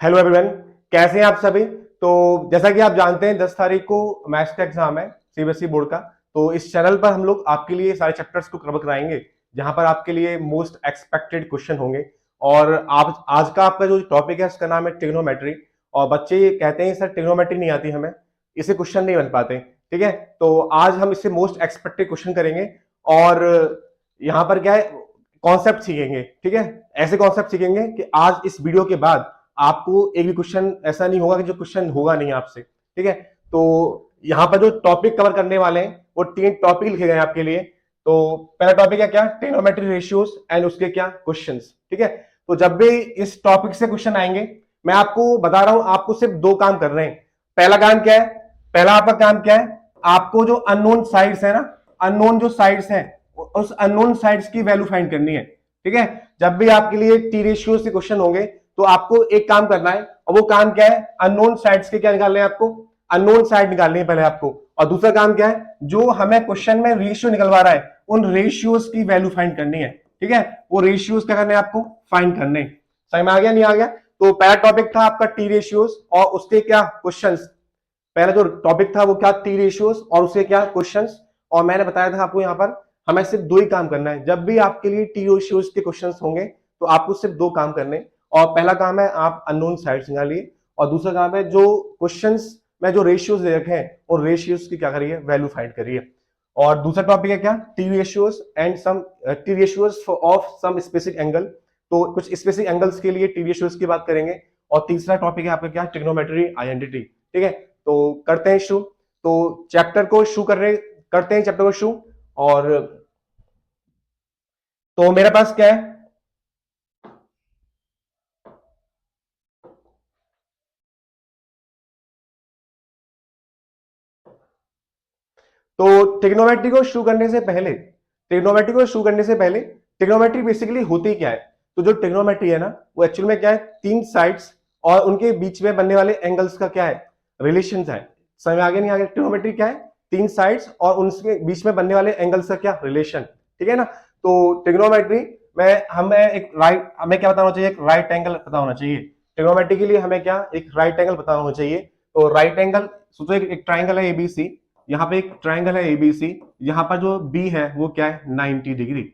Hello everyone, कैसे हैं आप सभी। तो जैसा कि आप जानते हैं 10 तारीख को मैथ्स का एग्जाम है सीबीएसई बोर्ड का। तो इस चैनल पर हम लोग आपके लिए सारे चैप्टर्स को कवर कराएंगे, जहां पर आपके लिए मोस्ट एक्सपेक्टेड क्वेश्चन होंगे। और आप आज का आपका जो टॉपिक है उसका नाम है ट्रिग्नोमेट्री। और बच्चे ये कहते हैं सर ट्रिग्नोमेट्री नहीं आती हमें, इससे क्वेश्चन नहीं बन पाते। ठीक है, तो आज हम इससे मोस्ट एक्सपेक्टेड क्वेश्चन करेंगे। और यहाँ पर क्या है, कॉन्सेप्ट सीखेंगे। ठीक है, ऐसे कॉन्सेप्ट सीखेंगे कि आज इस वीडियो के बाद आपको एक भी क्वेश्चन ऐसा नहीं होगा कि जो क्वेश्चन होगा नहीं आपसे। ठीक है, तो यहाँ पर जो टॉपिक कवर करने वाले हैं वो 3 टॉपिक लिखे गए हैं आपके लिए। तो पहला टॉपिक है क्या, ट्रिग्नोमेट्री रेशियोज एंड उसके क्या क्वेश्चंस। ठीक है, तो जब भी इस टॉपिक से क्वेश्चन आएंगे, मैं आपको बता रहा हूं, आपको सिर्फ 2 काम कर रहे हैं। पहला काम क्या है, पहला आपका काम क्या है, आपको जो अननोन साइड्स है ना, अननोन जो साइड्स हैं, उस अननोन साइड्स की वैल्यू फाइंड करनी है। ठीक है, जब भी आपके लिए टी रेशियो से क्वेश्चन होंगे तो आपको एक काम करना है, और वो काम क्या है, अननोन साइड्स के क्या निकालने हैं आपको, अननोन साइड निकालनी है पहले आपको। और दूसरा काम क्या है, जो हमें क्वेश्चन में रेशियो निकलवा रहा है उन रेशियोज की वैल्यू फाइंड करनी है। ठीक है, वो रेशियोज क्या करने हैं आपको, फाइंड करने। समझ में आ गया नहीं आ गया। तो पहला टॉपिक था आपका टी रेशियोज और उसके क्या क्वेश्चंस। पहला जो टॉपिक था वो क्या, टी रेशियोज और उसके क्या क्वेश्चंस। और मैंने बताया था आपको यहाँ पर हमें सिर्फ 2 ही काम करना है। जब भी आपके लिए टी रेशियोज के क्वेश्चंस होंगे तो आपको सिर्फ 2 काम करने। और पहला काम है आप अननोन साइड्स निकालिए, और दूसरा काम है जो क्वेश्चंस में जो रेशियोज दे रखे हैं और रेशियोज की क्या करिए, वैल्यू फाइंड करिए। और दूसरा टॉपिक है क्या, T ratios and some T ratios of some specific angle. तो कुछ स्पेसिफिक एंगल्स के लिए टी रेशियोज की बात करेंगे। और तीसरा टॉपिक है आपका क्या, ट्रिग्नोमेट्री आइडेंटिटी। ठीक है, तो करते हैं शुरू। तो चैप्टर को शुरू करते हैं चैप्टर को शुरू। और तो मेरे पास क्या है, तो ट्रिग्नोमेट्री को शुरू करने से पहले, ट्रिग्नोमेट्री बेसिकली होती क्या है। तो जो ट्रिग्नोमेट्री है ना, वो एक्चुअल में क्या है, 3 साइड्स और उनके बीच में बनने वाले एंगल्स का क्या है, रिलेशन है। समझ में आगे नहीं आगे, ट्रिग्नोमेट्री क्या है, 3 साइड्स और उनके बीच में बनने वाले एंगल्स का क्या, रिलेशन। ठीक है ना। तो ट्रिग्नोमेट्री में हमें क्या पता होना चाहिए, एक राइट एंगल पता होना चाहिए। ट्रिग्नोमेट्री के लिए हमें क्या, एक राइट एंगल पता होना चाहिए। तो राइट एंगल सोचो, एक ट्राइंगल है एबीसी, यहाँ पे एक ट्राइंगल है एबीसी, यहाँ पर जो बी है वो क्या है, 90 डिग्री।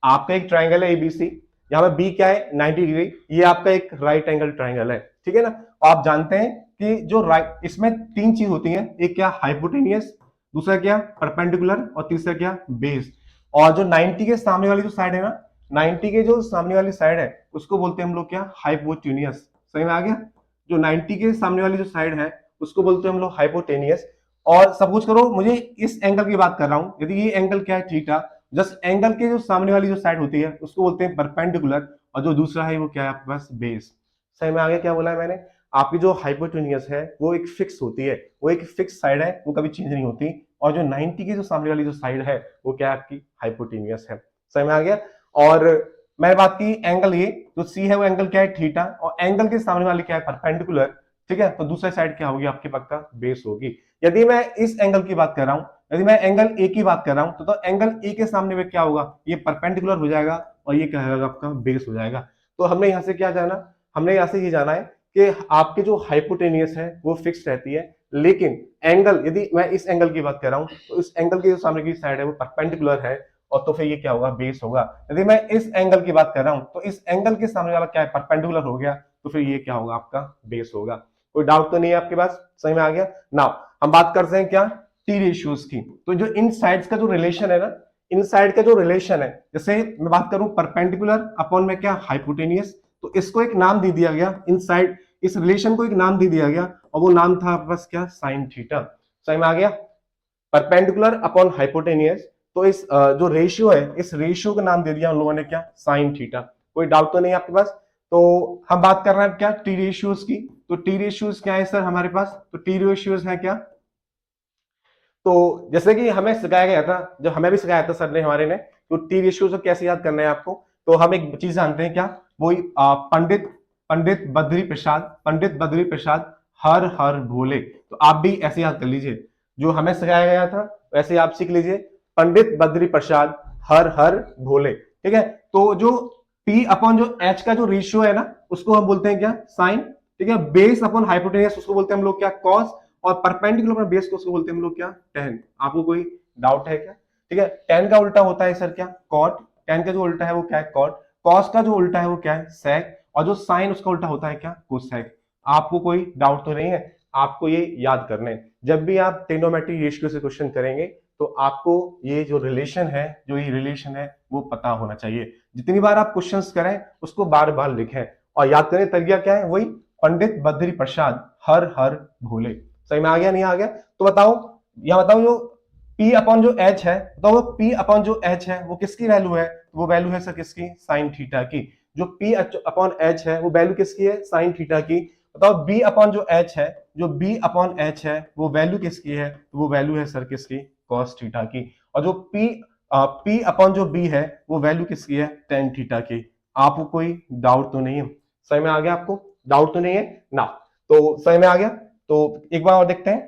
आपका एक ट्राइंगल है एबीसी, यहाँ पे बी क्या है, 90 डिग्री। ये आपका एक राइट एंगल ट्राइंगल है। ठीक है ना। आप जानते हैं कि जो राइट, इसमें 3 चीज होती हैं, एक क्या हाइपोटेनियस, दूसरा क्या परपेंडिकुलर, और तीसरा क्या बेस। और जो 90 के सामने वाली जो साइड है ना, 90 के जो सामने वाली साइड है उसको बोलते हैं हम लोग क्या, हाइपोटेनियस। सही में आ गया। जो 90 के सामने वाली जो साइड है उसको बोलते हैं हम लोग हाइपोटेनियस। और सपोज करो मुझे इस एंगल की बात कर रहा हूं, यदि ये एंगल क्या है, थीटा, जस्ट एंगल के जो सामने वाली जो साइड होती है उसको बोलते हैं परपेंडिकुलर, और जो दूसरा है वो क्या है आपके पास, बेस। सही में आ गया क्या बोला है मैंने। आपकी जो हाइपोटेनियस है वो एक फिक्स होती है, वो एक फिक्स साइड है, वो कभी चेंज नहीं होती। और जो 90 की जो सामने वाली जो साइड है वो क्या है, आपकी हाइपोटेनियस है। सही में आ गया। और मैंने बात की एंगल, ये जो सी है वो एंगल क्या है, थीटा, और एंगल के सामने वाली क्या है, परपेंडिकुलर। ठीक है, तो दूसरा साइड क्या होगी आपकी, पक्का बेस होगी। यदि मैं इस एंगल की बात कर रहा हूं, यदि मैं एंगल ए की बात कर रहा हूं, तो एंगल ए के सामने में क्या होगा, ये परपेंडिकुलर हो जाएगा और ये क्या होगा आपका, बेस हो जाएगा। तो हमने यहां से क्या जाना, हमने यहां से ये जाना है कि आपकी जो हाइपोटेनियस है वो फिक्स रहती है, लेकिन एंगल, यदि मैं इस एंगल की बात कर रहा हूं तो इस एंगल की जो सामने की साइड है वो परपेंडिकुलर है, और तो फिर ये क्या होगा, बेस होगा। यदि मैं इस एंगल की बात कर रहा हूं तो इस एंगल के सामने वाला क्या है, परपेंडिकुलर हो गया, तो फिर ये क्या होगा, आपका बेस होगा। कोई डाउट तो नहीं है आपके पास, सही में आ गया। नाउ हम बात करते हैं क्या, टी रेशियोज की। तो जो इन साइड्स का जो रिलेशन है ना, इन साइड का जो रिलेशन है, जैसे मैं बात करूं परपेंडिकुलर अपॉन में क्या, हाइपोटेनियस, तो इसको एक नाम दे दिया गया, इन साइड इस रिलेशन को एक नाम दे दिया गया, और वो नाम था आपके पास क्या, साइन थीटा। सही में आ गया, परपेंडिकुलर अपॉन हाइपोटेनियस। तो इस जो रेशियो है, इस रेशियो का नाम दे दिया उन लोगों ने क्या, साइन थीटा। कोई डाउट तो नहीं आपके पास। तो हम बात कर रहे हैं क्या, टी रेशियोज की। तो टी रेशियोज क्या है सर हमारे पास, तो टी रेशियोज है क्या, तो जैसे कि हमें सिखाया गया था, जब हमें भी सिखाया था सर ने हमारे ने, तो टी रेशियोज को कैसे याद करना है आपको। तो हम एक चीज जानते हैं क्या, वो पंडित पंडित बद्री प्रसाद, पंडित बद्री प्रसाद हर हर भोले। तो आप भी ऐसे याद कर लीजिए, जो हमें सिखाया गया था वैसे आप सीख लीजिए, पंडित बद्री प्रसाद हर हर भोले। ठीक है, तो जो पी अपॉन जो एच का जो रेशियो है ना, उसको हम बोलते हैं क्या, साइन ठीक है। बेस अपॉन हाइपोटेनियस उसको बोलते हैं हम लोग क्या, कॉस, और परपेंडिकुलर अपॉन बेस को उसको बोलते हैं हम लोग क्या, टेन। आपको कोई डाउट है क्या? ठीक है, टेन का उल्टा होता है सर क्या, कॉट। टेन का जो उल्टा है वो क्या है, कॉट। कॉस का जो उल्टा है वो क्या है, सेक। और जो साइन उसका उल्टा होता है क्या, कोसेक। आपको कोई डाउट तो नहीं है? आपको ये याद करना है, जब भी आप ट्रिग्नोमेट्री रेशियो से क्वेश्चन करेंगे तो आपको ये जो रिलेशन है, जो ये रिलेशन है वो पता होना चाहिए। जितनी बार आप क्वेश्चंस करें उसको बार बार लिखें और याद करें। तरीका क्या है, वही पंडित बद्री प्रसाद हर हर भोले। सही में आ गया नहीं आ गया? तो बताओ, या बताओ जो P अपॉन जो H है, बताओ वो P अपॉन जो H है वो किसकी वैल्यू है? वो वैल्यू है सर किसकी, साइन थीटा की। जो P अपॉन H है वो वैल्यू किसकी है, साइन थीटा की। बताओ B अपॉन जो H है, जो B अपॉन H है वो वैल्यू किसकी है? वो वैल्यू है सर किसकी, कॉस थीटा की। और जो P अपॉन जो B है वो वैल्यू किसकी है, टेन थीटा की। आपको कोई डाउट तो नहीं है? सही में आ गया? आपको डाउट तो नहीं है ना? तो सही में आ गया। तो एक बार और देखते हैं।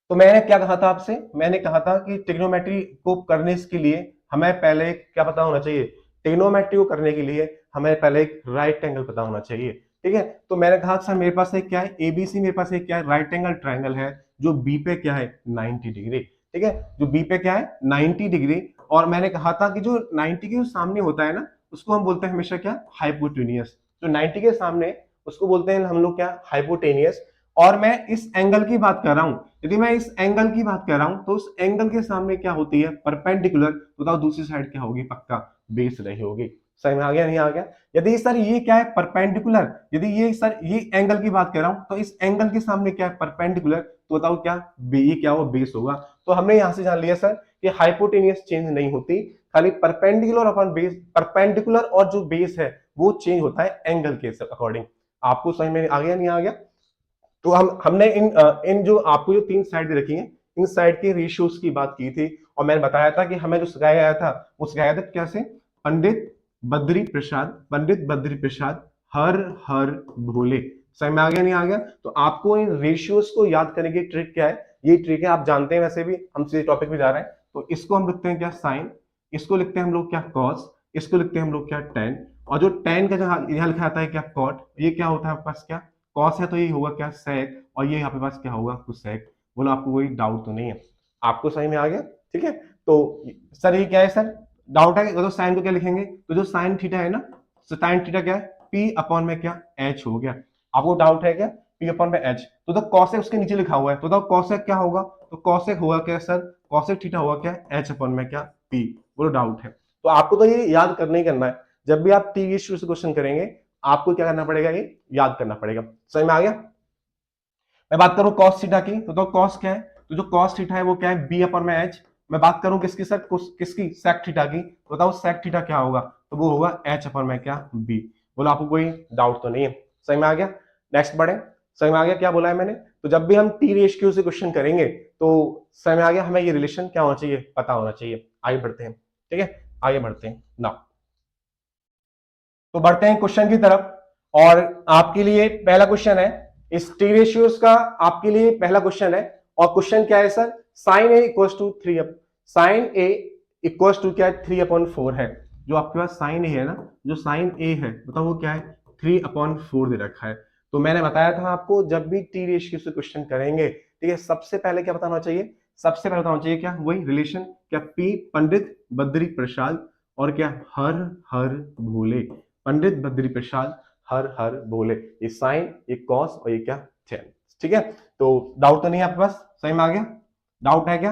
तो मैंने क्या कहा था आपसे, मैंने कहा था कि ट्रिग्नोमेट्री को करने के लिए हमें पहले क्या पता होना चाहिए, ट्रिग्नोमेट्री को करने के लिए हमें पहले एक राइट एंगल पता होना चाहिए। ठीक है, तो मैंने कहा सर मेरे पास एक क्या है, एबीसी, मेरे पास एक क्या है, राइट एंगल ट्रायंगल है जो बी पे क्या है, 90 डिग्री। ठीक है, जो बी पे क्या है, 90 डिग्री। और मैंने कहा था कि जो 90 के सामने होता है ना उसको हम बोलते हैं हमेशा क्या, हाइपोटेनियस। जो 90 के सामने उसको बोलते हैं हम लोग क्या, हाइपोटेनियस। और मैं इस एंगल की बात कर रहा हूं, यदि मैं इस एंगल की बात कर रहा हूं तो उस एंगल के सामने क्या होती है, परपेंडिकुलर। बताओ दूसरी साइड क्या होगी, पक्का बेस रही होगी। समझ में आ गया नहीं आ गया? यदि सर ये क्या है, परपेंडिकुलर, यदि ये सर ये एंगल की बात कर रहा हूं तो इस एंगल के सामने क्या है, परपेंडिकुलर, तो बताओ क्या, ये क्या हो, बेस होगा। तो हमने यहां से जान लिया सर कि हाइपोटेनियस चेंज नहीं होती, खाली परपेंडिकुलर अपॉन बेस, परपेंडिकुलर और जो बेस है वो चेंज होता है एंगल के अकॉर्डिंग। आपको समझ में आ गया नहीं आ गया? तो हमने इन जो आपको जो तीन साइड दे रखी हैं, इन साइड के रेशियोज की बात की थी। और मैंने बताया था कि हमें जो सिखाया गया था वो सिखाया था कैसे, पंडित बद्री प्रसाद, पंडित बद्री प्रसाद हर हर भोले। समझ में आ गया नहीं आ गया? तो आपको इन रेशियोज को याद करने की ट्रिक क्या है, ये ट्रिक है आप जानते हैं, वैसे भी हम सीधे टॉपिक पे जा रहे हैं। तो इसको हम लिखते हैं क्या, साइन। इसको लिखते हैं हम लोग क्या, कॉस। इसको लिखते हैं हम लोग क्या, टेन। और जो टेन का जहां यहां लिखा आता है क्या, कॉट। ये क्या होता है आपके पास, क्या कॉस है तो ये होगा क्या, सेक। और ये यहाँ पे पास क्या होगा, कुसेक। बोलो आपको कोई डाउट तो नहीं है? आपको सही में आ गया? ठीक है। तो सर ये क्या है सर, डाउट है तो साइन को क्या लिखेंगे, तो जो साइन थीटा है ना, साइन थीटा क्या है, पी अपॉन में क्या, एच हो गया। आपको डाउट है क्या, पी अपॉन में एच। तो कॉसेक उसके नीचे लिखा हुआ है, तो कॉसेक क्या होगा, तो कॉसेक होगा क्या सर, कॉसेक थीटा होगा क्या, एच अपॉन में क्या, पी। बोलो डाउट है? तो आपको तो ये याद करना ही करना है, जब भी आप टी रेशियो से क्वेश्चन करेंगे आपको क्या करना पड़ेगा, ये याद करना पड़ेगा। समझ में आ गया? मैं बात करूं कॉस थीटा की, तो कॉस क्या है, तो जो कॉस थीटा है वो क्या है, बी अपॉन में एच। मैं बात करूं किसकी सर, किसकी, सेक थीटा की, तो बताओ सेक थीटा क्या होगा, तो वो होगा एच अपॉन में क्या, बी। बोलो आपको कोई डाउट तो नहीं है? सही में आ गया? नेक्स्ट बढ़े। सही में आ गया क्या बोला है मैंने? तो जब भी हम टी रेशियो से क्वेश्चन करेंगे तो सही में आ गया, हमें ये रिलेशन क्या होना चाहिए, पता होना चाहिए। आगे बढ़ते हैं, ठीक है, आगे बढ़ते हैं ना। तो बढ़ते हैं क्वेश्चन की तरफ। और आपके लिए पहला क्वेश्चन है, इस टी रेशियोज का आपके लिए पहला क्वेश्चन है। और क्वेश्चन क्या है sir, sine A equals to three, sine A equals to क्या है, 3/4 है। जो आपके पास साइन ए है ना, जो साइन ए है बताओ वो क्या है, 3/4 दे रखा है। तो मैंने बताया था आपको जब भी टी रेशियो से क्वेश्चन करेंगे, ठीक है, सबसे पहले क्या बताना चाहिए, सबसे पहले बताना चाहिए क्या, वही रिलेशन क्या, पी पंडित बद्री प्रसाद और क्या, हर हर भोले। पंडित बद्री प्रसाद हर हर बोले, ये साइन, ये कॉस और ये क्या, टेन। ठीक है, तो डाउट तो नहीं है आपके पास? सही में आ गया? डाउट है क्या?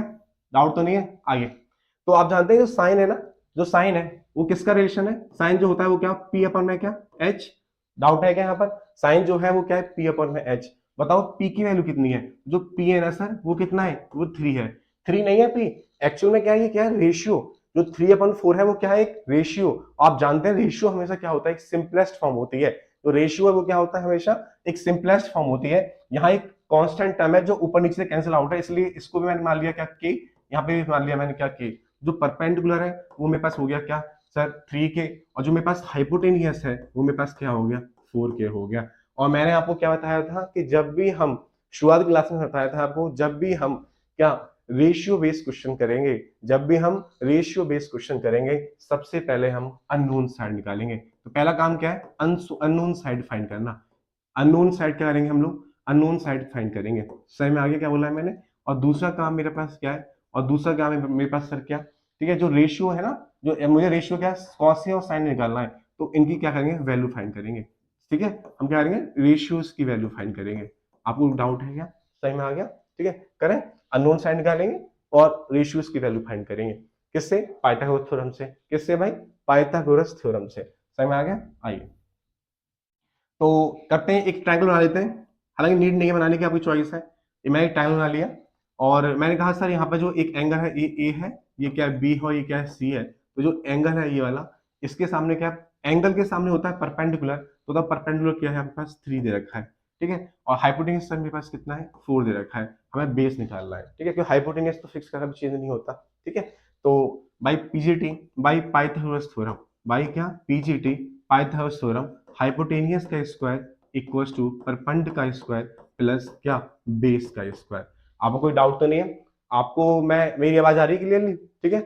डाउट तो नहीं है? आगे। तो आप जानते हैं जो साइन है ना, जो साइन है वो किसका रिलेशन है, साइन जो होता है वो क्या, पी अपन में क्या, एच। डाउट है क्या यहाँ पर? साइन जो है वो क्या है, पी अपन में एच। बताओ पी की वैल्यू कितनी है, जो पी है ना सर वो कितना है, वो 3 है। 3 नहीं है पी, एक्चुअल में क्या है, ये क्या है, रेशियो। जो 3/4 है वो क्या है, एक रेशियो। आप जानते हैं रेशियो हमेशा क्या होता है, एक सिंपलेस्ट फॉर्म होती है। तो रेशियो है वो क्या होता है, हमेशा एक सिंपलेस्ट फॉर्म होती है। यहाँ एक कांस्टेंट टर्म है जो ऊपर नीचे से कैंसिल आउट है, इसलिए इसको भी मैंने मान लिया क्या, के। यहाँ पे भी मान लिया मैंने क्या, के। जो परपेंडिकुलर है वो मेरे पास हो गया क्या सर, 3 के। और जो मेरे पास हाइपोटेनियस है वो मेरे पास क्या हो गया, 4 के हो गया। और मैंने आपको क्या बताया था कि जब भी हम शुरुआत क्लास में बताया था आपको, जब भी हम क्या रेशियो बेस्ड क्वेश्चन करेंगे, जब भी हम रेशियो बेस्ड क्वेश्चन करेंगे सबसे पहले हम अननोन साइड निकालेंगे। तो पहला काम क्या है, अननोन साइड फाइंड करना। अननोन साइड क्या करेंगे हम लोग, अननोन साइड फाइंड करेंगे। सही में आगे क्या बोला है मैंने। और दूसरा काम मेरे पास क्या है, और दूसरा काम है मेरे पास सर क्या, ठीक है, जो रेशियो है ना, जो मुझे रेशियो क्या है, कॉस और साइन निकालना है, तो इनकी क्या करेंगे, वैल्यू फाइंड करेंगे। ठीक है, हम क्या करेंगे, रेशियोज की वैल्यू फाइंड करेंगे। आपको डाउट है क्या, सही में आ गया, ठीक है, करें। अननोन साइड निकालेंगे और रेशियोज की वैल्यू फाइंड करेंगे, किससे, पाइथागोरस थ्योरम से। किससे भाई, पाइथागोरस थ्योरम से। समझ में आ गया, आइए तो करते हैं, एक ट्रायंगल बना लेते हैं। हालांकि नीड नहीं है बनाने की, आपकी चॉइस है। ये मैंने एक ट्रायंगल बना लिया और मैंने कहा सर यहाँ पे जो एक एंगल है ये ए है, ये क्या है बी है, ये क्या है सी है। तो जो एंगल है ये वाला, इसके सामने क्या है, एंगल के सामने होता है परपेंडिकुलर, तो तब परपेंडिकुलर क्या है आपके पास 3 दे रखा है, ठीक है। और हाइपोटेन्यूज सर मेरे पास कितना है, 4 दे रखा है। हमें बेस निकालना है, ठीक है, क्योंकि हाइपोटेन्यूज तो फिक्स करा चेंज नहीं होता, ठीक है। तो by PGT, by Pythagoras theorem, by क्या, पीजीटी पाइथागोरस थ्योरम, हाइपोटेनियस का स्क्वायर इक्वल्स टू परपेंड का स्क्वायर प्लस क्या, बेस का स्क्वायर। आपको कोई डाउट तो नहीं है, आपको मैं, मेरी आवाज आ रही है क्लियरली, ठीक है।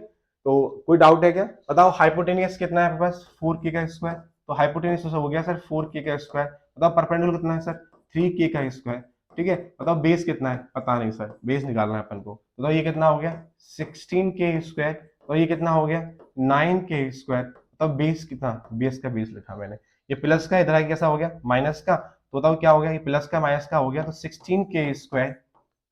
तो कोई डाउट है क्या, बताओ हाइपोटेनियस कितना है आपके पास, 4k का स्क्वायर, तो हाइपोटेनियस हो गया सर 4k का स्क्वायर। बताओ परपेंडिकुलर कितना है सर, 3k का स्क्वायर, ठीक है। बताओ बेस कितना है, पता नहीं सर, बेस निकालना है अपन को। बताओ ये कितना हो गया, 16k स्क्वायर, और ये कितना हो गया, 9k स्क्वायर। तो बेस कितना, बेस का बेस लिखा मैंने। ये प्लस का, इधर आगे कैसा हो गया, माइनस का। तो बताओ क्या हो गया, ये प्लस का माइनस का हो गया, तो 16k स्क्वायर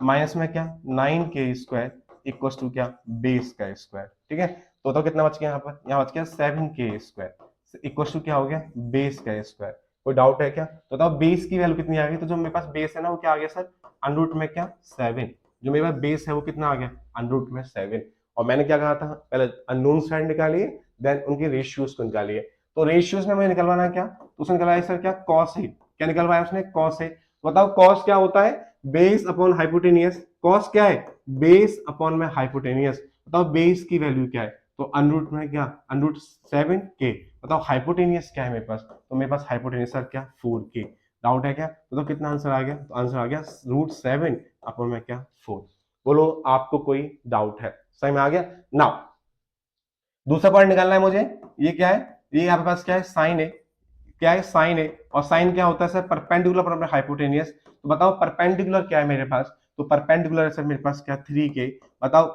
माइनस में क्या, 9k स्क्वायर इक्वल्स टू क्या, बेस का स्क्वायर, ठीक है। तो बताओ कितना बच गया यहाँ पर, यहाँ बच गया 7k स्क्वायर इक्वल्स टू क्या हो गया, बेस का स्क्वायर। कोई डाउट है क्या, तो बताओ बेस की वैल्यू कितनी आ गई। तो जो मेरे पास बेस है ना वो क्या आ गया सर, अंडर रूट में क्या, 7। जो मेरे पास बेस है वो कितना आ गया, अंडर रूट में 7। और मैंने क्या कहा था, पहले अननोन साइड निकालिए, देन उनके रेशियोज को निकालिए। तो रेशियोज में मुझे निकलवाना है क्या, तो उसने निकलवाया सर क्या, कॉस है। क्या निकलवाया उसने, कॉस है। बताओ कॉस क्या होता है, बेस अपॉन हाइपोटेनियस। कॉस क्या है, बेस अपॉन में हाइपोटेनियस। बताओ बेस की वैल्यू क्या है, तो अंडर रूट में क्या, अंडर रूट 7k। बताओ हाइपोटेनियस क्या है मेरे पास, तो मेरे पास हाइपोटेनियस सर क्या, 4k। डाउट है क्या, तो कितना आंसर आ गया, तो आंसर आ गया √7 अपॉन में क्या, 4। बोलो आपको कोई डाउट है, सही में आ गया। नाउ दूसरा पॉइंट निकालना है मुझे, ये क्या है, ये आपके पास क्या है, साइन है। क्या है, साइन है। और साइन क्या होता है सर, परपेंडिकुलर पर हाइपोटेनियस। तो बताओ परपेंडिकुलर क्या है मेरे पास, तो परपेंडिकुलर है सर मेरे पास क्या, 3k। बताओ,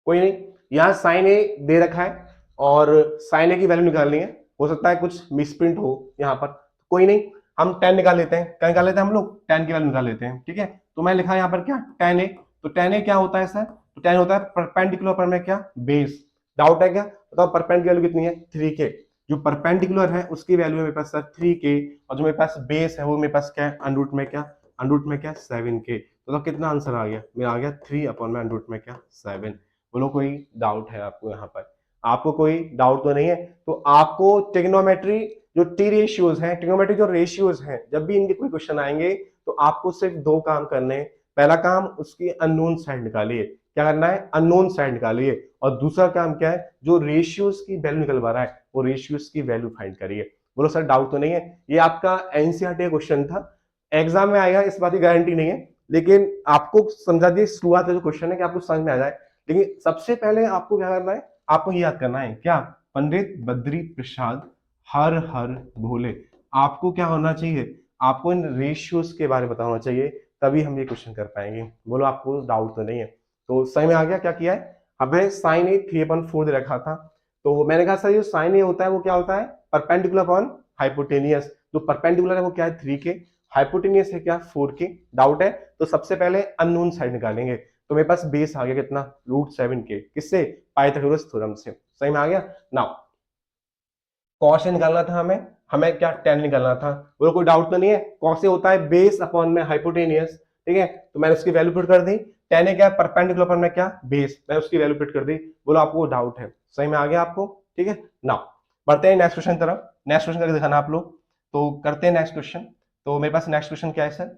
कोई नहीं, यहाँ साइन ए दे रखा है और साइन ए की वैल्यू निकालनी है। हो सकता है कुछ मिसप्रिंट हो यहाँ पर, कोई नहीं, हम 10 निकाल लेते हैं। क्या निकाल लेते हैं हम लोग, 10 की वैल्यू निकाल लेते हैं, ठीक है। तो मैं लिखा यहाँ पर क्या, 10a। तो 10a क्या होता है सर, तो 10 होता है परपेंडिकुलर पर में क्या, बेस। डाउट है क्या, बताओ परपेंडिकुलर वैल्यू कितनी है, 3k। जो परपेंडिकुलर है उसकी वैल्यू है मेरे पास सर 3k, और जो मेरे पास बेस है वो मेरे पास क्या है, अंडर रूट में क्या, अंडर रूट में क्या, 7k। तो कितना आंसर आ गया, मेरा आ गया 3 अपॉन में अंडर रूट में क्या, 7। बोलो कोई डाउट है आपको यहाँ पर, आपको कोई डाउट तो नहीं है। तो आपको ट्रिग्नोमेट्री जो टी रेशियोज हैं, ट्रिग्नोमेट्री जो रेशियोज हैं, जब भी इनके कोई क्वेश्चन आएंगे तो आपको सिर्फ 2 काम करने हैं। पहला काम उसकी अननोन साइड निकालिए, क्या करना है, अननोन साइड निकालिए। और दूसरा काम क्या है, जो रेशियोज की वैल्यू निकलवा रहा है वो रेशियोज की वैल्यू फाइंड करिए। बोलो सर डाउट तो नहीं है, ये आपका एनसीईआरटी क्वेश्चन था, एग्जाम में आएगा इस बात की गारंटी नहीं है, लेकिन आपको समझा दिए शुरुआत का जो क्वेश्चन है कि आपको समझ में आ जाए। लेकिन सबसे पहले आपको क्या करना है, आपको ये याद करना है क्या, पंडित बद्री प्रसाद हर हर भोले। आपको क्या होना चाहिए, आपको इन रेशियोज के बारे में पता होना चाहिए, तभी हम ये क्वेश्चन कर पाएंगे। बोलो आपको डाउट तो नहीं है, तो सही में आ गया। क्या किया है, हमें साइन ए 3/4 दे रखा था, तो मैंने कहा सर ये साइन ए होता है वो क्या होता है, परपेंडिकुलर अपॉन हाइपोटेनियस। जो परपेंडिकुलर है वो क्या है, 3k, हाइपोटेनियस है क्या, 4k। डाउट है तो सबसे पहले अननोन साइड निकालेंगे। तो मेरे पास बेस आ गया कितना, √7k, किससे, पाइथागोरस थ्योरम से। सही में आ गया। नाउ कॉस से निकालना था हमें, हमें क्या, 10 निकालना था। बोलो कोई डाउट तो नहीं है, कॉस से होता है बेस अपॉन में हाइपोटेनियस, ठीक है। तो मैंने उसकी वैल्यू पुट कर दी, 10 है क्या, परपेंडिकुलर पर में क्या, बेस, मैंने उसकी वैल्यू पुट कर दी। बोलो आपको डाउट है, सही में आ गया आपको, ठीक है। नाउ बढ़ते हैं नेक्स्ट क्वेश्चन तरफ, नेक्स्ट क्वेश्चन करके दिखाना आप लोग। तो करते हैं नेक्स्ट क्वेश्चन। तो मेरे पास नेक्स्ट क्वेश्चन क्या है सर,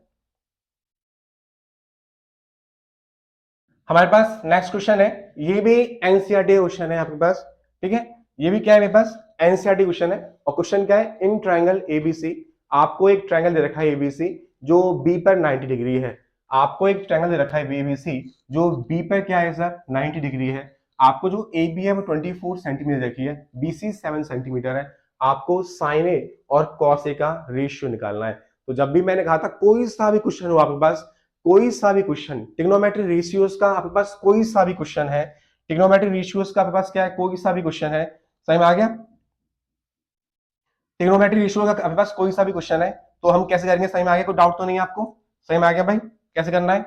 हमारे पास नेक्स्ट क्वेश्चन है, ये भी एनसीईआरटी क्वेश्चन है आपके पास, ठीक है। ये भी क्या है मेरे पास, एनसीईआरटी क्वेश्चन है। और क्वेश्चन क्या है, इन ट्रायंगल एबीसी, आपको एक ट्रायंगल दे रखा है एबीसी जो बी पर 90 डिग्री है। आपको एक ट्रायंगल दे रखा है एबीसी जो बी पर क्या है सर, 90 डिग्री है। आपको जो ए बी है वो 24 सेंटीमीटर रखी है, बीसी 7 सेंटीमीटर है। आपको साइन ए और कॉस ए का रेशियो निकालना है। तो जब भी मैंने कहा था कोई सा भी क्वेश्चन हो आपके पास, कोई सा भी क्वेश्चन ट्रिग्नोमेट्री रेशियोज का आपके पास कोई सा भी क्वेश्चन है, ट्रिग्नोमेट्री रेशियोज का आपके पास क्या है, कोई सा भी क्वेश्चन है, समझ में आ गया? ट्रिग्नोमेट्री रेशियो का आपके पास कोई सा भी क्वेश्चन है तो हम कैसे करेंगे, सही में आ गया? कोई डाउट तो नहीं है आपको? सही में आ गया भाई? कैसे करना है?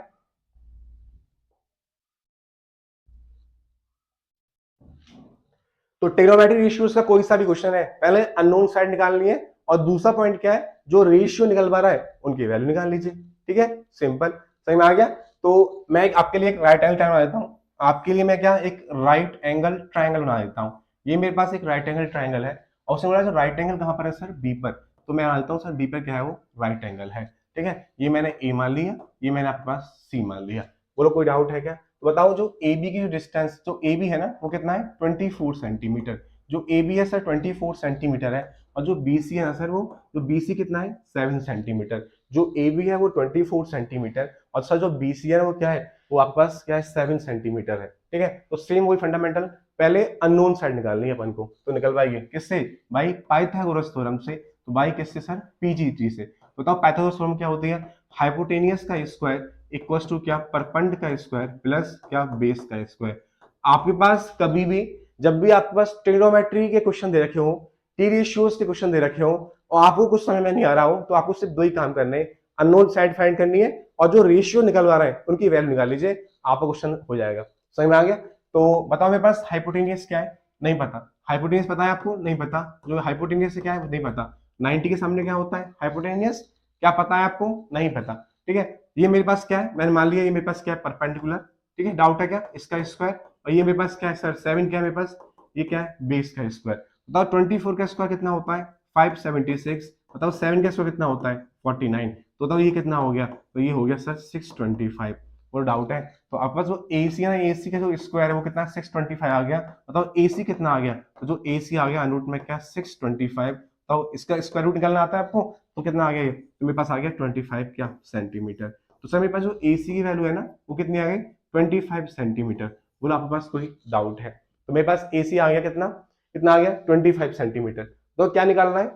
तो ट्रिग्नोमेट्री रेशियोज का कोई सा भी क्वेश्चन है, पहले अननोन साइड निकालनी है और दूसरा पॉइंट क्या है, जो रेशियो निकल पा रहा है उनकी वैल्यू निकाल लीजिए। ठीक है, सिंपल, सही में आ गया? तो मैं आपके लिए एक राइट एंगल ट्रायंगल बना देता हूं, आपके लिए मैं क्या एक राइट एंगल ट्रायंगल बना देता हूं। ये मेरे पास एक राइट एंगल ट्रायंगल है और उसने बोला राइट एंगल कहां पर है सर, बी पर। तो मैं मान लेता हूं सर बी पर क्या है, वो राइट एंगल है। ठीक है, ये मैंने ए मान लिया, ये मैंने आपके पास सी मान लिया। बोलो कोई डाउट है क्या? तो बताओ जो ए बी की जो डिस्टेंस, जो ए बी है ना वो कितना है, 24 सेंटीमीटर। जो ए बी है सर 24 सेंटीमीटर है और जो बी सी है ना सर, वो जो बी सी कितना है, 7 सेंटीमीटर। जो ए बी है वो 24 सेंटीमीटर और सर जो बी सी है वो क्या है, वो आपके पास क्या है, 7 सेंटीमीटर है। ठीक है, तो सेम वही फंडामेंटल, पहले अननोन साइड निकालनी है अपन को, तो निकलवाइए किससे भाई, पाइथागोरस थ्योरम से। तो भाई किससे सर, पीजीटी से। बताओ पाइथागोरस थ्योरम क्या होती है, हाइपोटेनियस का स्क्वायर इक्वल्स टू क्या, परपेंड का स्क्वायर प्लस क्या, बेस का स्क्वायर। आपके पास कभी भी जब भी आपके पास ट्रिग्नोमेट्री के क्वेश्चन दे रखे हो, टी रेशियोज के क्वेश्चन दे रखे हो और आपको कुछ समझ में नहीं आ रहा हो, तो आपको सिर्फ दो ही काम करने हैं, अननोन साइड फाइंड करनी है और जो रेशियो निकलवा रहे हैं उनकी वैल्यू निकाल लीजिए, आपका क्वेश्चन हो जाएगा। समझ में आ गया? तो बताओ मेरे पास हाइपोटेनियस क्या है, नहीं पता। हाइपोटेनियस पता है आपको, नहीं पता। जो हाइपोटेनियस से क्या है, नहीं पता। 90 के सामने क्या होता है हाइपोटेनियस, क्या पता है आपको, नहीं पता। ठीक है, ये मेरे पास क्या है, मैंने मान लिया ये मेरे पास क्या है, परपेंडिकुलर। ठीक है, डाउट है क्या, इसका स्क्वायर। और ये मेरे पास क्या है सर, 7 क्या है मेरे पास, ये क्या है, बेस का स्क्वायर। बताओ 24 का स्क्वायर कितना होता है, 576। बताओ 7 का स्क्वायर कितना होता है, 49। तो बताओ ये कितना हो गया, तो ये हो गया सर 625। और डाउट है तो आपके पास जो एसी है ना, एसी का जो स्क्वायर है वो कितना, 625 आ गया। बताओ एसी कितना आ गया, तो जो एसी आ गया रूट में क्या, 625। तो इसका स्क्वायर रूट निकालना आता है आपको, तो कितना आ गया ये, तो मेरे पास आ गया 25 क्या, सेंटीमीटर। तो सर मेरे पास जो एसी की वैल्यू है ना वो कितनी आ गई, 25 सेंटीमीटर। बोलो आपके पास कोई डाउट है? तो मेरे पास एसी आ गया कितना, कितना आ गया, 25 सेंटीमीटर। तो क्या निकालना है,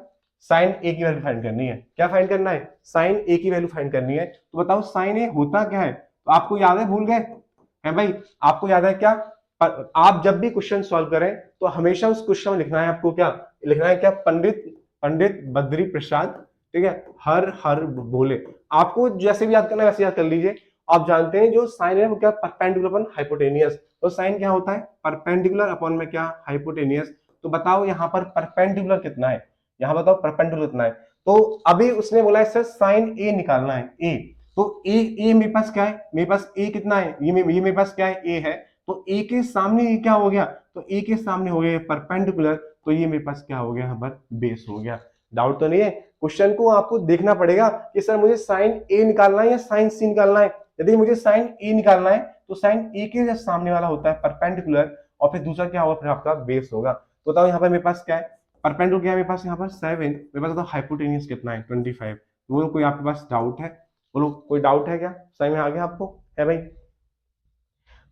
साइन ए की वैल्यू फाइंड करनी है। क्या फाइंड करना है, साइन ए की वैल्यू फाइंड करनी है। तो बताओ साइन ए होता क्या है, तो आपको याद है, भूल गए है भाई? आपको याद है क्या, आप जब भी क्वेश्चन सॉल्व करें तो हमेशा उस क्वेश्चन में लिखना है आपको, क्या लिखना है, क्या, पंडित पंडित बद्री प्रसाद, ठीक है, हर हर बोले। आपको जैसे भी याद करना है वैसे याद कर लीजिए। आप जानते हैं जो साइन है वो क्या, परपेंडिकुलर अपॉन हाइपोटेनियस। तो साइन क्या होता है, परपेंडिकुलर अपॉन में क्या, हाइपोटेनियस। तो बताओ यहाँ पर परपेंडिकुलर कितना है, यहाँ बताओ परपेंडिकुलर कितना है। तो अभी उसने बोला है सर साइन ए निकालना है, ए। तो ए मेरे पास क्या है, मेरे पास ए कितना है, ये मेरे पास क्या है, ए है। तो ए के सामने ये क्या हो गया, तो ए के सामने हो गया परपेंडिकुलर, तो ये मेरे पास क्या हो गया, यहाँ पर बेस हो गया। डाउट तो नहीं है? क्वेश्चन को आपको देखना पड़ेगा कि सर मुझे साइन ए निकालना है या साइन सी निकालना है। यदि मुझे साइन ए निकालना है तो साइन ए के सामने वाला होता है परपेंडिकुलर और फिर दूसरा क्या होगा, फिर आपका बेस होगा। तो बताओ यहाँ पर मेरे पास क्या है, परपेंडिकुलर क्या है मेरे पास, यहाँ पर 7, मेरे पास तो हाइपोटेनियस कितना है, 25। वो कोई आपके पास डाउट है? बोलो कोई डाउट है क्या, सही में आ गया आपको, है भाई?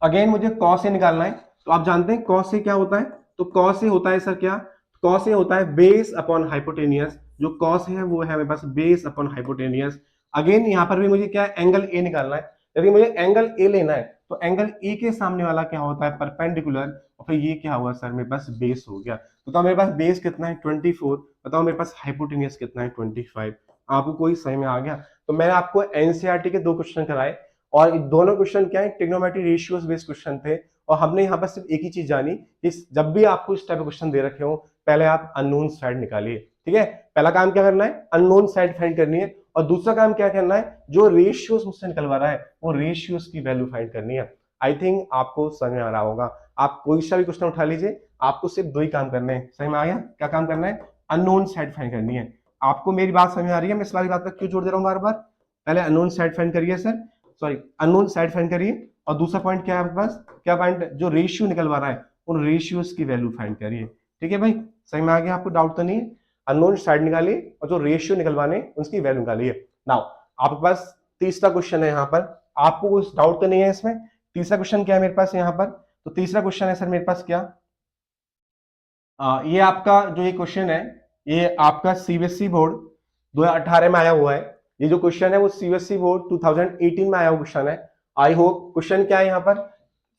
अगेन मुझे कॉस ए निकालना है। तो आप जानते हैं कॉस ए क्या होता है, तो कॉस ए होता है सर क्या, कॉस ए होता है बेस अपॉन हाइपोटेनियस। जो कॉस है वो है मेरे पास बेस अपॉन हाइपोटेनियस। अगेन यहाँ पर भी मुझे क्या है, एंगल ए निकालना है। यदि मुझे एंगल ए लेना है तो एंगल ए के सामने वाला क्या होता है, परपेंडिकुलर, और फिर ये क्या हुआ सर, मेरे पास बेस हो गया। तो मेरे पास बेस कितना है, 24। बताओ मेरे पास हाइपोटेनियस कितना है, 25। आपको कोई सही में आ गया? तो मैंने आपको एनसीईआरटी के 2 क्वेश्चन कराए और दोनों क्वेश्चन क्या है, ट्रिग्नोमेट्री रेशियोज बेस्ड क्वेश्चन थे। और हमने यहाँ पर सिर्फ एक ही चीज जानी कि जब भी आपको इस टाइप के क्वेश्चन दे रखे हो पहले आप अननोन साइड निकालिए। ठीक है, पहला काम क्या करना है, अननोन साइड फाइंड करनी है और दूसरा काम क्या करना है, जो रेशियोज मुझसे निकलवा रहा है वो रेशियोज की वैल्यू फाइंड करनी है। आई थिंक आपको समझ में आ रहा होगा। आप कोई सा भी क्वेश्चन उठा लीजिए, आपको सिर्फ 2 ही काम करने हैं। सही में आ गया? क्या काम करना है, अननोन साइड फाइंड करनी है। आपको मेरी बात समझ में आ रही है? मैं इस वाली बात पर क्यों जोड़ दे रहा हूँ बार बार? पहले अननोन साइड फाइंड करिए sir, sorry unknown side find करिए और दूसरा पॉइंट क्या है आपके पास, क्या पॉइंट, जो रेशियो निकलवा रहा है उन रेशियोज की वैल्यू फाइंड करिए। ठीक है भाई, सही में आ गया? आपको डाउट तो नहीं है? अननोन साइड निकालिए और जो रेशियो निकलवाने उसकी वैल्यू निकालिए। नाउ आपके पास तीसरा क्वेश्चन है यहाँ पर, आपको कुछ डाउट तो नहीं है इसमें? तीसरा क्वेश्चन क्या है मेरे पास यहाँ पर, तो तीसरा क्वेश्चन है सर मेरे पास क्या, ये आपका जो ये क्वेश्चन है, ये आपका सीबीएसई बोर्ड 2018 में आया हुआ है। ये जो क्वेश्चन है वो सीबीएसई बोर्ड 2018 में आया हुआ क्वेश्चन है। आई होप क्वेश्चन क्या है यहाँ पर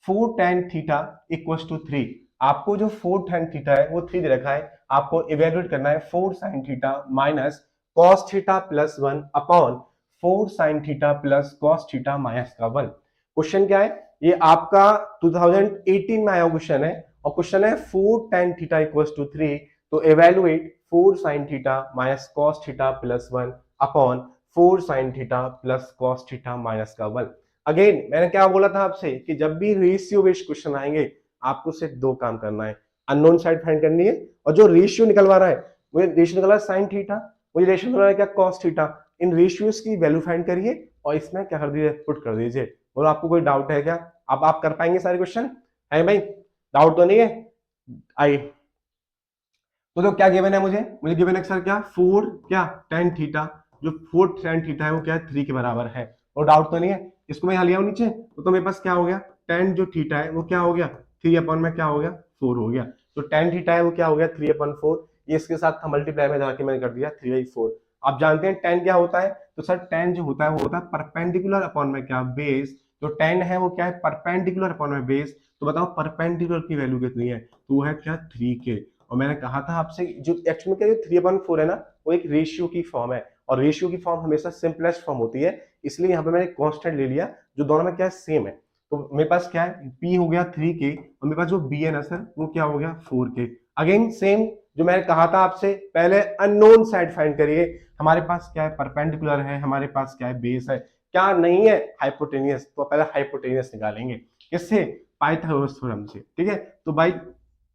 4 tan थीटा इक्वल्स टू 3। आपको जो 4 tan थीटा है वो 3 दे रखा है, आपको इवेल्युएट करना है 4 sin theta minus cos theta plus 1 upon 4 sin theta plus cos theta minus का 1। क्वेश्चन क्या है, ये आपका 2018 में आया क्वेश्चन है और क्वेश्चन है 4 tan थीटा इक्वल्स टू 3, तो evaluate 4 sin theta minus cos theta plus 1 upon 4 sin theta plus cos theta minus का 1। अगेन मैंने क्या बोला था आपसे कि जब भी रेशियो बेस्ड क्वेश्चन आएंगे आपको सिर्फ दो काम करना है, अननोन साइड फाइंड करनी है और जो रेशियो निकलवा रहा है, मुझे रेशियो निकल रहा है साइन थीटा, मुझे रेशियो निकल रहा है क्या कॉस थीटा, इन रेशियोज की वैल्यू फाइंड करिए और इसमें क्या कर दीजिए पुट कर दीजिए। और आपको कोई डाउट है क्या, अब आप कर पाएंगे सारे क्वेश्चन है भाई, डाउट तो नहीं है? आइए तो क्या गिवन है, मुझे गिवन है सर क्या 4 क्या tan थीटा, जो 4 tan थीटा है वो क्या है 3 के बराबर है, और डाउट तो नहीं है? इसको मैं यहाँ लिया हूँ नीचे, तो मेरे पास क्या हो गया tan जो थीटा है वो क्या हो गया 3 अपॉन में क्या हो गया 4 हो गया, तो tan थीटा है वो क्या हो गया 3 अपॉन 4, ये इसके साथ था मल्टीप्लाई में जाके मैंने कर दिया 3/4। आप जानते हैं tan क्या होता है, तो सर tan जो होता है वो होता है परपेंडिकुलर अपॉन में क्या बेस, तो tan है वो क्या है परपेंडिकुलर अपॉन में बेस, तो बताओ परपेंडिकुलर की वैल्यू कितनी है, तो वो है क्या 3 के। और मैंने कहा था आपसे जो एक्चुअल में क्या 3/4 है ना वो एक रेशियो की फॉर्म है, और रेशियो की फॉर्म हमेशा सिंपलेस्ट फॉर्म होती है, इसलिए यहाँ पे मैंने कांस्टेंट ले लिया जो दोनों में क्या है सेम है। तो मेरे पास क्या है p हो गया 3 के और मेरे पास जो b है ना सर वो क्या हो गया 4 के। अगेन सेम जो मैंने कहा था आपसे, पहले अननोन साइड फाइंड करिए, हमारे पास क्या है परपेंडिकुलर है, हमारे पास क्या है बेस है, क्या नहीं है हाइपोटेनियस, तो पहले हाइपोटेनियस निकालेंगे किससे, पाइथागोरस थ्योरम से, ठीक है। तो भाई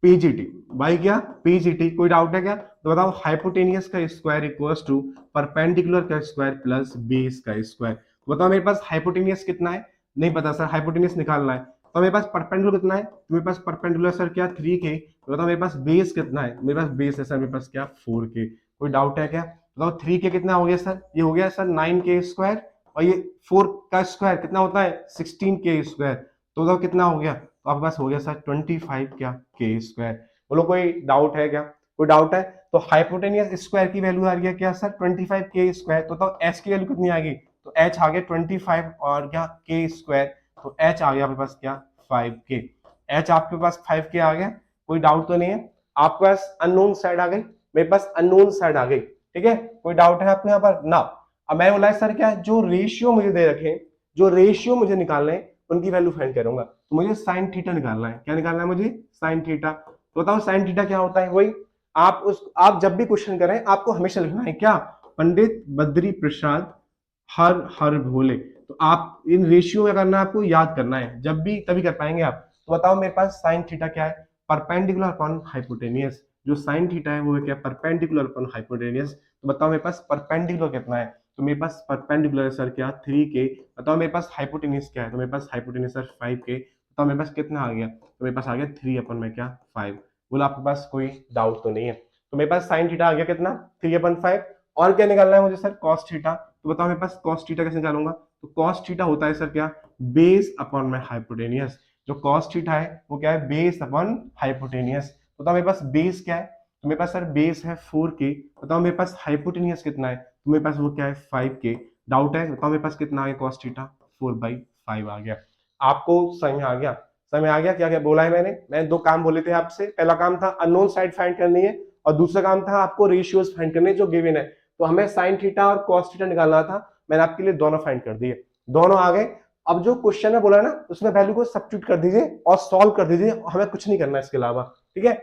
पीजीटी, भाई क्या पीजीटी, कोई डाउट है क्या, तो बताओ हाइपोटेनियस का स्क्वायर इक्वल्स टू परपेंडिकुलर का स्क्वायर प्लस बेस का स्क्वायर। तो बताओ मेरे पास हाइपोटेनियस कितना है, नहीं पता सर, हाइपोटेनियस निकालना है, तो मेरे पास परपेंडिकुलर कितना है, तो मेरे पास परपेंडिकुलर सर क्या 3 के, तो बताओ मेरे पास बेस कितना है, मेरे पास बेस है सर मेरे पास क्या 4 के। कोई डाउट है क्या, बताओ 3 के कितना हो गया सर, ये हो गया सर 9 के स्क्वायर, और ये 4 का स्क्वायर कितना होता है 16 के स्क्वायर, तो बताओ कितना हो गया, तो आपके पास हो गया सर 25 क्या के स्क्वायर। बोलो कोई डाउट है क्या, कोई डाउट है, तो हाइपोटेनियस स्क्वायर की वैल्यू आ रही है क्या सर 25 के स्क्वायर, तो एच की वैल्यू कितनी आ गई, तो एच आ गया 25 और क्या के स्क्वायर, तो एच आ गया आपके पास क्या 5 के, एच आपके पास 5 के आ गया, कोई डाउट तो नहीं है। आपके पास अननोन साइड आ गई, मेरे पास अननोन साइड आ गई, ठीक है, कोई डाउट है आपको यहाँ पर ना। अब मैं बोला सर क्या जो रेशियो मुझे दे रखे, जो रेशियो मुझे निकालने हैं उनकी वैल्यू फाइंड करूंगा, तो मुझे साइन थीटा निकालना है, क्या निकालना है मुझे साइन थीटा। तो बताओ साइन थीटा क्या होता है, वही आप जब भी क्वेश्चन करें आपको हमेशा लिखना है क्या पंडित बद्री प्रसाद हर हर भोले, तो आप इन रेशियो में करना आपको याद करना है, जब भी तभी कर पाएंगे आप। तो बताओ मेरे पास साइन थीटा क्या है परपेंडिकुलर अपॉन हाइपोटेनियस, जो साइन थीटा है वो है क्या परपेंडिकुलर अपॉन हाइपोटेनियस, तो बताओ मेरे पास परपेंडिकुलर कितना है, तो मेरे पास परपेंडिकुलर सर क्या 3 के, बताओ मेरे पास हाइपोटेनियस क्या है, तो मेरे पास हाइपोटेनियस सर 5 के, बताओ मेरे पास कितना आ गया, तो मेरे पास आ गया 3 अपन में क्या 5। बोला आपके पास कोई डाउट तो नहीं है, तो मेरे पास साइन थीटा आ गया कितना 3/5, और क्या निकालना है मुझे सर कॉस थीटा, तो बताओ मेरे पास कॉस थीटा कैसे निकालूंगा, तो कॉस थीटा होता है सर क्या बेस अपॉन में हाइपोटेनियस, जो कॉस थीटा है वो क्या है बेस अपॉन हाइपोटेनियस, बताओ मेरे पास बेस क्या है, तो मेरे पास सर बेस है 4 के, बताओ मेरे पास हाइपोटेनियस कितना है, तो मेरे पास वो क्या है 5 के। डाउट है, बताओ मेरे पास कितना आ गया कॉस थीटा 4/5 आ गया। आपको समझ आ गया, समझ आ गया क्या क्या बोला है मैंने दो काम बोले थे आपसे, पहला काम था अननोन साइड फाइंड करनी है और दूसरा काम था आपको रेशियोज फाइंड करने जो गिवन है, तो हमें साइन थीटा और कॉस थीटा निकालना था, मैंने आपके लिए दोनों फाइंड कर दिए, दोनों आ गए। अब जो क्वेश्चन है बोला ना उसमें वैल्यू को सब्स्टिट्यूट कर दीजिए और सॉल्व कर दीजिए, हमें कुछ नहीं करना इसके अलावा, ठीक है।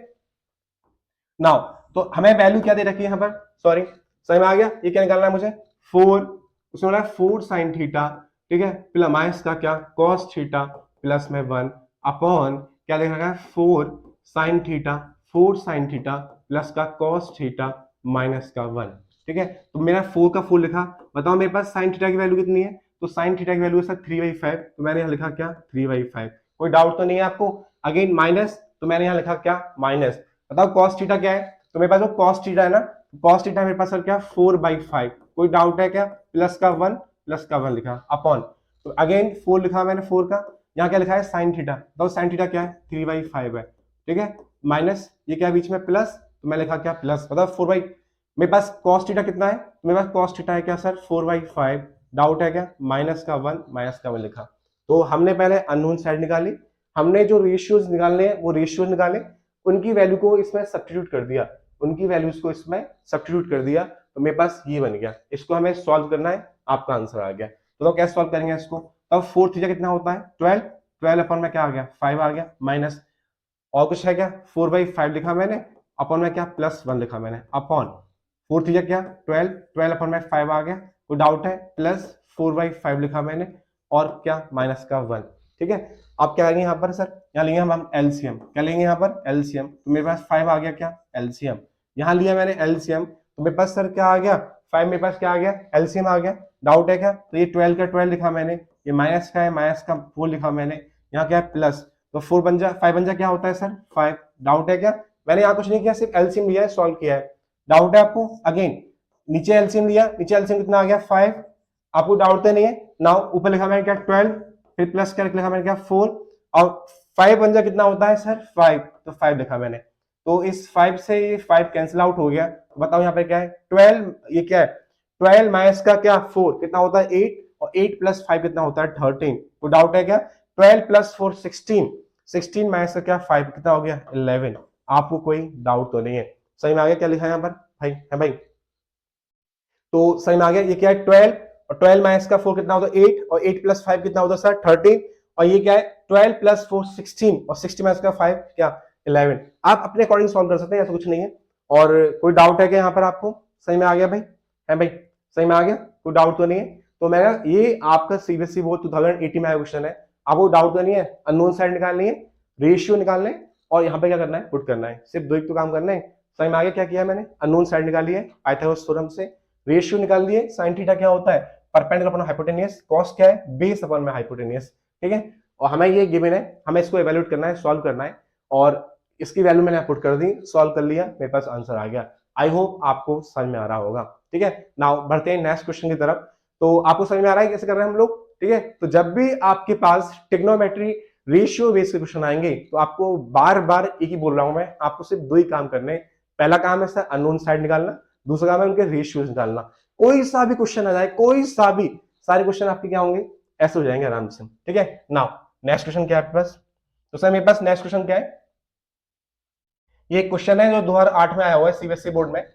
नाउ तो हमें वैल्यू क्या दे रखी है यहाँ पर, सॉरी समझ में आ गया, ये क्या निकालना है मुझे 4, उसमें बोला 4 साइन थीटा, ठीक है, प्लस माइनस का क्या कॉस थीटा प्लस में 1 अपॉन क्या लिखा है 4 sine theta, 4 sine theta plus का कॉस थीटा माइनस का 1, ठीक है। तो मेरा 4 का 4 लिखा, बताओ मेरे पास साइन थीटा की वैल्यू कितनी है, तो साइन थीटा की वैल्यू है सर 3/5, तो मैंने यहाँ लिखा क्या 3/5। कोई डाउट तो नहीं है आपको, अगेन माइनस, तो मैंने यहाँ लिखा क्या माइनस। बताओ कॉस थीटा क्या है, तो मेरे पास जो कॉस थीटा है ना, कॉस थीटा मेरे पास सर क्या 4/5, कोई डाउट है क्या, प्लस का 1 प्लस का 1 लिखा अपॉन, तो अगेन 4 लिखा मैंने 4 का, यहाँ क्या लिखा है साइन थीटा, तो साइन थीटा क्या है 3/5 है, ठीक है, माइनस ये क्या बीच में प्लस, तो मैं लिखा क्या प्लस, बताओ मेरे पास cos थीटा कितना है, मेरे पास cos थीटा है क्या सर 4/5, डाउट है क्या, -1 लिखा। तो हमने पहले अननोन साइड निकाली, हमने जो रेशियोज निकालने हैं वो रेशियोज निकाले, उनकी वैल्यू को इसमें सब्स्टिट्यूट कर दिया, उनकी वैल्यूज को इसमें सब्स्टिट्यूट कर दिया, तो मेरे पास ये बन गया। इसको हमें सॉल्व करना है, आपका आंसर आ गया। तो कैसे सॉल्व करेंगे इसको, तब 4 थीटा कितना होता है 12, 12 अपन में क्या आ गया 5 आ गया, माइनस और कुछ है क्या 4/5 लिखा मैंने, अपॉन में क्या +1 लिखा मैंने, अपॉन 4 थीटा क्या 12, 12 अपॉन में 5 आ गया, कोई डाउट है, प्लस 4/5 लिखा मैंने और क्या -1। ठीक है, अब क्या लेंगे यहाँ पर सर, यहाँ लेंगे हम एलसीएम, क्या लेंगे यहाँ पर एलसीएम, तो मेरे पास 5 आ गया क्या एलसीएम, यहाँ लिया मैंने एलसीएम, तो मेरे पास सर क्या आ गया 5, मेरे पास क्या आ गया एलसीएम आ गया, डाउट है क्या, तो ये 12 का 12 लिखा मैंने, ये माइनस का है माइनस का 4 लिखा मैंने, यहाँ क्या है प्लस, तो 4 बन जा 5 बन जा क्या होता है सर 5, डाउट है क्या, मैंने यहाँ कुछ नहीं किया, सिर्फ एलसीएम लिया है, सॉल्व किया है, डाउट है आपको, अगेन नीचे एलसीएम लिया, नीचे एलसीएम कितना आ गया 5, आपको डाउट तो नहीं है, नाउ ऊपर लिखा मैंने क्या 12, फिर प्लस क्या लिखा मैंने क्या 4, और 5 बन जा कितना होता है सर 5, तो 5 लिखा मैंने, तो इस 5 से ये 5 कैंसिल आउट हो गया, बताओ यहाँ पे क्या है 12, ये क्या है 12 माइनस का क्या 4 कितना होता है 8, और 8 प्लस 5 कितना होता है 13, तो डाउट है क्या 12 प्लस 4 16, 16 माइनस का क्या 5 कितना हो गया 11, आपको कोई डाउट तो नहीं है, सही में आ गया क्या लिखा है यहाँ पर भाई, है भाई, तो सही में आ गया, ये क्या है 12, और 12 माइनस का 4 कितना होता है 8, और 8 प्लस 5 कितना होता है सर 13, और ये क्या है 12 प्लस 4 16, और 60 माइनस का 5 क्या 11, आप अपने अकॉर्डिंग सॉल्व कर सकते हैं, ऐसा कुछ नहीं है। और कोई डाउट है क्या यहाँ पर आपको, सही में आ गया भाई, है भाई, सही में आ गया, कोई डाउट तो नहीं है। तो मैं ये आपका सीबीएसई बोर्ड 2018 में आया क्वेश्चन है, आपको डाउट तो नहीं है, अननोन साइड निकालनी है, रेशियो निकालना है, और यहाँ पे क्या करना है पुट करना है, सिर्फ दो एक तो काम करना है। सही में आ गया, क्या किया मैंने, अननोन साइड निकाली है पाइथागोरस थ्योरम से, रेशियो निकाल लिए, साइन थीटा क्या होता है परपेंडिकुलर अपॉन हाइपोटेनियस, कॉस क्या है बेस अपॉन में हाइपोटेनियस, ठीक है, और हमें ये गिवन है, हमें इसको इवैल्यूएट करना है, सॉल्व करना है, और इसकी वैल्यू मैंने पुट कर दी, सॉल्व कर लिया, मेरे पास आंसर आ गया। आई होप आपको समझ में आ रहा होगा, ठीक है। नाउ बढ़ते हैं नेक्स्ट क्वेश्चन की तरफ। तो आपको समझ में आ रहा है कैसे कर रहे हैं हम लोग, ठीक है। तो जब भी आपके पास ट्रिग्नोमेट्री रेशियो बेस्ड क्वेश्चन आएंगे, तो आपको बार बार एक ही बोल रहा हूं मैं, आपको सिर्फ दो ही काम करने, पहला काम है सर अननोन साइड निकालना, दूसरा काम है उनके रेशियोज निकालना। कोई सा भी क्वेश्चन आ जाए, कोई सा भी, सारे क्वेश्चन आपके क्या होंगे ऐसे हो जाएंगे आराम से, ठीक है। नाउ नेक्स्ट क्वेश्चन क्या है आपके पास, तो सर मेरे पास नेक्स्ट क्वेश्चन क्या है, ये क्वेश्चन है जो 2008 में आया हुआ है सीबीएसई बोर्ड में,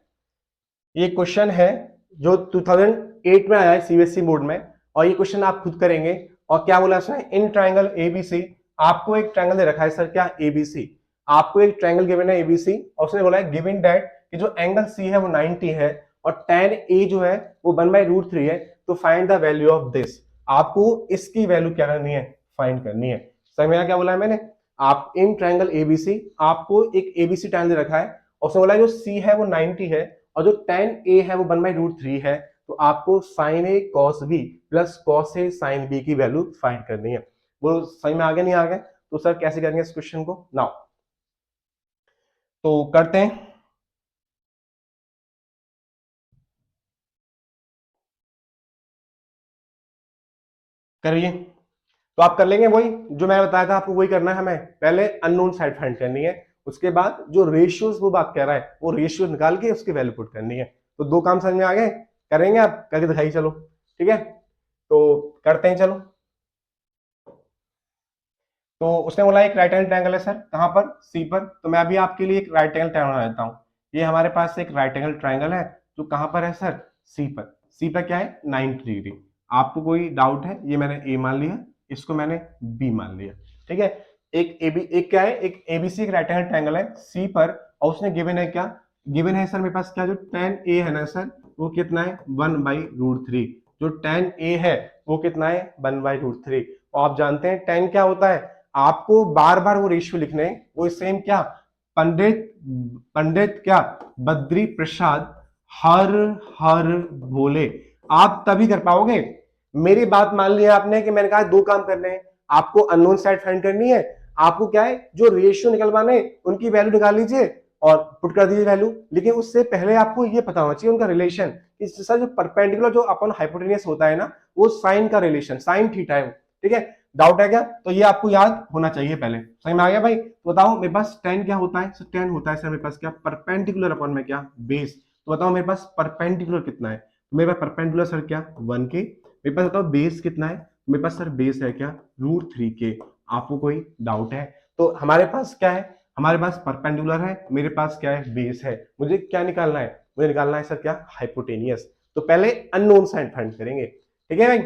ये क्वेश्चन है जो 2008 में आया है सीबीएसई बोर्ड में, और ये क्वेश्चन आप खुद करेंगे। और क्या बोला उसने, इन ट्राइंगल एबीसी, आपको एक ट्राइंगल दे रखा है सर क्या एबीसी, आपको एक ट्राइंगल गिवन है एबीसी, और उसने बोला है गिवन दैट कि जो एंगल सी है वो 90 है, और tan ए जो है वो 1/√3 है, तो find the value of this, आपको इसकी वैल्यू क्या करनी है फाइंड करनी है। समझ में आया क्या बोला है मैंने, आप इन ट्राइंगल एबीसी, आपको एक एबीसी ट्राइंगल दे रखा है, और उसने बोला जो सी है वो 90 है, और जो tan ए है वो 1/√3 है, तो आपको sin ए cos बी प्लस cos ए sin बी की वैल्यू फाइंड करनी है। वो समझ में आ गया नहीं आ गया, तो सर कैसे करेंगे इस क्वेश्चन को, नाउ तो करते हैं। करिए, तो आप कर लेंगे वही जो मैं बताया था आपको, वही करना है, हमें पहले अननोन साइड फाइंड करनी है, उसके बाद जो रेशियोज वो बात कह रहा है वो रेशियो निकाल के उसकी वैल्यू पुट करनी है। तो दो काम समझ में आ गए, करेंगे आप करके दिखाइए, चलो ठीक है, तो करते हैं चलो। तो उसने बोला एक राइट एंगल ट्रायंगल है सर, कहां पर सी पर, तो मैं अभी आपके लिए एक राइट एंगल ट्रायंगल बना देता हूं। ये हमारे पास एक राइट एंगल ट्रायंगल है जो कहां पर है सर सी पर, सी पर क्या है 90 डिग्री। आपको कोई डाउट है, ये मैंने ए मान लिया, इसको मैंने बी मान लिया, ठीक है। एक ए बी, एक क्या है, एक एबीसी एक राइट एंगल ट्रायंगल है सी पर, और उसने गिवन है क्या, गिवन है सर मेरे पास क्या, जो tan ए है ना सर वो कितना है 1/√3, जो tan ए है वो कितना है 1/√3, और आप जानते हैं tan क्या होता है, आपको बार बार वो रेशियो लिखने, वो सेम क्या, पंडित पंडित क्या बद्री प्रसाद हर हर भोले, आप तभी कर पाओगे। मेरी बात मान लिया आपने कि मैंने कहा दो काम करने हैं, आपको अननोन साइड फाइंड करनी है, आपको क्या है जो रेशियो निकलवाने उनकी वैल्यू निकाल लीजिए और पुट कर दीजिए वैल्यू, लेकिन उससे पहले आपको ये पता होना चाहिए उनका रिलेशन, सर जो परपेंडिकुलर जो अपन हाइपोटेनियस होता है ना, वो साइन का रिलेशन साइन थीटा है, ठीक है। डाउट है क्या, तो ये आपको याद होना चाहिए पहले, सही में आ गया भाई। तो बताओ मेरे पास tan क्या होता है, tan होता है सर मेरे पास क्या परपेंडिकुलर अपॉन में क्या बेस, तो बताओ मेरे पास परपेंडिकुलर कितना है, तो मेरे पास परपेंडिकुलर सर क्या 1k, मेरे पास बताओ बेस कितना है, मेरे पास सर बेस है क्या √3k। आपको कोई डाउट है? तो हमारे पास क्या है, हमारे पास परपेंडिकुलर है, मेरे पास क्या है बेस है, मुझे क्या निकालना है, मुझे निकालना है सर क्या हाइपोटेनियस। तो पहले अननोन साइड फाइंड करेंगे, ठीक है भाई,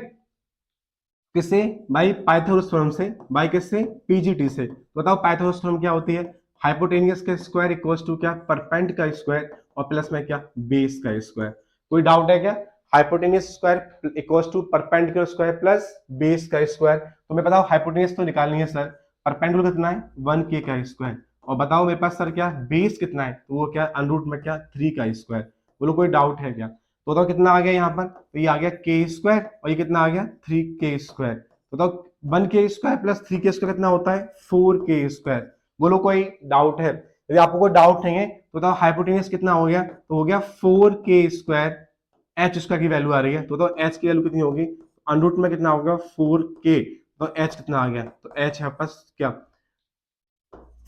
किससे, बाई पाइथागोरस थ्योरम से, बाई किससे पीजीटी से। तो बताओ पाइथागोरस थ्योरम क्या होती है, हाइपोटेनियस का स्क्वायर इक्वल्स टू क्या परपेंड का स्क्वायर और प्लस में क्या बेस का स्क्वायर। कोई डाउट है क्या, hypotenuse square equals to perpendicular square plus base का स्क्वायर। तो मैं बताओ हाइपोटेनियस तो निकालनी है सर, परपेंडिकुलर कितना है 1k का स्क्वायर, और बताओ मेरे पास सर क्या बेस कितना है, तो वो क्या अंडर में क्या 3 का स्क्वायर। बोलो कोई डाउट है क्या, तो बताओ कितना आ गया यहाँ पर, तो ये आ गया के स्क्वायर और ये कितना आ गया 3k स्क्वायर। तो बताओ 1k square plus 3k square कितना होता है 4k स्क्वायर। बोलो कोई डाउट है, यदि आपको कोई डाउट नहीं है तो बताओ हाइपोटेनियस कितना हो गया, तो हो गया 4k स्क्वायर, एच स्क्वायर की वैल्यू आ रही है, तो बताओ एच की वैल्यू कितनी होगी, अंडर में कितना होगा 4k, तो एच कितना आ गया, तो एच है पास क्या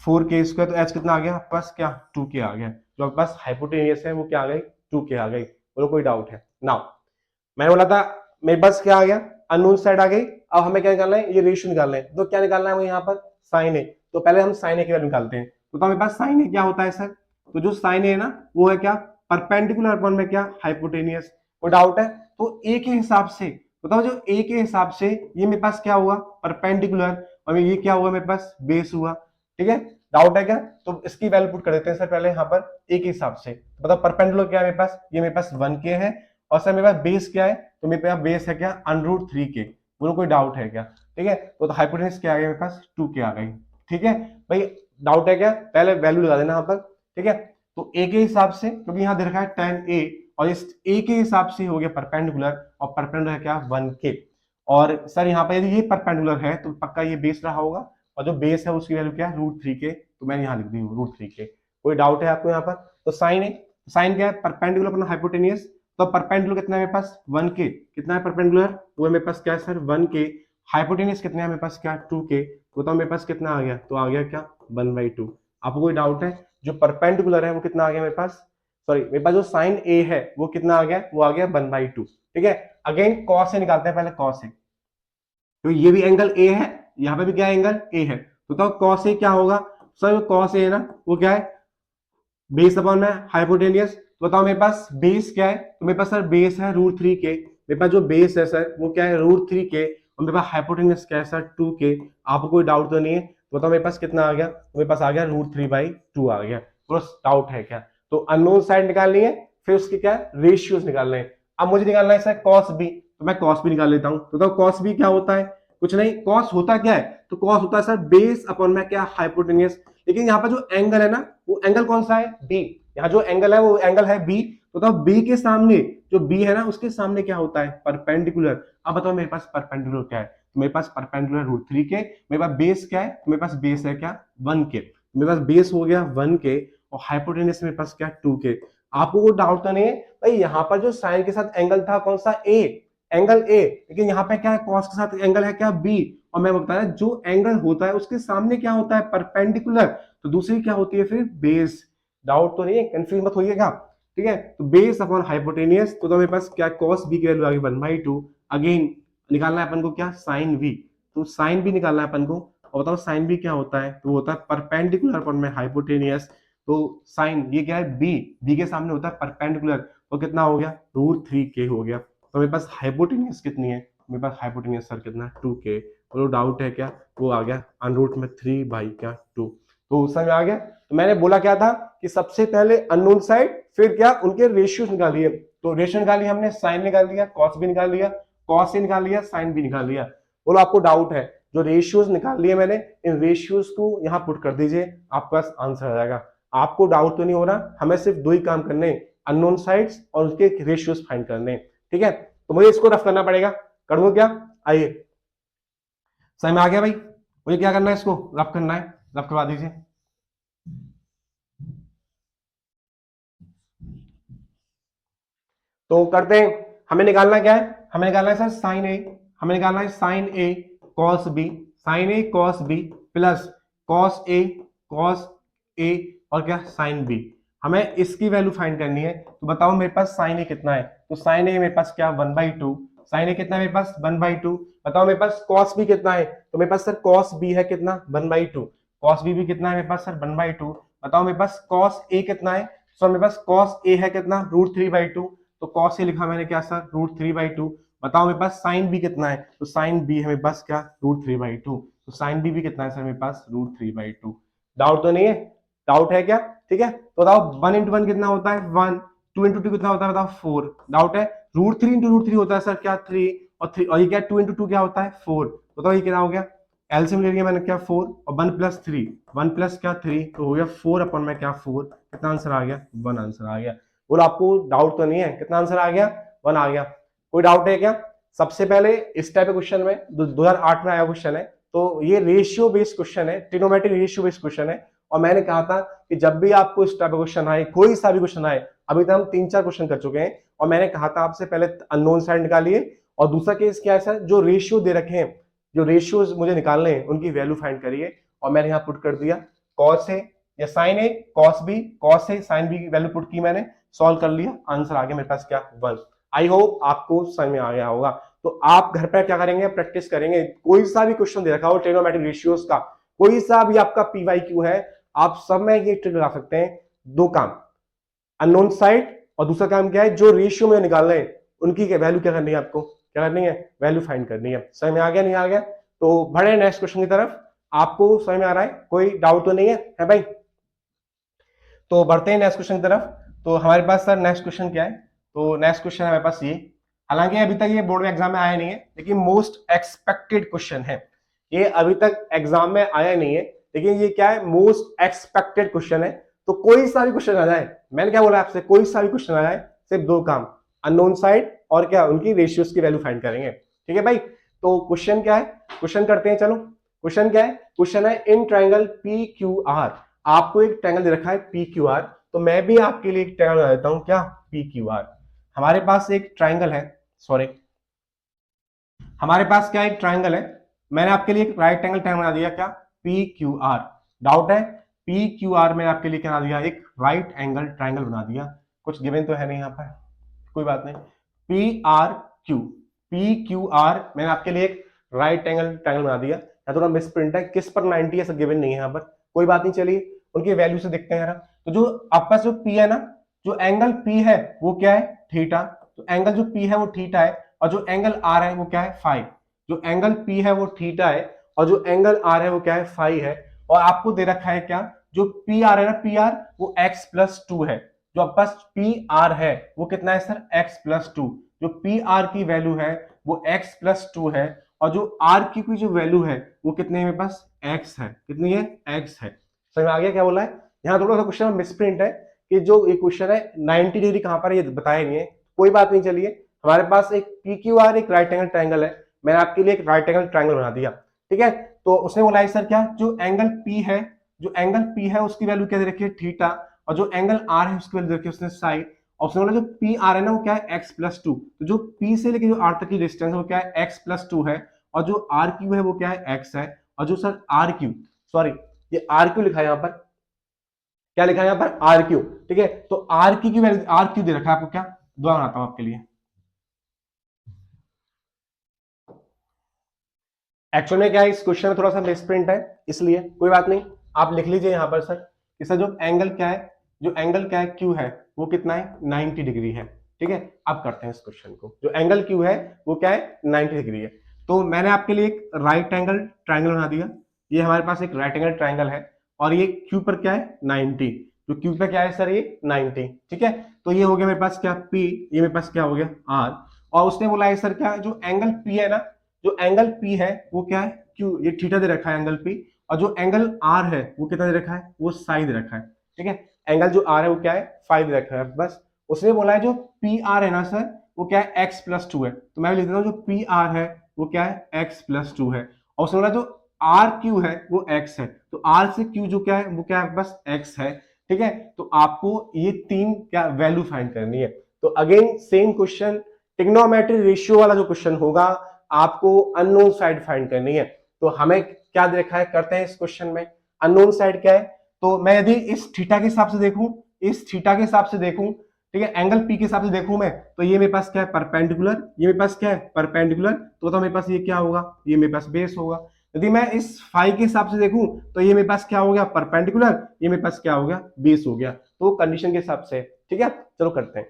4k स्क्वायर, तो एच कितना आ गया आपके पास क्या 2k आ गया, जो आपके पास हाइपोटेनियस है वो क्या आ गई 2k आ गई। बोलो कोई डाउट है ना, मैंने बोला था मेरे पास क्या आ गया अननोन साइड आ गई। अब हमें क्या निकालना है, ये रेशियो निकालना है, तो क्या निकालना है हमें यहाँ पर साइन ए। तो पहले हम साइन ए की वैल्यू निकालते हैं, तो मेरे पास साइन ए क्या होता है सर, तो जो साइन ए है ना वो है क्या परपेंडिकुलर अपॉन में क्या हाइपोटेनियस। कोई डाउट है, तो ए के हिसाब से बताओ, जो ए के हिसाब से ये मेरे पास क्या हुआ परपेंडिकुलर, और ये क्या हुआ मेरे पास बेस हुआ, ठीक है। डाउट है क्या, तो इसकी वैल्यू पुट कर देते हैं सर पहले यहाँ पर ए के हिसाब से। बताओ परपेंडिकुलर क्या है मेरे पास, ये मेरे पास 1k है, और सर मेरे पास बेस क्या है, तो मेरे पास बेस है क्या √3k। बोलो कोई डाउट है क्या, ठीक है। तो हाइपोटेनस क्या आ गया मेरे पास 2k आ गई, ठीक है भाई। डाउट है क्या, पहले वैल्यू लगा देना यहाँ पर, ठीक है। तो ए के हिसाब से, क्योंकि यहाँ दे रखा है tan a, और इस ए के हिसाब से हो गया परपेंडिकुलर, और परपेंडिकुलर है क्या 1k। और सर यहाँ पर यदि ये परपेंडिकुलर है तो पक्का ये बेस रहा होगा, और जो बेस है उसकी वैल्यू क्या है √3k, तो मैंने यहाँ लिख दी √3k। कोई डाउट है आपको यहाँ पर, तो साइन है, साइन क्या है परपेंडिकुलर अपना हाइपोटेनियस, तो परपेंडिकुलर कितना है मेरे पास 1k, कितना है परपेंडिकुलर वो है मेरे पास क्या है सर 1k, हाइपोटेनियस कितना है मेरे पास क्या 2k, तो बताओ मेरे पास कितना आ गया, तो आ गया क्या 1/2। आपको कोई डाउट है, जो परपेंडिकुलर है वो कितना आ गया मेरे पास, सॉरी मेरे पास जो साइन ए है वो कितना आ गया, वो आ गया 1/2, ठीक है। अगेन कॉस से निकालते हैं पहले, कॉस से, तो ये भी एंगल ए है, यहाँ पे भी क्या एंगल ए है, तो बताओ कॉस ए क्या होगा, सर कॉस ए है ना वो क्या है बेस अपॉन में हाइपोटेनियस। तो बताओ मेरे पास बेस क्या है, तो मेरे पास सर बेस है √3k, मेरे पास जो बेस है सर वो क्या है √3k, और मेरे पास हाइपोटेनियस क्या है सर 2k। आपको कोई डाउट तो नहीं है, तो बताओ मेरे पास कितना आ गया, तो मेरे पास आ गया √3/2 आ गया। थोड़ा डाउट है क्या, तो अननोन साइड निकालनी है, फिर उसके क्या रेशियोज निकालने हैं। अब मुझे निकालना है सर कॉस बी, तो मैं कॉस बी निकाल लेता हूँ। तो बताओ कॉस बी क्या होता है, कुछ नहीं, कॉस होता क्या है, तो कॉस होता है सर बेस अपॉन में क्या हाइपोटेनियस, लेकिन यहाँ पर जो एंगल है ना वो एंगल कौन सा है बी, यहाँ जो एंगल है वो एंगल है बी। तो बताओ बी के सामने जो बी है ना उसके सामने क्या होता है परपेंडिकुलर। अब बताओ मेरे पास परपेंडिकुलर क्या है, तो मेरे पास परपेंडिकुलर √3k, मेरे पास बेस क्या है, तो मेरे पास बेस है क्या 1k, मेरे पास बेस हो गया 1k, और हाइपोटेनस मेरे पास क्या 2k। आपको कोई डाउट तो नहीं है भाई, यहाँ पर जो साइन के साथ एंगल था कौन सा ए, एंगल ए, लेकिन यहाँ पे क्या है कॉस के साथ एंगल है क्या बी, और मैं बताया जो एंगल होता है उसके सामने क्या होता है परपेंडिकुलर, तो दूसरी क्या होती है फिर बेस। डाउट तो नहीं है, कंफ्यूज मत होइएगा, ठीक है। तो बेस अपॉन हाइपोटेनियस, तो मेरे पास क्या कॉस बी की वैल्यू आ गई 1/2। अगेन निकालना है अपन को क्या साइन बी, तो साइन बी निकालना है अपन को, और बताओ साइन बी क्या होता है, तो होता है परपेंडिकुलर अपॉन में हाइपोटेनियस। तो साइन ये क्या है बी, बी के सामने होता है परपेंडिकुलर, तो कितना हो गया √3k हो गया। तो मेरे पास हाइपोटेनियस कितनी है, मेरे पास हाइपोटेनियस सर कितना है 2k। तो डाउट है क्या, वो आ गया अंडर में 3/2। तो समझ आ गया। तो मैंने बोला क्या था कि सबसे पहले अननोन साइड, फिर क्या उनके रेशियो निकालिए। तो रेशियो निकाली हमने, साइन निकाल लिया, कॉस भी निकाल लिया, कॉस से निकाल लिया, साइन भी निकाल लिया। बोलो आपको डाउट है, जो रेशियोज निकाल लिए मैंने, इन रेशियोज को यहाँ पुट कर दीजिए, आपके पास आंसर आ जाएगा। आपको डाउट तो नहीं हो रहा, हमें सिर्फ दो ही काम करने, अननोन साइड्स और उसके रेशियोज फाइंड करने, ठीक है। तो मुझे इसको रफ करना पड़ेगा, कर दूं क्या, आइए समझ में आ गया भाई, मुझे क्या करना है, इसको रफ करना है, रफ करवा दीजिए। तो करते हैं, हमें निकालना क्या है, हमें निकालना है सर साइन ए, हमें निकालना है sign A cos B, sign A cos B plus cos A, cos A और क्या साइन बी। हमें इसकी वैल्यू फाइंड करनी है। तो बताओ मेरे पास साइन ए कितना है, तो साइन ए मेरे पास क्या 1/2, साइन ए कितना है मेरे पास 1/2। बताओ मेरे पास कॉस बी कितना है, तो मेरे पास सर कॉस बी है कितना 1/2, कॉस बी भी कितना है मेरे पास सर 1/2। बताओ मेरे पास कॉस ए कितना है, सर मेरे पास कॉस ए है कितना √3/2, तो कॉस ए लिखा मैंने क्या सर √3/2। बताओ मेरे पास साइन बी कितना है, तो साइन बी है मेरे पास क्या √3/2, तो साइन बी भी कितना है सर मेरे पास √3/2। डाउट तो नहीं है, डाउट है क्या, ठीक है। तो बताओ 1 × 1 कितना होता है 1, 2 × 2 कितना होता है बताओ 4, डाउट है। √3 × √3 होता है सर क्या 3, और 3 और ये क्या 2 × 2 क्या होता है 4। बताओ ये कितना हो गया, एलसीएम ले लिया मैंने क्या 4 और 1 + 3, 1 + क्या 3, तो हो गया 4 में क्या 4, कितना आंसर आ गया 1 आंसर आ गया। बोलो आपको डाउट तो नहीं है, कितना आंसर आ गया 1 आ गया। कोई डाउट है क्या। सबसे पहले इस टाइप के क्वेश्चन में 2008 में आया क्वेश्चन है, तो ये रेशियो बेस्ड क्वेश्चन है, ट्रिग्नोमेट्रिक रेशियो बेस्ड क्वेश्चन है। और मैंने कहा था कि जब भी आपको इस टाइप का क्वेश्चन आए, कोई सा भी क्वेश्चन आए, अभी तक हम 3-4 क्वेश्चन कर चुके हैं, और मैंने कहा था आपसे पहले अननोन साइड निकालिए, और दूसरा केस क्या है सर, जो रेशियो दे रखे हैं, जो रेशियोज मुझे निकालने हैं उनकी वैल्यू फाइंड करिए। और मैंने यहाँ पुट कर दिया कॉस ए या sign A cos B, cos A sine B की वैल्यू पुट की मैंने, सॉल्व कर लिया, आंसर आ गया मेरे पास क्या 1। आई होप आपको समझ में आ गया होगा। तो आप घर पर क्या करेंगे, प्रैक्टिस करेंगे, कोई सा भी क्वेश्चन दे रखा हो ट्रिग्नोमेट्रिक रेशियोज का, कोई सा भी आपका पीवाईक्यू है, आप सब में ये ट्रिक लगा सकते हैं। दो काम, अननोन साइड, और दूसरा काम क्या है, जो रेशियो में निकाल रहे हैं उनकी वैल्यू क्या करनी है, आपको क्या करनी है, वैल्यू फाइंड करनी है। समझ में आ गया नहीं आ गया। तो बढ़े नेक्स्ट क्वेश्चन की तरफ, आपको समझ में आ रहा है, कोई डाउट तो नहीं है भाई। तो बढ़ते हैं नेक्स्ट क्वेश्चन की तरफ। तो हमारे पास सर नेक्स्ट क्वेश्चन क्या है, तो नेक्स्ट क्वेश्चन हमारे पास ये, हालांकि अभी तक ये बोर्ड में एग्जाम में आया नहीं है, लेकिन मोस्ट एक्सपेक्टेड क्वेश्चन है, ये अभी तक एग्जाम में आया नहीं है, लेकिन ये क्या है, मोस्ट एक्सपेक्टेड क्वेश्चन है। तो कोई सा भी क्वेश्चन आ जाए, मैंने क्या बोला आपसे, कोई सा भी क्वेश्चन आ जाए, सिर्फ दो काम, अननोन साइड और क्या उनकी रेशियोज की वैल्यू फाइंड करेंगे, ठीक है भाई। तो क्वेश्चन क्या है, क्वेश्चन करते हैं, चलो क्वेश्चन क्या है, क्वेश्चन है in triangle P Q R, आपको एक ट्राइंगल दे रखा है पी क्यू आर, तो मैं भी आपके लिए एक ट्राइंगल बना देता हूं क्या पी क्यू आर। हमारे पास एक ट्राइंगल है, सॉरी हमारे पास क्या एक ट्राइंगल है, मैंने आपके लिए एक राइट एंगल ट्राइंगल बना दिया क्या पी क्यू आर। डाउट है, पी क्यू आर में आपके लिए क्या बना दिया, एक राइट एंगल ट्राइंगल बना दिया, कुछ गिवन तो है नहीं यहाँ पर, कोई बात नहीं। P R Q, P Q R मैंने आपके लिए एक राइट एंगल ट्राइंगल बना दिया, या थोड़ा मिस प्रिंट है, किस पर 90 ऐसा गिवन नहीं है यहाँ पर, कोई बात नहीं, चलिए उनकी वैल्यू से देखते हैं यार। तो जो आपके पास जो पी है ना, जो एंगल पी है वो क्या है थीटा, तो एंगल जो पी है वो थीटा है, और जो एंगल आर है वो क्या है फाइव, जो एंगल पी है वो थीटा है, और जो एंगल आर है वो क्या है फाइव है। और आपको दे रखा है क्या, जो पी आर है ना, पी आर वो x+2 है, जो आपके पास पी आर है वो कितना है सर x+2, जो पी आर की वैल्यू है वो x+2 है, और जो आर की जो वैल्यू है वो कितने है मेरे पास x है, कितनी है x है। समझ में आ गया क्या बोला है। यहाँ थोड़ा सा क्वेश्चन मिसप्रिंट है, कि जो ये क्वेश्चन है 90 डिग्री कहां पर ये बताया नहीं है, कोई बात नहीं, चलिए हमारे पास एक पी क्यू आर एक राइट एंगल ट्राइंगल है, मैंने आपके लिए एक राइट एंगल ट्राइंगल बना दिया, ठीक है। तो उसने बोला है सर क्या, जो एंगल पी है, जो एंगल पी है उसकी वैल्यू क्या दे रखी है थीटा, और जो एंगल आर है उसकी वैल्यू दे रखी है उसने साइन, और उसने बोला जो पी आर है ना वो क्या है x+2, तो जो पी से लेके जो आर तक की डिस्टेंस है वो क्या है x+2 है, और जो आर क्यू है वो क्या है x है, और जो सर आर क्यू, सॉरी ये आर क्यू लिखा है यहाँ पर, क्या लिखा है यहाँ पर आर क्यू, ठीक है। तो आर क्यू की वैल्यू आर क्यू दे रखा है आपको, क्या दोबारा बनाता हूं आपके लिए, एक्चुअल में क्या है इस क्वेश्चन में थोड़ा सा मिसप्रिंट है, इसलिए कोई बात नहीं, आप लिख लीजिए यहाँ पर सर, इसका जो एंगल क्या है, जो एंगल क्या है क्यू है वो कितना है 90 डिग्री है, ठीक है। अब करते हैं इस क्वेश्चन को, जो एंगल क्यू है वो क्या है 90 डिग्री है। तो मैंने आपके लिए एक राइट एंगल ट्राइंगल बना दिया, ये हमारे पास एक राइट एंगल ट्राइंगल है, और ये क्यू पर क्या है 90, जो क्यू पर क्या है सर ये 90, ठीक है। तो ये हो गया मेरे पास क्या पी, ये मेरे पास क्या हो गया आर, और उसने बोला है सर क्या, जो एंगल पी है ना, जो एंगल पी है वो क्या है क्यू, ये थीटा दे रखा है एंगल पी, और जो एंगल आर है वो कितना दे रखा है वो साइन दे रखा है, ठीक है। एंगल जो आर है वो क्या है फाइव दे रखा है बस। उसने बोला है जो पी आर है ना सर वो क्या है x+2 है, तो मैं लिख देता हूँ जो पी आर है वो क्या है x+2 है, और उसने बोला जो आर क्यू है वो x है, तो आर से क्यू जो क्या है वो क्या है बस x है, ठीक है। तो आपको ये तीन क्या वैल्यू फाइंड करनी है। तो again same question, trigonometric ratio वाला जो क्वेश्चन होगा, आपको अननोन साइड फाइंड करनी है। तो हमें क्या दे रखा है, करते हैं इस क्वेश्चन में, अननोन साइड क्या है, तो मैं यदि इस थीटा के हिसाब से देखूं, इस थीटा के हिसाब से देखूं, ठीक है, एंगल पी के हिसाब से देखूं मैं, तो ये मेरे पास क्या है परपेंडिकुलर, ये मेरे पास क्या है परपेंडिकुलर, तो मेरे पास ये क्या होगा, ये मेरे पास बेस होगा। यदि मैं इस फाई के हिसाब से देखूं तो ये मेरे पास क्या हो गया परपेंडिकुलर, ये मेरे पास क्या हो गया बेस हो गया। तो कंडीशन के हिसाब से, ठीक है, चलो करते हैं।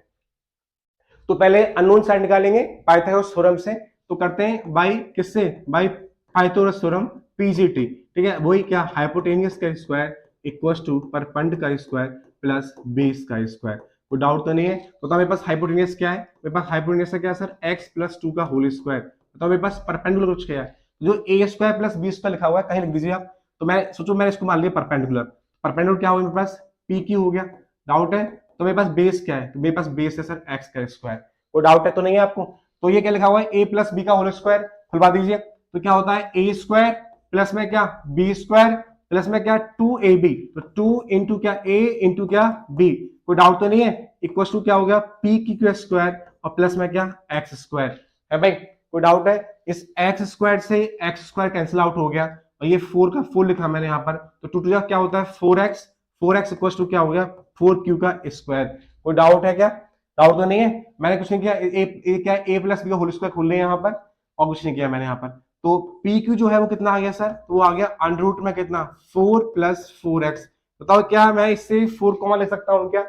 तो पहले अननोन साइड निकालेंगे पाइथागोरस थ्योरम से, तो करते हैं बाई किससे, बाई पाइथागोरस थ्योरम पीजीटी, ठीक है, वही क्या हाइपोटेनियस का स्क्वायर इक्वल्स टू परपेंड का स्क्वायर प्लस बेस का स्क्वायर। कोई डाउट तो नहीं है? तो मेरे पास हाइपोटेनियस क्या है, मेरे पास हाइपोटेनियस क्या है सर, x प्लस 2 का होल स्क्वायर। तो मेरे पास परपेंडिकुलर कुछ क्या है, जो ए स्क्वायर प्लस बी स्क्वायर लिखा हुआ है कहीं लिख दीजिए आप। तो मैं सोचो मैंने इसको मान लिया परपेंडिकुलर, परपेंडिकुलर क्या होगा मेरे पास पी क्यू हो गया। डाउट है? तो मेरे पास बेस क्या है, तो मेरे पास बेस है सर एक्स का स्क्वायर। कोई डाउट है तो नहीं है आपको? तो ये क्या लिखा हुआ है ए प्लस बी का होल स्क्वायर, खुलवा दीजिए। तो क्या होता है ए स्क्वायर प्लस में क्या बी स्क्वायर प्लस में क्या 2ab, तो 2 इंटू क्या a इंटू क्या b। कोई डाउट तो नहीं है? इक्वल टू क्या हो गया पी क्यू स्क्वायर और प्लस में क्या एक्स स्क्वायर है भाई। कोई डाउट है? इस एक्स स्क्वायर से एक्स स्क्वायर कैंसिल आउट हो गया और ये 4 का 4 लिखा मैंने यहाँ पर, तो 2 टू क्या होता है 4x, 4x इक्वल टू क्या हो गया 4q का स्क्वायर। कोई डाउट है क्या? डाउट तो नहीं है? मैंने कुछ नहीं किया, ए क्या ए प्लस बी का होल स्क्वायर खोल लिया यहाँ पर और कुछ नहीं किया मैंने यहाँ पर। तो पी क्यू जो है वो कितना आ गया सर, तो वो आ गया अंडर रूट में कितना 4 प्लस 4x। बताओ क्या मैं इससे 4 कॉमा ले सकता हूँ क्या?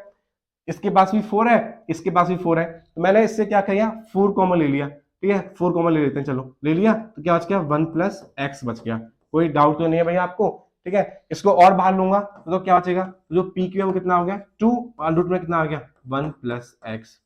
इसके पास भी 4 है, इसके पास भी 4 है, तो मैंने इससे क्या किया 4 कॉमन ले लिया, ठीक है 4 कॉमन ले लेते हैं, चलो ले लिया, तो क्या बच गया 1 प्लस एक्स बच गया। कोई डाउट तो नहीं है भैया आपको? ठीक है, इसको और बाहर लूंगा तो क्या बचेगा, तो जो पी क्यू है वो कितना हो गया 2, अंडर रूट में कितना आ गया 1 प्लस एक्स।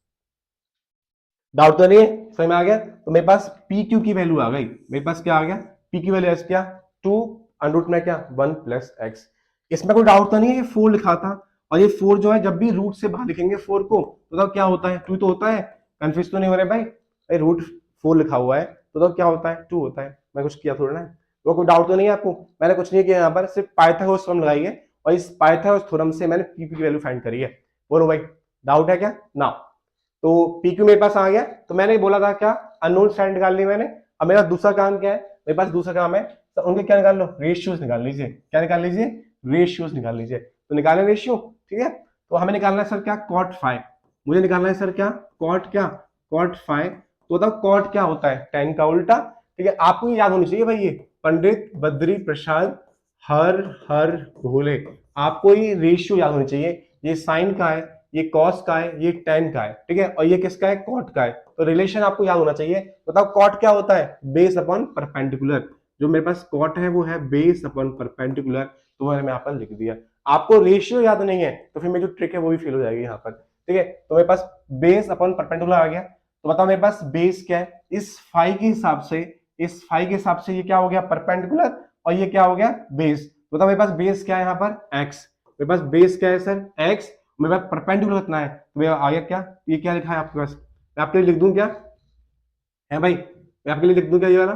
डाउट तो नहीं है? समझ में आ गया? तो मेरे पास पी क्यू की वैल्यू आ गई, मेरे पास क्या आ गया पी क्यू वैल्यू क्या 2 अंडर रूट में क्या 1 प्लस एक्स। इसमें कोई डाउट तो नहीं है, ये 4 लिखा था और ये 4 जो है जब भी रूट से बाहर लिखेंगे 4 को तो तब क्या होता है 2 तो होता है। कंफ्यूज तो नहीं हो रहे भाई? रूट 4 लिखा हुआ है तो तब क्या होता है 2 होता है। मैं कुछ किया थोड़ा ना, तो कोई डाउट तो नहीं है आपको? मैंने कुछ नहीं किया, यहाँ पर सिर्फ पाइथागोरस थ्योरम लगाई है और इस पाइथागोरस थ्योरम से मैंने पी की वैल्यू फाइंड करी है। बोलो भाई डाउट है क्या ना? तो पी क्यू मेरे पास आ गया, तो मैंने बोला था क्या अननोन साइड निकालनी मैंने। अब मेरा दूसरा काम क्या है, मेरे पास दूसरा काम है तो उनके क्या निकाल लो रेशियोज निकाल लीजिए। क्या निकाल लीजिए? रेशियोज निकाल लीजिए। तो निकाले रेशियो, ठीक है, तो हमें निकालना है सर क्या कॉट फाइव। मुझे निकालना है सर क्या कॉट, क्या कॉट फाइव। तो बताओ कॉट क्या होता है टेन का उल्टा, ठीक है, आपको ये याद होनी चाहिए भाई, ये पंडित बद्री प्रसाद हर हर भोले, आपको ये रेशियो याद होनी चाहिए। ये साइन का है, ये कॉस का है, ये टेन का है, ठीक है, और ये किसका है कॉट का है। तो रिलेशन आपको याद होना चाहिए। बताओ कॉट क्या होता है बेस अपॉन परपेंडिकुलर। जो मेरे पास कॉट है वो है बेस अपॉन परपेंडिकुलर, तो मैंने यहाँ पर लिख दिया। आपको रेशियो याद नहीं है तो फिर मेरी जो ट्रिक है वो भी फेल हो जाएगी यहाँ पर, ठीक है। तो मेरे पास बेस अपॉन परपेंडिकुलर आ गया, तो बताओ मेरे पास बेस क्या है, इस फाई के हिसाब से, इस फाई के हिसाब से ये क्या हो गया परपेंडिकुलर और ये क्या हो गया बेस। बताओ मेरे पास बेस क्या है यहाँ पर एक्स, मेरे पास बेस क्या है सर एक्स, मेरे पास परपेंडिकुलर कितना है तो मेरा आ गया क्या, ये क्या लिखा है आपके पास, मैं आपके लिए लिख दूं क्या है भाई, मैं आपके लिए लिख दूं क्या ये वाला,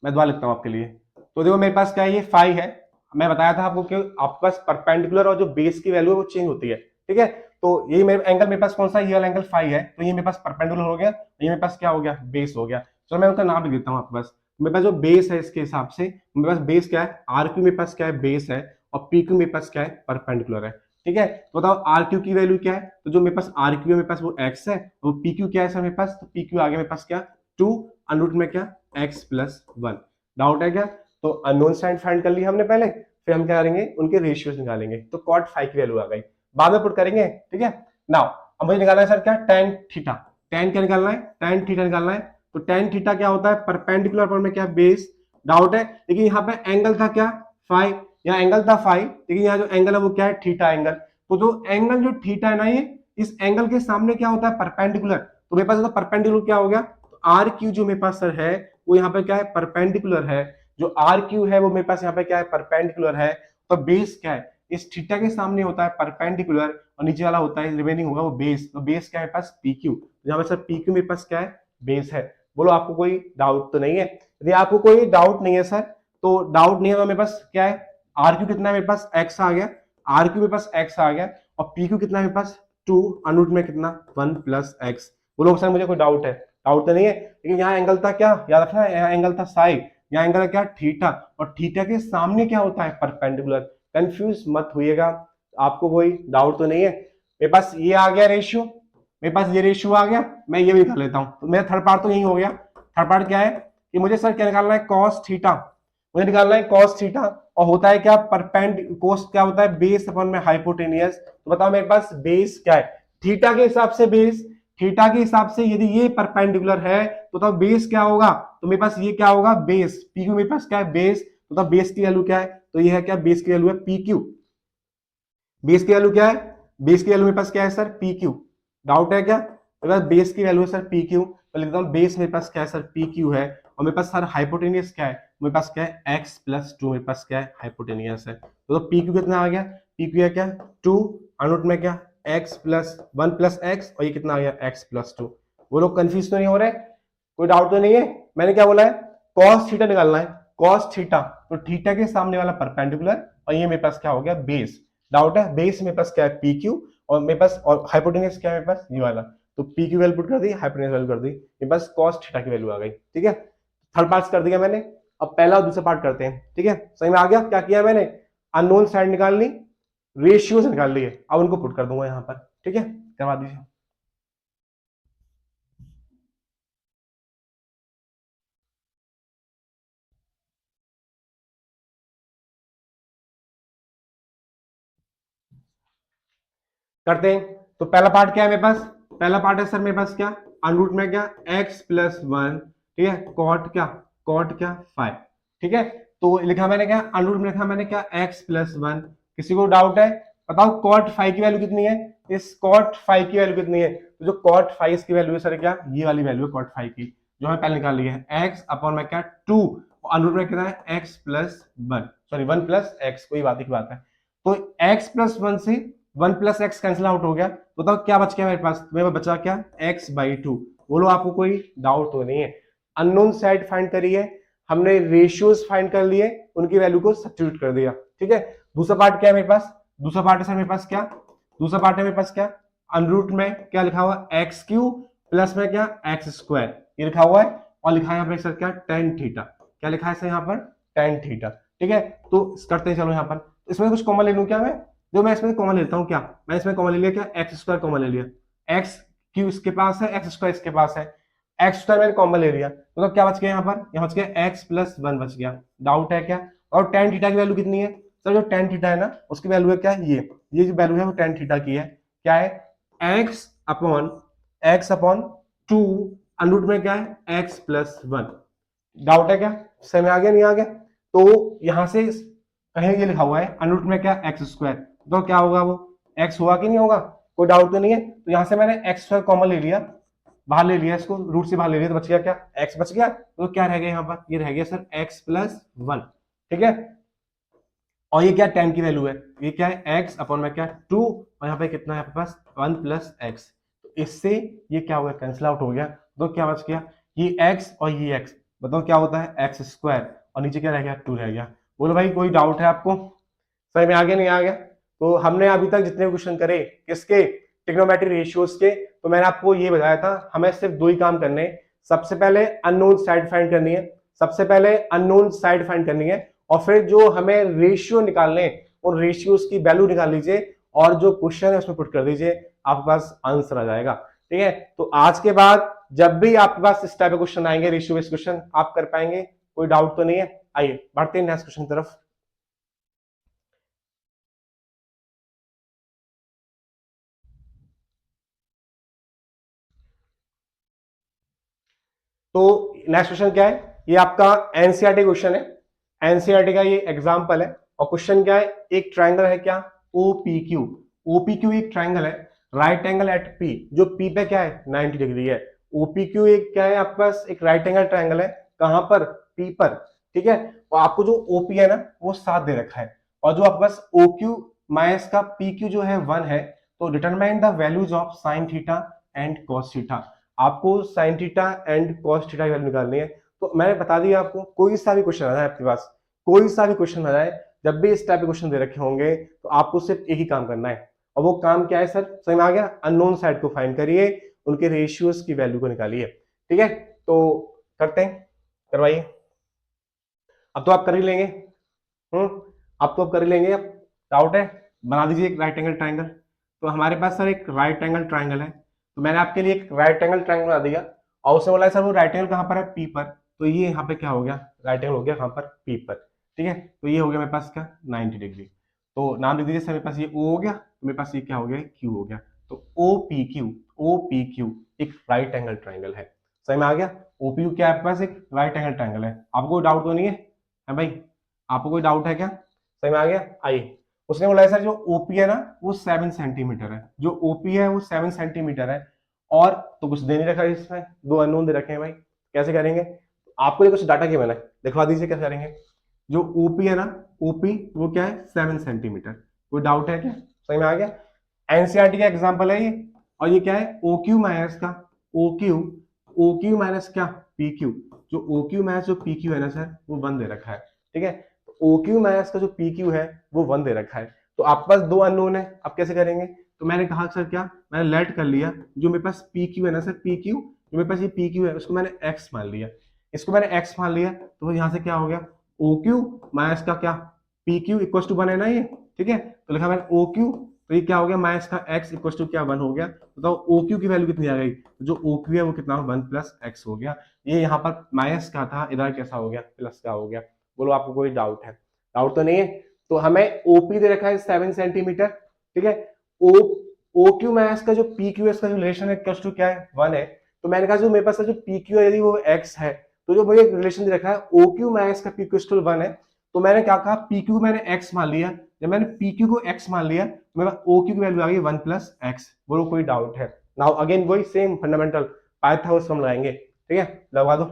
मैं दोबारा लिखता हूं आपके लिए। तो देखो मेरे पास क्या है ये फाई है, मैं बताया था आपको कि आपके पास परपेंडिकुलर और जो बेस की वैल्यू है वो चेंज होती है, ठीक है। तो ये मेरे एंगल मेरे पास कौन सा है, ये वाला एंगल फाई है, तो ये मेरे पास परपेंडिकुलर हो गया, ये मेरे पास क्या हो गया बेस हो गया। चलो मैं उनका नाम लिख देता हूँ आपके पास। मेरे पास जो बेस है इसके हिसाब से मेरे पास बेस क्या है आर क्यू, मेरे पास क्या है बेस है, और पी क्यू मेरे पास क्या है परपेंडिकुलर है, ठीक है। तो बताओ आर क्यू की वैल्यू क्या है, तो जो मेरे पास आर क्यू है मेरे पास वो एक्स है, और पी क्यू क्या है सर मेरे पास, तो पी क्यू आ गया मेरे पास क्या 2 अंडर रूट में क्या एक्स प्लस 1। डाउट है क्या? तो अननोन साइड फाइंड कर लिया हमने पहले, फिर हम क्या करेंगे उनके रेशियोज निकालेंगे, तो कॉट फाइव की वैल्यू आ गई, बाद में पुट करेंगे, ठीक है। नाउ अब मुझे निकालना है सर क्या टेन थीटा, टेन क्या निकालना है टेन थीटा निकालना है। तो टेन थीटा क्या होता है परपेंडिकुलर पर में क्या बेस। डाउट है? लेकिन यहाँ पे एंगल था क्या फाइव, यहाँ एंगल था फाइव, लेकिन यहाँ जो एंगल है वो क्या है थीटा एंगल। तो जो एंगल जो थीटा है ना ये इस एंगल के सामने क्या होता है परपेंडिकुलर, तो मेरे पास परपेंडिकुलर क्या हो गया, तो आर क्यू जो मेरे पास सर है वो यहाँ पे क्या है परपेंडिकुलर है, जो आर क्यू है वो मेरे पास यहाँ पे क्या है परपेंडिकुलर है। तो बेस क्या है इस थीटा के सामने होता है परपेंडिकुलर और नीचे वाला होता है रिमेनिंग होगा वो बेस, तो बेस क्या है मेरे पास पी क्यू, यहाँ पे सर पी क्यू मेरे पास क्या है बेस है। बोलो आपको कोई डाउट तो नहीं है? यदि आपको कोई डाउट नहीं है सर, तो डाउट नहीं है तो मेरे पास क्या है आर क्यू कितना है मेरे पास एक्स आ गया, आर क्यू मेरे पास एक्स आ गया, और पी क्यू कितना है मेरे पास 2 अनुट में कितना 1 प्लस एक्स। बोलो सर मुझे कोई डाउट है? डाउट तो नहीं है, लेकिन यहाँ एंगल था क्या याद रखना, यहाँ एंगल था साई, यहाँ एंगल है क्या थीटा, और थीटा के सामने क्या होता है परपेंडिकुलर। कंफ्यूज मत होइएगा, आपको कोई डाउट तो नहीं है? मेरे पास ये आ गया रेशियो, मेरे पास ये रेशियो आ गया, मैं ये भी कर लेता हूं, तो मेरा थर्ड पार्ट तो यही हो गया। थर्ड पार्ट क्या है कि मुझे सर क्या निकालना है, कॉस थीटा, मुझे निकालना है कॉस थीटा, और होता है क्या, कोस क्या होता है, बेस अपॉन में हाइपोटेनियस। तो बताओ मेरे पास बेस क्या है, थीटा के हिसाब से बेस, थीटा के हिसाब से यदि ये परपेंडिकुलर है तो तब बेस क्या होगा, तो मेरे पास ये क्या होगा, बेस पी क्यू, मेरे पास क्या है बेस, तो तब बेस की वैल्यू क्या है, तो ये है क्या, बेस की वैल्यू है पी क्यू। बेस की वैल्यू क्या है, बेस की वैल्यू मेरे पास क्या है सर, पी क्यू। डाउट है क्या, मेरे पास बेस की वैल्यू है सर पी क्यू, तो लिखता हूं बेस मेरे पास क्या है सर पी क्यू है, और मेरे पास सर हाइपोटेनियस क्या है, मेरे पास क्या है एक्स प्लस टू, मेरे पास क्या है हाइपोटेनियस है, तो पी क्यू कितना आ गया, पी क्यू है क्या टू, अनुट में क्या x plus one plus x, और ये कितना आ गया एक्स प्लस टू। वो लोग कंफ्यूज तो नहीं हो रहे, कोई डाउट तो नहीं है। मैंने क्या बोला है, कॉस थीटा निकालना है, कॉस थीटा, तो थीटा के सामने वाला परपेंडिकुलर, और ये मेरे पास क्या हो गया बेस। डाउट है, बेस मेरे पास क्या है पी क्यू, और मेरे पास और हाइपोटेनियस क्या है मेरे पास ये वाला, तो पी क्यू वैल्यू पुट कर दी, हाइपोटेनियस वैल्यू कर दी, मेरे पास कॉस थीटा की वैल्यू आ गई। ठीक है, थर्ड पार्ट कर दिया मैंने, अब पहला और दूसरा पार्ट करते हैं। ठीक है, सही में आ गया, क्या किया मैंने, अननोन साइड निकाल ली, रेशियोज निकाल लिए, अब उनको पुट कर दूंगा यहाँ पर। ठीक है, करवा दीजिए। करते हैं, तो पहला पार्ट क्या है मेरे पास, पहला पार्ट है सर मेरे पास क्या, अनरूट में क्या एक्स प्लस वन, ठीक है, कॉट क्या फाइव। ठीक है, तो लिखा मैंने क्या, अनरूट में लिखा मैंने क्या एक्स प्लस वन। किसी को डाउट है, बताओ कॉट फाइव की वैल्यू कितनी है, इस कॉट फाइव की वैल्यू कितनी है, तो जो कॉट फाइव की वैल्यू है सर क्या, ये वाली वैल्यू है कॉट फाइव की, जो हमें पहले निकाल ली है, एक्स अपॉन में क्या टू, अनरूट में कितना है x plus one, sorry one plus x, कोई बात की बात है, तो एक्स प्लस वन से one plus x cancel out हो गया, तो बताओ क्या बच गया मेरे पास, मेरे बचा क्या एक्स बाई टू। बोलो आपको कोई डाउट तो नहीं है, अननोन साइड फाइंड करी है हमने, रेशियोज फाइंड कर लिए, उनकी वैल्यू को सब्स्टिट्यूट कर दिया। ठीक है, दूसरा पार्ट क्या है मेरे पास, दूसरा पार्ट है सर मेरे पास क्या, दूसरा पार्ट है मेरे पास क्या, अनरूट में क्या लिखा हुआ एक्स क्यू प्लस में क्या एक्स स्क्वायर, ये लिखा हुआ है, और लिखा है यहाँ पर सर क्या टेन थीटा, क्या लिखा है सर यहाँ पर टेन थीटा। ठीक है, तो करते हैं चलो यहाँ पर, इसमें कुछ कॉमन ले लूं क्या मैं, जो मैं इसमें कॉमन लेता हूँ क्या, मैं इसमें कॉमन ले लिया क्या, एक्स स्क्वायर कॉमन ले लिया, एक्स क्यू इसके पास है, एक्स स्क्वायर इसके पास है, एक्स स्क्वायर मैंने कॉमन ले लिया, तो क्या बच गया यहाँ पर, यहाँ बच गया एक्स प्लस वन बच गया। डाउट है क्या, और टेन थीटा की वैल्यू कितनी है, सर जो टेन थीटा है ना उसकी वैल्यू है क्या, ये जो वैल्यू है वो टेन थीटा की है, क्या है एक्स अपॉन टू, अंडर में क्या है एक्स प्लस वन। डाउट है क्या, समझ में आ गया नहीं आ गया, तो यहां से कहीं ये लिखा हुआ है अंडर में क्या एक्स स्क्वायर, तो क्या होगा वो एक्स होगा कि नहीं होगा, कोई डाउट तो नहीं है, तो यहां से मैंने एक्स स्क्वायर कॉमन ले लिया, बाहर ले लिया इसको, रूट से बाहर ले लिया, तो बच गया क्या एक्स बच गया, तो क्या रह गया यहाँ पर, ये रह गया सर एक्स प्लस वन। ठीक है, और ये क्या टेन की वैल्यू है, ये क्या है एक्स अपॉन में क्या टू, और यहाँ पे कितना है आपके पास वन प्लस एक्स, तो इससे ये क्या हो गया कैंसिल आउट हो गया, तो क्या बच गया ये एक्स और ये एक्स, बताओ क्या होता है एक्स स्क्वायर, और नीचे क्या रह गया टू रह गया। बोलो भाई कोई डाउट है आपको, समझ में आ गया नहीं आ गया, तो हमने अभी तक जितने क्वेश्चन करे किसके, ट्रिग्नोमेट्री रेशियोज के, तो मैंने आपको ये बताया था हमें सिर्फ दो ही काम करने हैं, सबसे पहले अननोन साइड फाइंड करनी है, सबसे पहले अननोन साइड फाइंड करनी है, और फिर जो हमें रेशियो निकालने, उन रेशियोज की वैल्यू निकाल लीजिए, और जो क्वेश्चन है उसमें पुट कर दीजिए, आपके पास आंसर आ जाएगा। ठीक है, तो आज के बाद जब भी आपके पास इस टाइप के क्वेश्चन आएंगे, रेशियो बेस्ड क्वेश्चन, आप कर पाएंगे, कोई डाउट तो नहीं है। आइए बढ़ते हैं नेक्स्ट क्वेश्चन की तरफ। तो नेक्स्ट क्वेश्चन क्या है, ये आपका एनसीईआरटी क्वेश्चन है, एनसीईआरटी का ये एग्जांपल है, और क्वेश्चन क्या है, एक ट्रायंगल है क्या ओपीक्यू, ओपीक्यू एक ट्रायंगल है, राइट एंगल एट पी, जो पी पे क्या है 90 डिग्री है, ओपीक्यू एक क्या है आपके पास एक राइट एंगल ट्रायंगल है, कहां पर पी पर। ठीक है, और आपको जो ओपी है ना वो 7 दे रखा है, और जो आपके पास ओक्यू माइनस का पीक्यू जो है 1 है, तो determine the values of sine theta and cos theta, आपको sine theta and cos theta की वैल्यू निकालनी है। तो मैंने बता दिया आपको, कोई सा भी क्वेश्चन आ जाए आपके पास, कोई सा भी क्वेश्चन आ जाए, जब भी इस टाइप के क्वेश्चन दे रखे होंगे तो आपको सिर्फ एक ही काम करना है, और वो काम क्या है सर, समझ में आ गया, अननोन साइड को फाइंड करिए, उनके रेशियोज की वैल्यू को निकालिए। ठीक है, तो करते हैं, करवाइए, अब तो आप कर ही लेंगे, अब तो आप कर ही लेंगे, अब डाउट है, बना दीजिए एक राइट एंगल ट्राइंगल, तो हमारे पास सर एक राइट एंगल ट्राइंगल है, तो मैंने आपके लिए एक राइट एंगल ट्राइंगल बना दिया और उसने बोला है सर वो राइट एंगल कहाँ पर है, पी पर, तो ये यहाँ पे क्या हो गया, राइट एंगल हो गया कहाँ पर, पी पर, ठीक है। तो ये हो गया मेरे पास क्या 90 डिग्री, तो नाम लिख दीजिए सर, मेरे पास ये ओ हो गया, तो मेरे पास ये क्या हो गया, क्यू हो गया। तो ओ पी क्यू एक राइट एंगल ट्राइंगल है, समझ में आ गया। ओपी क्यू क्या है आपके पास, एक राइट एंगल ट्राइंगल है। आपको कोई डाउट तो नहीं है भाई, आपको कोई डाउट है क्या, समझ में आ गया। आइए, उसने बोला है सर जो ओपी है ना वो 7 सेंटीमीटर है, जो ओपी है वो 7 सेंटीमीटर है, और तो कुछ दे नहीं रखा है इसमें, दो अननोन दे रखे हैं भाई, कैसे करेंगे, आपको ये कुछ डाटा क्या मैंने दिखवा दीजिए कैसे करेंगे। जो ओपी है ना, ओपी वो क्या है 7 सेंटीमीटर, कोई डाउट है क्या, समझ में आ गया। एनसीईआरटी का एग्जांपल है ये, और ये क्या है ओ क्यू माइनस का ओ क्यू माइनस क्या पी क्यू, जो ओ क्यू माइनस जो पी क्यू है ना सर वो 1 दे रखा है, ठीक है। तो ओ क्यू माइनस का जो पी क्यू है वो 1 दे रखा है, तो आपके पास दो अननोन है, आप कैसे करेंगे। तो मैंने कहा सर क्या, मैंने लेट कर लिया, जो मेरे पास पी क्यू है ना सर, पी क्यू जो मेरे पास ये पी क्यू है उसको मैंने एक्स मान लिया, इसको मैंने एक्स मान लिया, तो यहाँ से क्या हो गया ओ क्यू माइनस का क्या पी क्यू इक्वल टू 1 है ना ये, ठीक है। तो लिखा मैंने ओ क्यू, तो ये क्या हो गया माइनस का एक्स इक्वल टू क्या 1 हो गया, बताओ ओ क्यू की वैल्यू कितनी आ गई, तो जो ओ क्यू है वो कितना 1 प्लस एक्स हो गया। ये यहाँ पर माइनस का था, इधर कैसा हो गया प्लस का हो गया। बोलो आपको कोई डाउट है, डाउट तो नहीं है। तो हमें ओपी दे रखा है 7 सेंटीमीटर, ठीक है। ओ ओ क्यू माइनस का जो पी क्यू है इसका जो रिलेशन है इक्वल टू क्या है 1 है, तो मैंने कहा जो मेरे पास जो पी क्यू है यदि वो एक्स है, तो जो मुझे रिलेशन दे रखा है ओ क्यू माइनस का पी क्यू इक्वल टू 1 है, तो मैंने क्या कहा पी क्यू मैंने एक्स मान लिया, जब मैंने पी क्यू को एक्स मान लिया मेरे पास ओ क्यू की वैल्यू आ गई 1 प्लस एक्स। बोलो कोई डाउट है। नाउ अगेन वही सेम फंडामेंटल पाइथागोरस हम लगाएंगे, ठीक है, लगा दो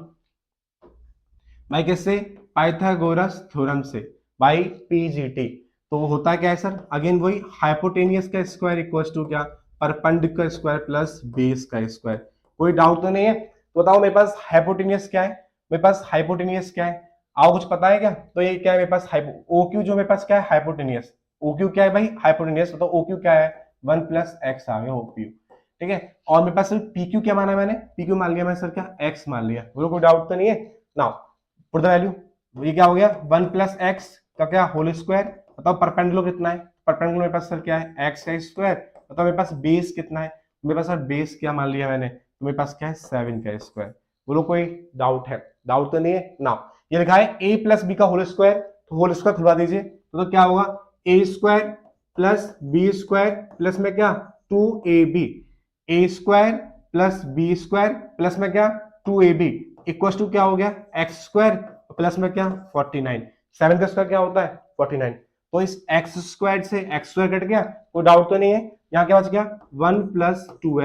भाई। किससे, पाइथागोरस थ्योरम से, बाई पीजीटी। तो होता क्या है सर, अगेन वही हाइपोटेनियस का स्क्वायर इक्वल्स टू क्या, परपेंडिकुलर स्क्वायर प्लस बेस का स्क्वायर। कोई डाउट तो नहीं है। तो बताओ मेरे पास हाइपोटेनियस क्या है, मेरे पास हाइपोटेनियस क्या है, आओ कुछ पता है क्या। तो ये क्या है मेरे पास ओ क्यू, जो मेरे पास क्या है हाइपोटेनियस, ओ क्यू क्या है भाई हाइपोटेनियस, तो ओ क्यू क्या है 1 प्लस एक्स आ गया ओ क्यू, ठीक है। और मेरे पास पी क्यू क्या माना है मैंने, पी क्यू मान लिया मैंने सर क्या एक्स मान लिया, बोलो कोई डाउट तो नहीं है। नाउ पुट द वैल्यू, ये क्या हो गया 1 प्लस एक्स का क्या होल स्क्वायर, बताओ परपेंडिकुलर कितना है, परपेंडिकुलर मेरे पास सर क्या है एक्स का स्क्वायर, बताओ मेरे पास बेस कितना है, मेरे पास सर बेस क्या मान लिया मैंने, तो मेरे पास क्या है 7 का स्क्वायर। बोलो कोई डाउट है, डाउट तो नहीं है ना। ये लिखा है a प्लस बी का होल स्क्वायर, तो होल स्क्वायर खुलवा दीजिए, तो क्या होगा A square plus B square plus में क्या 2ab, A square plus B square plus में क्या 2ab इक्वल टू क्या हो गया एक्स स्क्वायर प्लस में क्या 49, 7 का स्क्वायर क्या होता है 49। तो इस एक्स स्क्वायर से एक्स स्क्वायर कट गया, कोई डाउट तो नहीं है। यहाँ क्या बच गया 1 plus two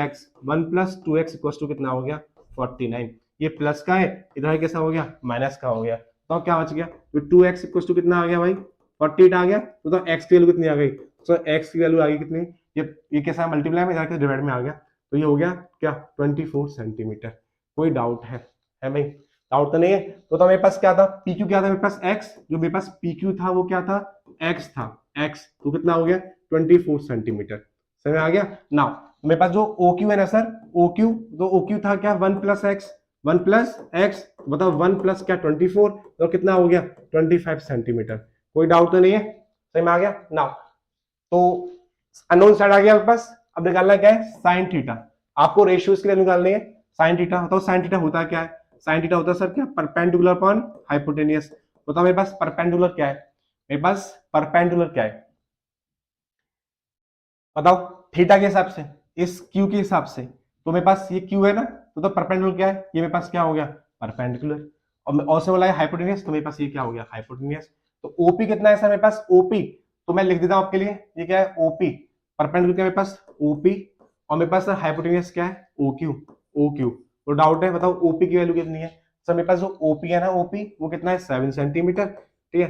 X equal to कितना हो गया 49। ये प्लस का है, इधर कैसा हो गया माइनस का हो गया, तो क्या बच गया 2x इक्वल टू कितना आ गया भाई 48 आ गया। तो x की वैल्यू कितनी आ गई, तो x की वैल्यू आ गई कितनी, ये कैसा मल्टीप्लाई में जाकर डिवाइड में आ गया, तो ये हो गया क्या 24 सेंटीमीटर। कोई डाउट है भाई, डाउट तो नहीं है। तो मेरे पास क्या था PQ, क्या था मेरे पास x, जो मेरे पास PQ था वो क्या था x था, x तो कितना हो गया 24 सेंटीमीटर, समझ में आ गया ना। मेरे पास जो OQ है ना सर, OQ तो OQ था क्या 1 प्लस एक्स, 1 प्लस एक्स बताओ 1 प्लस क्या 24, तो कितना हो गया 25 सेंटीमीटर। कोई डाउट तो नहीं है, समझ में आ गया ना। तो अननोन साइड आ गया आपके पास, अब निकालना क्या है साइन थीटा, आपको रेशियोज के लिए निकालनी है। साइन थीटा बताओ, साइन थीटा होता क्या है, साइन थीटा होता है सर क्या परपेंडिकुलर अपॉन हाइपोटेनियस। बताओ मेरे पास परपेंडिकुलर क्या है, मेरे पास परपेंडिकुलर क्या है बताओ थीटा के हिसाब से, इस क्यू के हिसाब से, तो मेरे पास ये क्यू है ना, तो परपेंडिकुलर क्या है, ये मेरे पास क्या हो गया परपेंडिकुलर, और से बोला है हाइपोटेनियस, तो मेरे पास ये क्या हो गया हाइपोटेनियस। तो ओपी कितना है सर मेरे पास ओपी, तो मैं लिख देता हूं आपके लिए, ये क्या है ओपी, परपेंडिकुलर क्या है मेरे पास ओपी, और मेरे पास सर हाइपोटेनियस क्या है ओ क्यू। तो डाउट है बताओ ओपी की वैल्यू कितनी है, सर मेरे पास जो ओपी है ना ओपी वो कितना है 7 सेंटीमीटर, ठीक है।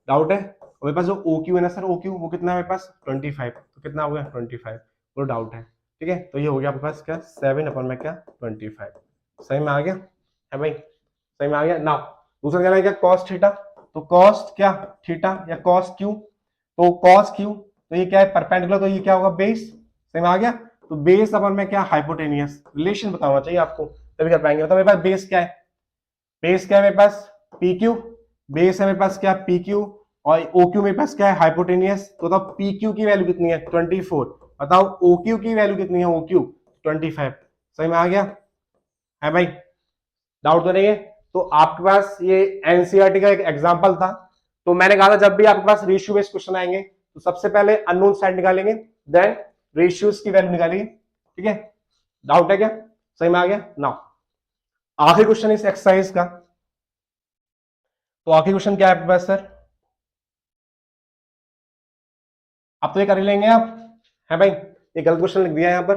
डाउट है, और मेरे पास जो ओ क्यू है ना सर ओ क्यू वो कितना है मेरे पास 25, तो कितना हो गया 25, वो डाउट है, ठीक है। तो ये हो गया आपके पास क्या 7 अपन में क्या 25, सही में आ गया है भाई, सही में आ गया ना। दूसरा क्या है क्या कॉस थीटा, तो कॉस क्या थीटा या कॉस क्यू, तो कॉस क्यू तो ये क्या है परपेंडिकुलर, तो ये क्या होगा बेस, सही में आ गया। तो बेस अपन में क्या हाइपोटेनियस, रिलेशन बताना चाहिए आपको तभी कर पाएंगे। तो मेरे पास बेस क्या है, बेस क्या है मेरे पास पी क्यू, बेस है मेरे पास क्या पी क्यू, और ओ क्यू मेरे पास क्या है हाइपोटेनियस, तो पी क्यू की वैल्यू कितनी है 24, बताओ ओ क्यू की वैल्यू कितनी है, ओ क्यू 25। सही में आ गया है भाई, डाउट तो नहीं है। तो आपके पास ये एनसीईआरटी का एक एग्जांपल था। तो मैंने कहा था जब भी आपके पास रेशियो बेस्ड क्वेश्चन आएंगे तो सबसे पहले अननोन साइड निकालेंगे, देन रेशियोज की वैल्यू निकालेंगे। ठीक है, डाउट है क्या, सही में आ गया ना। आखिरी क्वेश्चन इस एक्सरसाइज का, तो आखिरी क्वेश्चन क्या है आपके पास सर, अब तो ये कर ही लेंगे आप, है भाई, ये गलत क्वेश्चन लिख दिया है यहां पर,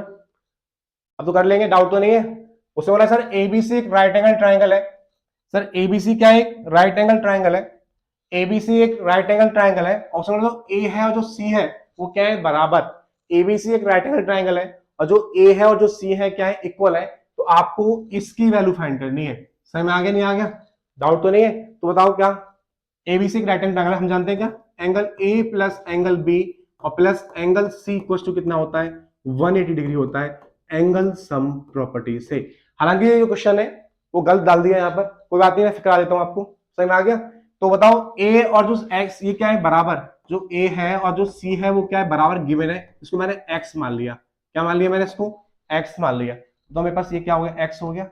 अब तो कर लेंगे, डाउट तो नहीं है। उसने बोला सर एबीसी एक राइट एंगल ट्राइंगल है। सर एबीसी क्या है, एक राइट एंगल ट्राइंगल है। एबीसी एक राइट एंगल ट्राइंगल है और उसमें जो ए है और जो सी है वो क्या है, बराबर। एबीसी एक राइट एंगल ट्राइंगल है और जो ए है और जो सी है क्या है, इक्वल है। तो आपको इसकी वैल्यू फाइंड करनी है। समझ में आ गया नहीं आ गया, डाउट तो नहीं है। तो बताओ क्या, एबीसी एक राइट एंगल ट्राइंगल हम जानते हैं क्या, angle A plus angle B और plus angle C equal to कितना होता है, 180 डिग्री होता है एंगल सम प्रॉपर्टी से। हालांकि ये जो क्वेश्चन है वो गलत डाल दिया यहाँ पर, कोई बात नहीं, मैं फिक्रा देता हूँ आपको। समझ में आ गया। तो बताओ ए और जो एक्स ये क्या है, बराबर। जो ए है और जो सी है वो क्या है, बराबर गिवन है। इसको मैंने एक्स मान लिया, क्या मान लिया मैंने, इसको एक्स मान लिया। तो मेरे पास ये क्या हो गया, एक्स हो गया।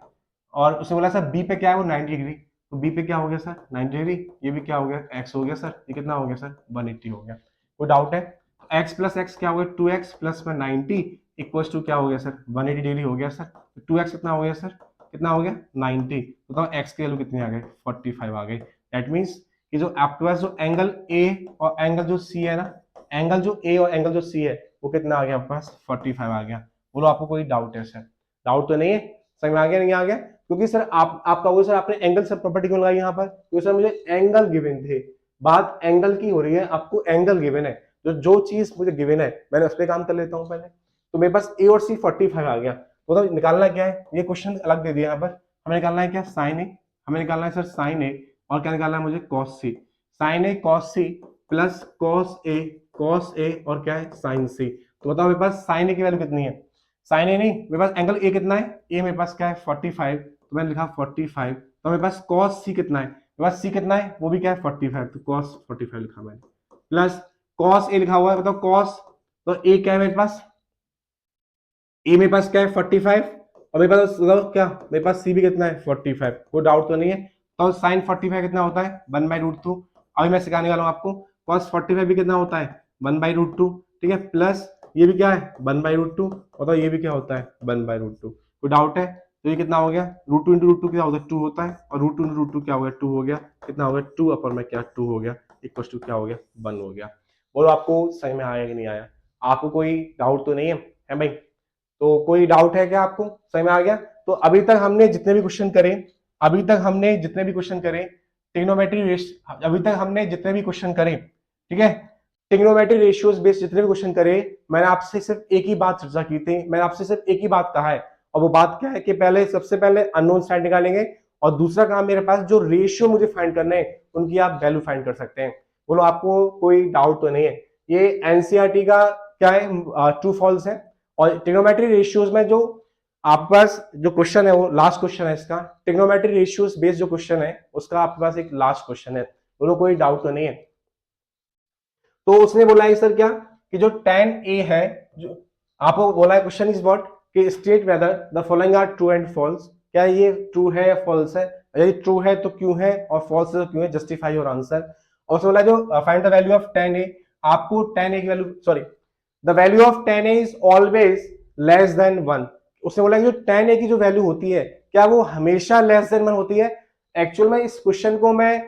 और उसने बोला सर बी पे क्या है, वो 90 डिग्री। तो बी पे क्या हो गया सर, 90 डिग्री। ये भी क्या हो गया, एक्स हो गया सर। ये कितना हो गया सर, 180 हो गया। कोई डाउट है। एक्स प्लस एक्स क्या हो गया, 2x प्लस में 90 इक्वल्स टू क्या हो गया सर, 180 डिग्री हो गया सर। 2x कितना हो गया सर, कितना हो गया 90। तो एक्स की वैल्यू कितनी आ गई, 45 आ गई। दैट मीन्स कि जो आपके पास जो एंगल ए और एंगल जो सी है ना, एंगल जो ए और एंगल जो सी है वो कितना आ गया आपके पास, 45 आ गया। बोलो आपको कोई डाउट है सर, डाउट तो नहीं है, समझ में आ गया नहीं आ गया। क्योंकि सर आप कहोगे सर आपने एंगल सब प्रॉपर्टी क्यों लगाई यहाँ पर, क्योंकि सर मुझे एंगल गिवन थे, बात एंगल की हो रही है, आपको एंगल गिवन है। जो चीज मुझे गिवन है मैंने उस पर काम कर लेता हूँ पहले। तो मेरे पास ए और सी 45 आ गया। तो निकालना क्या है, ये क्वेश्चन अलग दे दिया यहाँ पर, हमें निकालना है क्या, साइन ए। हमें निकालना है सर साइन ए, और क्या निकालना है मुझे, cos C. Sign A cos C plus cos ए और क्या है, साइन सी। तो बताओ मेरे पास साइन ए की वैल्यू कितनी है, साइन ए नहीं, मेरे पास एंगल ए कितना है, ए मेरे पास क्या है 45, तो मैंने लिखा 45। तो मेरे पास कॉस सी कितना है, मेरे पास सी कितना है, वो भी क्या है 45, तो कॉस 45 लिखा मैंने, प्लस कॉस ए लिखा हुआ है, मतलब कॉस, तो ए क्या है मेरे पास, ए मेरे पास क्या है 45, और मेरे पास मतलब क्या, मेरे पास सी भी कितना है 45। कोई डाउट तो नहीं है। तो साइन 45 कितना होता है, 1/√2। अभी मैं सिखाने वाला हूँ आपको, कॉस 45 भी कितना होता है, 1/√2। ठीक है, प्लस ये भी क्या है 1/√2, और तो ये भी क्या होता है 1/√2। कोई डाउट है। तो ये कितना हो गया, √2 × √2 क्या होता है, 2 होता है, और √2 × √2 क्या हो गया, 2 हो गया। कितना हो गया, 2 अपर में क्या 2 हो गया, इक्वल टू क्या हो गया, 1 हो गया। बोलो आपको सही में आया कि नहीं आया, आपको कोई डाउट तो नहीं है भाई। तो कोई डाउट है क्या आपको, समझ में आ गया। तो अभी तक हमने जितने भी क्वेश्चन करे, अभी तक हमने जितने भी क्वेश्चन करे ट्रिग्नोमेट्री रेशियो, अभी तक हमने जितने भी क्वेश्चन करे, ठीक है, ट्रिग्नोमेट्री रेशियोज बेस्ड जितने भी क्वेश्चन करे, मैंने आपसे सिर्फ एक ही बात चर्चा की थी, मैंने आपसे सिर्फ एक ही बात कहा है, और वो बात क्या है कि पहले सबसे पहले अननोन साइड निकालेंगे, और दूसरा काम मेरे पास जो रेशियो मुझे फाइंड करने हैं उनकी आप वैल्यू फाइंड कर सकते हैं। बोलो आपको कोई डाउट तो नहीं है। ये एनसीईआरटी का क्या है, ट्रू फॉल्स है। और ट्रिग्नोमेट्री रेशियोज में जो आपके पास जो क्वेश्चन है वो लास्ट क्वेश्चन है इसका, ट्रिग्नोमेट्री रेशियोज बेस्ड जो क्वेश्चन है उसका आपके पास एक लास्ट क्वेश्चन है। बोलो कोई डाउट तो नहीं है। तो उसने बोला है सर क्या, कि जो tan a है, जो आपको बोला है क्वेश्चन इज व्हाट, कि state whether the following are true and false, क्या ये ट्रू है या फॉल्स है, यदि ट्रू है तो क्यों है, और फॉल्स है तो क्यों है, जस्टिफाई योर आंसर। और उसने बोला जो find the value of tan a, आपको tan a की value, sorry, the value of tan a is always less than 1। उसने बोला जो tan a की जो वैल्यू होती है क्या वो हमेशा लेस देन 1 होती है। एक्चुअल में इस क्वेश्चन को मैं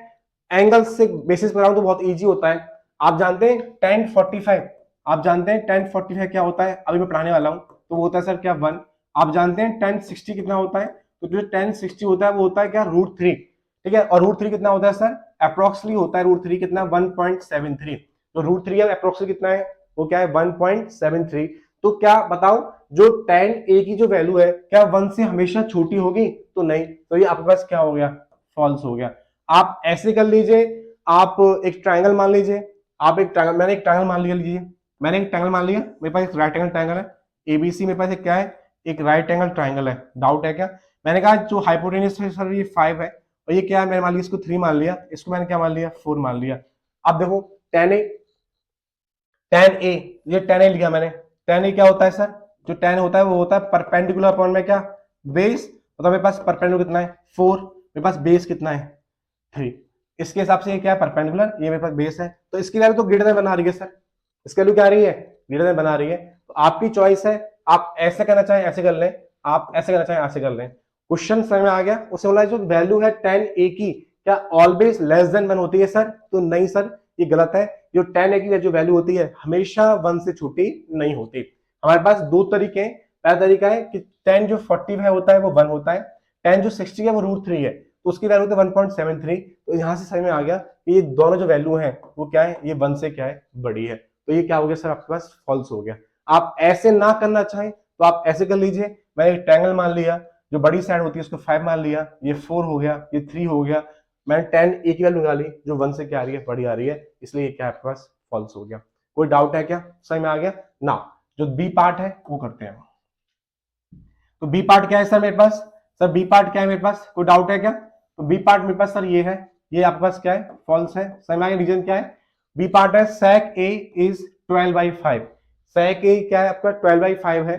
एंगल से बेसिस पर तो बहुत इजी होता है। आप जानते हैं tan 45, आप जानते हैं tan 45 क्या होता है, अभी मैं पढ़ाने वाला हूं। तो वो होता है सर क्या 1। आप जानते हैं tan 60 कितना होता है, तो जो tan 60 होता है वो होता है क्या √3। ठीक है, और √3 कितना होता है सर, अप्रोक्सली होता है √3 कितना 1.73। तो √3 अप्रोक्सली कितना है, वो क्या है 1.73। तो क्या बताओ जो tan a की जो वैल्यू है क्या 1 से हमेशा छोटी होगी, तो नहीं, तो ये आपके पास क्या हो गया, फॉल्स हो गया। आप ऐसे कर लीजिए, आप एक ट्रायंगल मान लीजिए, आप एक ट्रायंगल, मैंने एक ट्रायंगल मान लिया, लीजिए मैंने एक ट्रायंगल मान लिया, मेरे पास एक राइट एंगल ट्रायंगल है एबीसी, मेरे पास एक क्या है, एक राइट एंगल ट्रायंगल है। डाउट है क्या, मैंने कहा जो हाइपोटेन्यूज है सर ये 5 है, और ये क्या है, मैंने मान लिया इसको 3 मान लिया, इसको मैंने क्या मान लिया 4 मान लिया। अब देखो tan a, ये tan a लिया मैंने, tan ए क्या होता है सर, जो tan होता है वो होता है परपेंडिकुलर अपॉन में क्या, बेस। तो मेरे पास परपेंडिकुलर कितना है 4, मेरे पास बेस कितना है 3। इसके हिसाब से ये क्या है परपेंडिकुलर, ये मेरे पास बेस है, तो इसकी वैल्यू तो ग्रेटर देन बना रही है सर, इसकी वैल्यू क्या आ रही है, ग्रेटर देन बना रही है। तो आपकी चॉइस है, आप ऐसे करना चाहें ऐसे कर लें, आप ऐसे करना चाहें ऐसे कर लें। क्वेश्चन समझ में आ गया। उसे बोला जो वैल्यू है tan a की क्या ऑलवेज लेस देन 1 होती है सर, तो नहीं सर ये गलत है। जो tan a की जो वैल्यू होती है हमेशा 1 से छोटी नहीं होती। हमारे पास दो तरीके हैं। पहला तरीका है कि tan जो 45 होता है वो 1 होता है, tan जो 60 है वो √3 है, तो उसकी वैल्यू होती है 1.73। तो यहां से समझ में आ गया कि ये दोनों जो वैल्यू है वो क्या है, ये 1 से क्या है बड़ी है। तो ये क्या हो गया सर आपके पास फॉल्स हो गया। आप ऐसे ना करना चाहें तो आप ऐसे कर लीजिए, मैंने एक ट्रायंगल मान लिया, जो बड़ी साइड होती है उसको 5 मान लिया, ये 4 हो गया, ये 3 हो गया, मैंने tan a की वैल्यू निकाली जो 1 से क्या आ रही है बड़ी आ रही है, इसलिए ये क्या आपके पास फॉल्स हो गया। कोई डाउट है क्या, समझ में आ गया ना। जो बी पार्ट है वो करते हैं। तो बी पार्ट क्या है सर मेरे पास, सर बी पार्ट क्या है मेरे पास, कोई डाउट है क्या। तो बी पार्ट मेरे पास सर ये है, ये आपके पास क्या है फॉल्स है। समझ में आ गया रीजन क्या है। बी पार्ट है sec a is 12/5, sec a क्या है आपका 12/5 है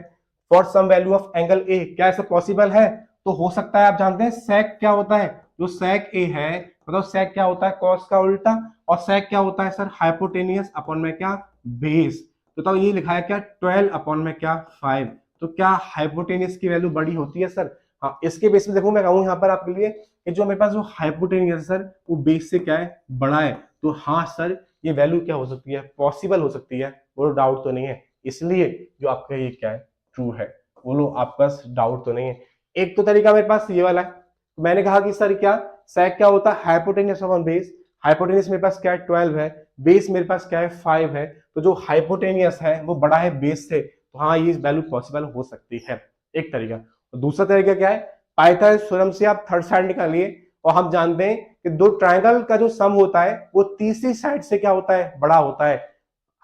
for some value of angle a, क्या ऐसा पॉसिबल है, तो हो सकता है। आप जानते हैं sec क्या होता है, जो sec a है मतलब sec क्या होता है cos का उल्टा, और sec क्या होता है सर हाइपोटेनियस अपॉन में क्या बेस। तो ये लिखा है क्या 12 अपॉन में क्या 5, तो क्या हाइपोटेनियस की वैल्यू बड़ी होती है सर। हाँ इसके बेस में देखो मैं कहूँ यहाँ पर आपके लिए कि जो मेरे पास जो हाइपोटेनियस है सर वो बेस से क्या है बड़ा है, तो हाँ सर ये वैल्यू क्या हो सकती है पॉसिबल हो सकती है, वो डाउट तो नहीं है। इसलिए जो आपका ये क्या है ट्रू है, बोलो आपका डाउट तो नहीं है। एक तो तरीका मेरे पास ये वाला है, मैंने कहा कि सर क्या sec क्या होता है हाइपोटेनियस अपॉन बेस, हाइपोटेनियस मेरे पास क्या है 12 है, बेस मेरे पास क्या है 5 है, तो जो हाइपोटेनियस है वो बड़ा है बेस से, तो हाँ ये वैल्यू पॉसिबल हो सकती है, एक तरीका। और दूसरा तरीका क्या है, पाइथागोरस थ्योरम से आप थर्ड साइड निकालिए, और हम जानते हैं कि दो ट्रायंगल का जो सम होता है वो तीसरी साइड से क्या होता है बड़ा होता है।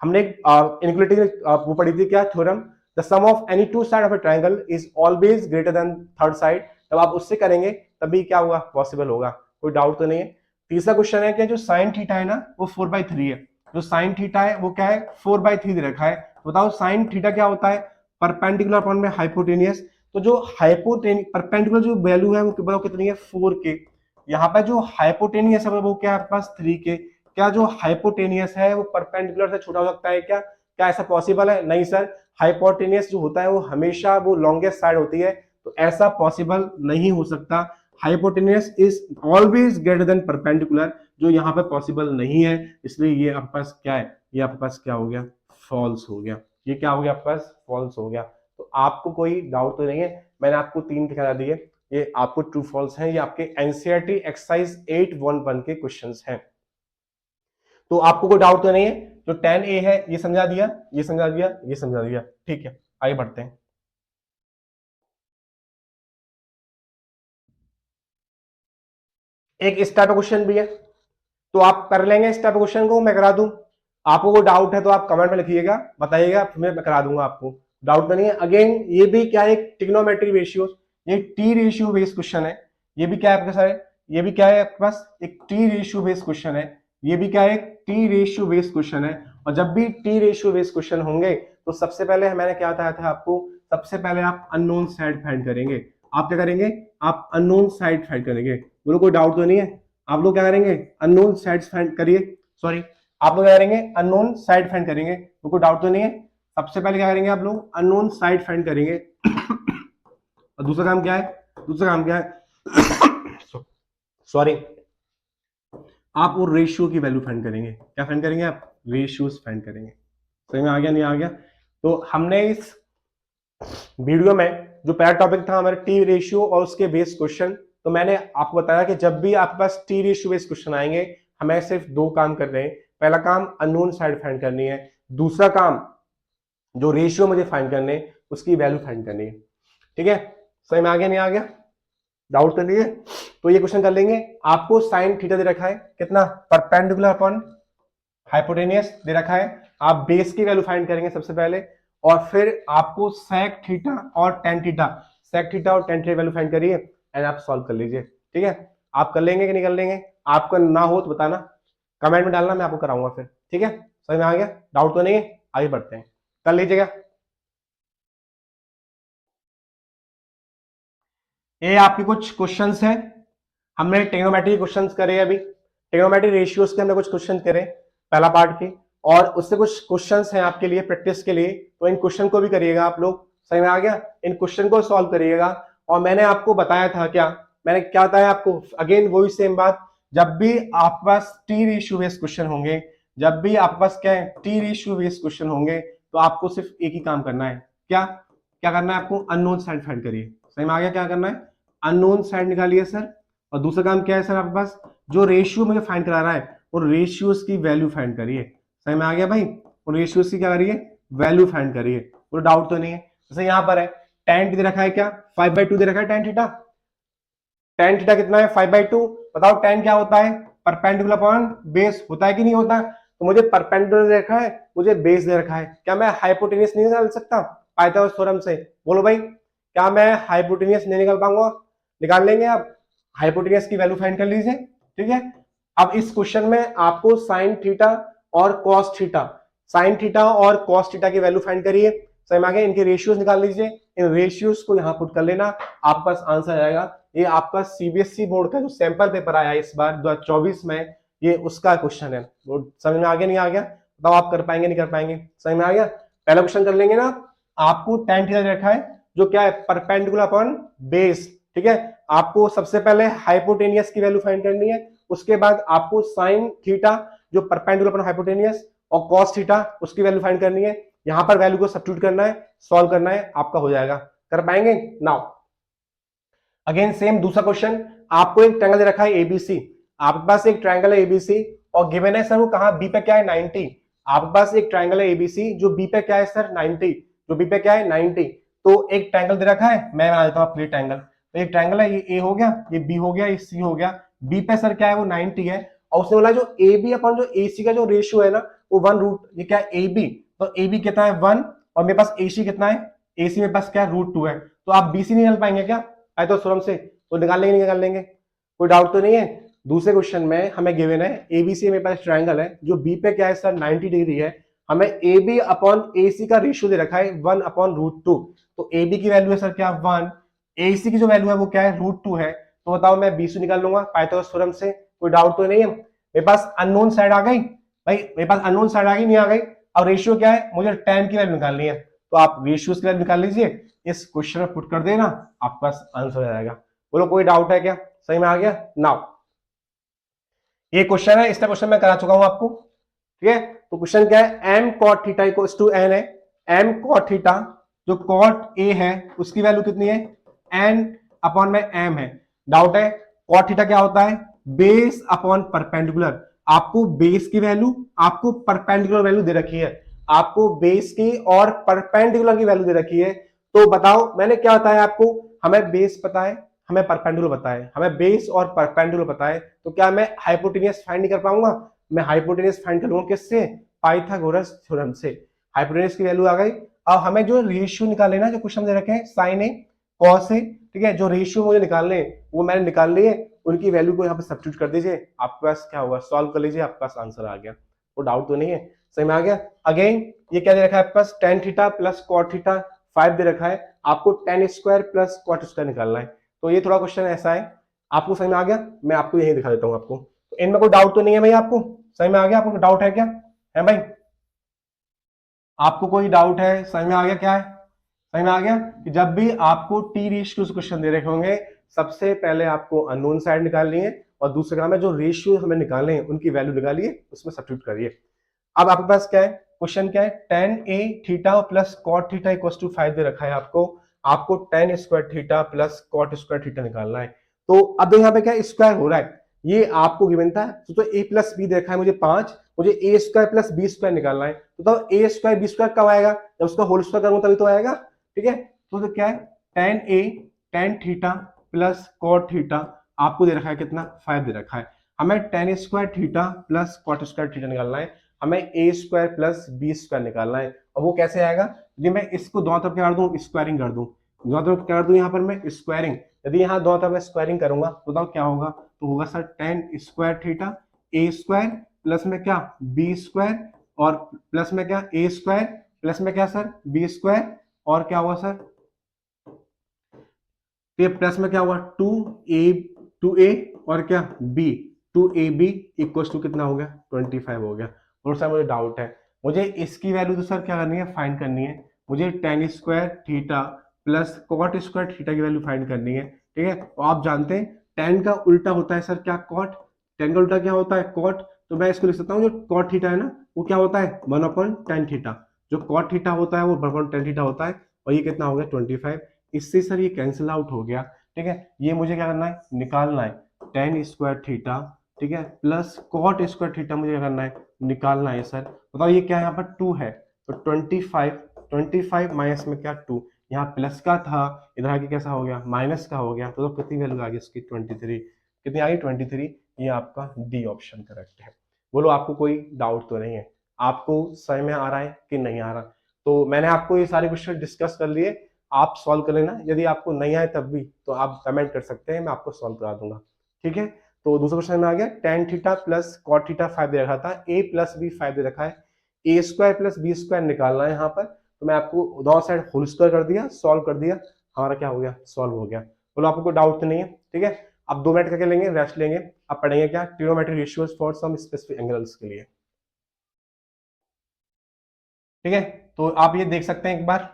हमने इनइक्वालिटी वो पढ़ी थी क्या theorem, the sum of any two side of a triangle is always greater than third side. जब आप उससे करेंगे तभी क्या होगा पॉसिबल होगा, कोई डाउट तो नहीं है। तीसरा क्वेश्चन है कि जो साइन थीटा है ना वो 4/3 है, जो साइन थीटा है वो क्या है 4/3 दे रखा है, बताओ साइन थीटा क्या होता है परपेंडिकुलर अपॉन में हाइपोटेनियस। तो जो हाइपोटेनियस परपेंडिकुलर जो वैल्यू है वो बताओ कितनी है 4 के, यहाँ पे जो हाइपोटेनियस है वो क्या है आपके पास 3 के। क्या जो हाइपोटेनियस है वो परपेंडिकुलर से छोटा हो सकता है क्या, क्या ऐसा पॉसिबल है, नहीं सर। हाइपोटेनियस जो होता है वो हमेशा वो लॉन्गेस्ट साइड होती है, तो ऐसा पॉसिबल नहीं हो सकता। Hypotenuse is always greater then perpendicular, जो यहाँ पे पॉसिबल नहीं है, इसलिए ये आपके पास क्या है, ये आपके पास क्या हो गया फॉल्स हो गया। ये क्या हो गया आपके पास फॉल्स हो गया। तो आपको कोई डाउट तो नहीं है, मैंने आपको 3 दिखा दिए, ये आपको ट्रू फॉल्स हैं, ये आपके एनसीईआरटी एक्सरसाइज 811 के क्वेश्चंस हैं। तो आपको कोई डाउट तो नहीं है, जो tan a है ये समझा दिया, ये समझा दिया, ये समझा दिया, ठीक है आगे बढ़ते हैं। एक इस टाइप का क्वेश्चन भी है, तो आप कर लेंगे इस टाइप क्वेश्चन को, मैं करा दूं। आपको कोई डाउट है तो आप कमेंट में लिखिएगा, बताइएगा, फिर मैं करा दूंगा आपको, डाउट तो नहीं है। अगेन ये भी क्या है एक ट्रिग्नोमेट्री रेशियो, ये टी रेशियो बेस्ड क्वेश्चन है, ये भी क्या है आपके सारे, ये भी क्या है आपके पास एक टी रेशियो बेस्ड क्वेश्चन है, ये भी क्या है एक टी रेशियो बेस्ड क्वेश्चन है। और जब भी टी रेशियो बेस्ड क्वेश्चन होंगे तो सबसे पहले मैंने क्या बताया था आपको, सबसे पहले आप अननोन साइड फाइंड करेंगे। आप क्या करेंगे, आप अननोन साइड फाइंड करेंगे, बोलो कोई डाउट तो नहीं है। आप लोग क्या करेंगे अननोन साइड्स फाइंड करिए, सॉरी आप लोग क्या करेंगे अननोन साइड फाइंड करेंगे, तो कोई डाउट तो नहीं है। सबसे पहले क्या करेंगे आप लोग अननोन साइड फाइंड करेंगे। और दूसरा काम क्या है, दूसरा काम क्या है सॉरी आप वो रेशियो की वैल्यू फाइंड करेंगे, क्या फाइंड करेंगे आप रेशियोज फाइंड करेंगे। सही में आ गया नहीं आ गया। तो हमने इस वीडियो में जो पहला टॉपिक था हमारे टी रेशियो और उसके बेस्ड क्वेश्चन, तो मैंने आपको बताया कि जब भी आपके पास टी रेशियो बेस्ड क्वेश्चन आएंगे हमें सिर्फ दो काम कर रहे हैं। पहला काम अननोन साइड फाइंड करनी है, दूसरा काम जो रेशियो मुझे फाइंड करने उसकी वैल्यू फाइंड करनी है, ठीक है। सही में आ गया नहीं आ गया, डाउट तो नहीं है। तो ये क्वेश्चन कर लेंगे। आपको साइन थीटा दे रखा है कितना परपेंडिकुलर अपॉन हाइपोटेनियस दे रखा है, आप बेस की वैल्यू फाइंड करेंगे सबसे पहले, और फिर आपको सेक थीटा और टेन थीटा, सेक थीटा और टेन थीटा वैल्यू फाइंड करिए एंड आप सॉल्व कर लीजिए, ठीक है। आप कर लेंगे कि नहीं कर लेंगे, आपका ना हो तो बताना, कमेंट में डालना, मैं आपको कराऊंगा फिर, ठीक है। समझ में आ गया, डाउट तो नहीं है, आगे बढ़ते हैं, कर लीजिएगा। ये आपके कुछ क्वेश्चंस हैं, हमने ट्रिग्नोमेट्री क्वेश्चंस करे अभी, ट्रिग्नोमेट्री रेशियोज के हमने कुछ क्वेश्चन करे पहला पार्ट के, और उससे कुछ क्वेश्चंस हैं आपके लिए प्रैक्टिस के लिए, तो इन क्वेश्चन को भी करिएगा आप लोग, सही में आ गया, इन क्वेश्चन को सॉल्व करिएगा। और मैंने आपको बताया था क्या, मैंने क्या बताया आपको, अगेन वही सेम बात, जब भी आपके पास टी रेशियो बेस्ड क्वेश्चन होंगे, जब भी आपके पास क्या है टी रेशियो बेस्ड क्वेश्चन होंगे, तो आपको सिर्फ एक ही काम करना है, क्या क्या करना है आपको, अननोन साइड फाइंड करिए, सही में आ गया, क्या करना है, अननोन साइड निकालिए सर। और दूसरा काम क्या है सर आपके पास, जो रेशियो मुझे फाइंड करा रहा है वो रेशियोज की वैल्यू फाइंड करिए, सही में आ गया भाई, वो रेशियोज की क्या करिए, वैल्यू फाइंड करिए, कोई डाउट तो नहीं है। जैसे यहां पर है tan दे रखा है क्या, 5/2 दे रखा है tan थीटा, tan थीटा कितना है 5/2, बताओ tan क्या होता है, परपेंडिकुलर अपॉन बेस होता है कि नहीं होता, तो मुझे परपेंडिकुलर दे रखा है, मुझे बेस दे रखा है, क्या मैं हाइपोटेनियस नहीं निकाल सकता पाइथागोरस थ्योरम से, बोलो भाई, क्या मैं हाइपोटेनियस नहीं निकाल पाऊंगा, निकाल लेंगे आप, हाइपोटेनियस की वैल्यू फाइंड कर लीजिए, ठीक है। अब इस क्वेश्चन में आपको साइन थीटा और कॉस थीटा, साइन थीटा और कॉस थीटा की वैल्यू फाइंड करिए, सही में आ गया, इनके रेशियोज निकाल लीजिए, इन रेशियोज को यहां पुट कर लेना, आपके पास आंसर आएगा। ये आपका सीबीएसई बोर्ड का जो सैंपल पेपर आया इस बार 2024 में, ये उसका क्वेश्चन है, समझ में आ गया नहीं आ गया, बताओ आप कर पाएंगे नहीं कर पाएंगे, समझ में आ गया। पहला क्वेश्चन कर लेंगे ना, आपको tan थीटा रखा है जो क्या है परपेंडिकुलर अपॉन बेस, ठीक है, आपको सबसे पहले हाइपोटेनियस की वैल्यू फाइंड करनी है, उसके बाद आपको साइन थीटा जो परपेंडिकुलर अपॉन हाइपोटेनियस और कॉस थीटा उसकी वैल्यू फाइंड करनी है, यहां पर वैल्यू को सब्स्टिट्यूट करना है, सॉल्व करना है, आपका हो जाएगा, कर पाएंगे। नाउ अगेन सेम दूसरा क्वेश्चन, आपको एक ट्रायंगल दे रखा है एबीसी, आपके पास एक ट्रायंगल है एबीसी और गिवन है सर वो कहां बी पे क्या है 90, आपके पास एक ट्रायंगल है एबीसी जो बी पे क्या है सर 90, जो बी पे क्या है 90, तो एक ट्रायंगल दे रखा है, मैं बना देता हूं आपके लिए ट्रायंगल, तो एक ट्रायंगल है, ये ए हो गया, ये बी हो गया, ये सी हो गया, बी पे सर क्या है वो 90 है, और उसने बोला जो ए बी अपन जो ए सी का जो रेशियो है ना वो 1 रूट, ये क्या है ए बी, तो ए बी कितना है 1, और मेरे पास ए सी कितना है, ए सी मेरे पास क्या है √2 है, तो आप बी सी नहीं निकाल पाएंगे क्या, आए तो सुरम से, तो निकाल लेंगे निकाल लेंगे, कोई डाउट तो नहीं है। दूसरे क्वेश्चन में हमें गिवन है एबीसी, मेरे पास ट्रायंगल है जो बी पे क्या है सर 90 डिग्री है, हमें ए बी अपॉन ए सी का रेशियो दे रखा है 1/√2, तो ए बी की वैल्यू है सर क्या 1, ए सी की जो वैल्यू है वो क्या है √2 है, तो बताओ मैं बी सी निकाल लूंगा पाइथागोरस थ्योरम से, कोई डाउट तो नहीं है। मेरे पास अननोन साइड आ गई भाई, मेरे पास अननोन साइड आ गई नहीं आ गई, अब रेशियो क्या है, मुझे tan की वैल्यू निकालनी है, तो आप रेशियोज की वैल्यू निकाल लीजिए, इस क्वेश्चन में पुट कर देना, आपके पास आंसर हो जाएगा, बोलो कोई डाउट है क्या, सही में आ गया। नाउ ये क्वेश्चन है, इसका क्वेश्चन मैं करा चुका हूं आपको, ठीक है, तो क्वेश्चन क्या है, m cot theta equals to n है, m cot थीटा जो cot a है उसकी वैल्यू कितनी है, n अपॉन में m है, डाउट है, cot थीटा क्या होता है, बेस अपॉन परपेंडिकुलर, आपको बेस की वैल्यू, आपको परपेंडिकुलर वैल्यू दे रखी है, आपको बेस की और परपेंडिकुलर की वैल्यू दे रखी है, तो बताओ मैंने क्या बताया आपको, हमें बेस पता है, हमें परपेंडिकुलर पता है, हमें बेस और परपेंडिकुलर पता है, तो क्या मैं हाइपोटेनियस फाइंड नहीं कर पाऊंगा, मैं हाइपोटेनियस फाइंड करूंगा किससे, पाइथागोरस थ्योरम से, हाइपोटेनियस की वैल्यू आ गई। अब हमें जो रेशियो निकाले ना, जो क्वेश्चन दे रखे हैं साइन ए कॉस ए, ठीक है, जो रेशियो मुझे निकालने वो मैंने निकाल लिए, उनकी वैल्यू को यहाँ पे सब्स्टिट्यूट कर दीजिए, आपके पास क्या होगा, सॉल्व कर लीजिए, आपके पास आंसर आ गया, वो डाउट तो नहीं है, सही में आ गया। अगेन ये क्या दे रखा है आपके पास, tan theta plus cot theta 5 दे रखा है, आपको tan square plus cot square निकालना है, तो ये थोड़ा क्वेश्चन ऐसा है, आपको समझ में आ गया, मैं आपको यही दिखा देता हूँ आपको, तो इनमें कोई डाउट तो नहीं है भाई, आपको समझ में आ गया, आपको डाउट है क्या, है भाई, आपको कोई डाउट है, समझ में आ गया क्या है, समझ में आ गया कि जब भी आपको टी रेशियो क्वेश्चन दे रखे होंगे, सबसे पहले आपको अननोन साइड निकालनी है, और दूसरे काम है जो रेशियो हमें निकालने हैं उनकी वैल्यू निकालिए, उसमें सब्स्टिट्यूट करिए। अब आपके पास क्या है, क्वेश्चन क्या है, tan a theta plus cot theta equals to 5 दे रखा है आपको, आपको tan square theta plus cot square theta निकालना है, तो अब यहाँ पे क्या स्क्वायर हो रहा है, ये आपको गिवन था, तो a प्लस बी देखा है मुझे 5, मुझे ए स्क्वायर प्लस बी स्क्वायर निकालना है, तो ए स्क्वायर बी स्क्वायर कब आएगा, जब उसका होल स्क्वायर करूंगा तभी तो आएगा, ठीक है, तो क्या है tan a tan theta plus cot theta आपको दे रखा है कितना 5 दे रखा है, हमें tan square theta plus cot square theta निकालना है, हमें ए स्क्वायर प्लस बी स्क्वायर निकालना है, और वो कैसे आएगा, यदि मैं इसको दोनों तरफ क्या कर दूं, स्क्वायरिंग कर दूं, दोनों तरफ क्या कर दूं, यहाँ पर मैं स्क्वायरिंग, यदि यहाँ दोनों तरफ मैं स्क्वायरिंग करूंगा तो बताओ क्या होगा, तो होगा सर tan स्क्वायर थीटा ए स्क्वायर प्लस में क्या बी स्क्वायर, और प्लस में क्या ए स्क्वायर प्लस में क्या सर बी स्क्वायर, और क्या हुआ सर तो ये प्लस में क्या हुआ 2a और क्या b 2ab इक्वल टू कितना हो गया 25 हो गया। और सर मुझे डाउट है, मुझे इसकी वैल्यू तो सर क्या करनी है, फाइंड करनी है। मुझे tan square theta plus cot square theta की वैल्यू फाइंड करनी है, ठीक है। तो आप जानते हैं टेन का उल्टा होता है सर क्या, कॉट। टेन का उल्टा क्या होता है, कॉट। तो मैं इसको लिख सकता हूँ, जो कॉट थीटा है ना वो क्या होता है 1/tan थीटा। जो कॉट थीटा होता है वो 1/tan थीटा होता है। और ये कितना हो गया 25। इससे सर ये कैंसिल आउट हो गया, ठीक है। ये मुझे क्या करना है, निकालना है टेन स्क्वायर थीटा, ठीक है, प्लस कॉट स्क्वायर थीटा मुझे क्या करना है, निकालना है सर। बताओ ये क्या है, यहाँ पर 2 है तो 25 माइनस में क्या 2, यहाँ प्लस का था इधर आके कैसा हो गया माइनस का हो गया। तो कितनी वैल्यू आ गई इसकी 23, कितनी आ गई 23। ये आपका डी ऑप्शन करेक्ट है। बोलो आपको कोई डाउट तो नहीं है, आपको समझ में आ रहा है कि नहीं आ रहा। तो मैंने आपको ये सारे क्वेश्चन डिस्कस कर लिए, आप सॉल्व कर लेना। यदि आपको नहीं आए तब भी तो आप कमेंट कर सकते हैं, मैं आपको सॉल्व करा दूंगा, ठीक है। तो दूसरा क्वेश्चन में आ गया tan theta plus cot theta 5 दे रखा था, ए प्लस बी 5 दे रखा है, A square plus B square निकालना है यहाँ पर। तो मैं आपको दोनों साइड होल स्क्वायर कर दिया, सॉल्व कर दिया, हमारा क्या हो गया सॉल्व हो गया। बोलो आपको कोई डाउट तो नहीं है, ठीक है। अब 2 मिनट करके लेंगे, रेस्ट लेंगे। अब पढ़ेंगे क्या, trigonometric ratios for some specific angles के लिए, ठीक है। तो आप ये देख सकते हैं एक बार,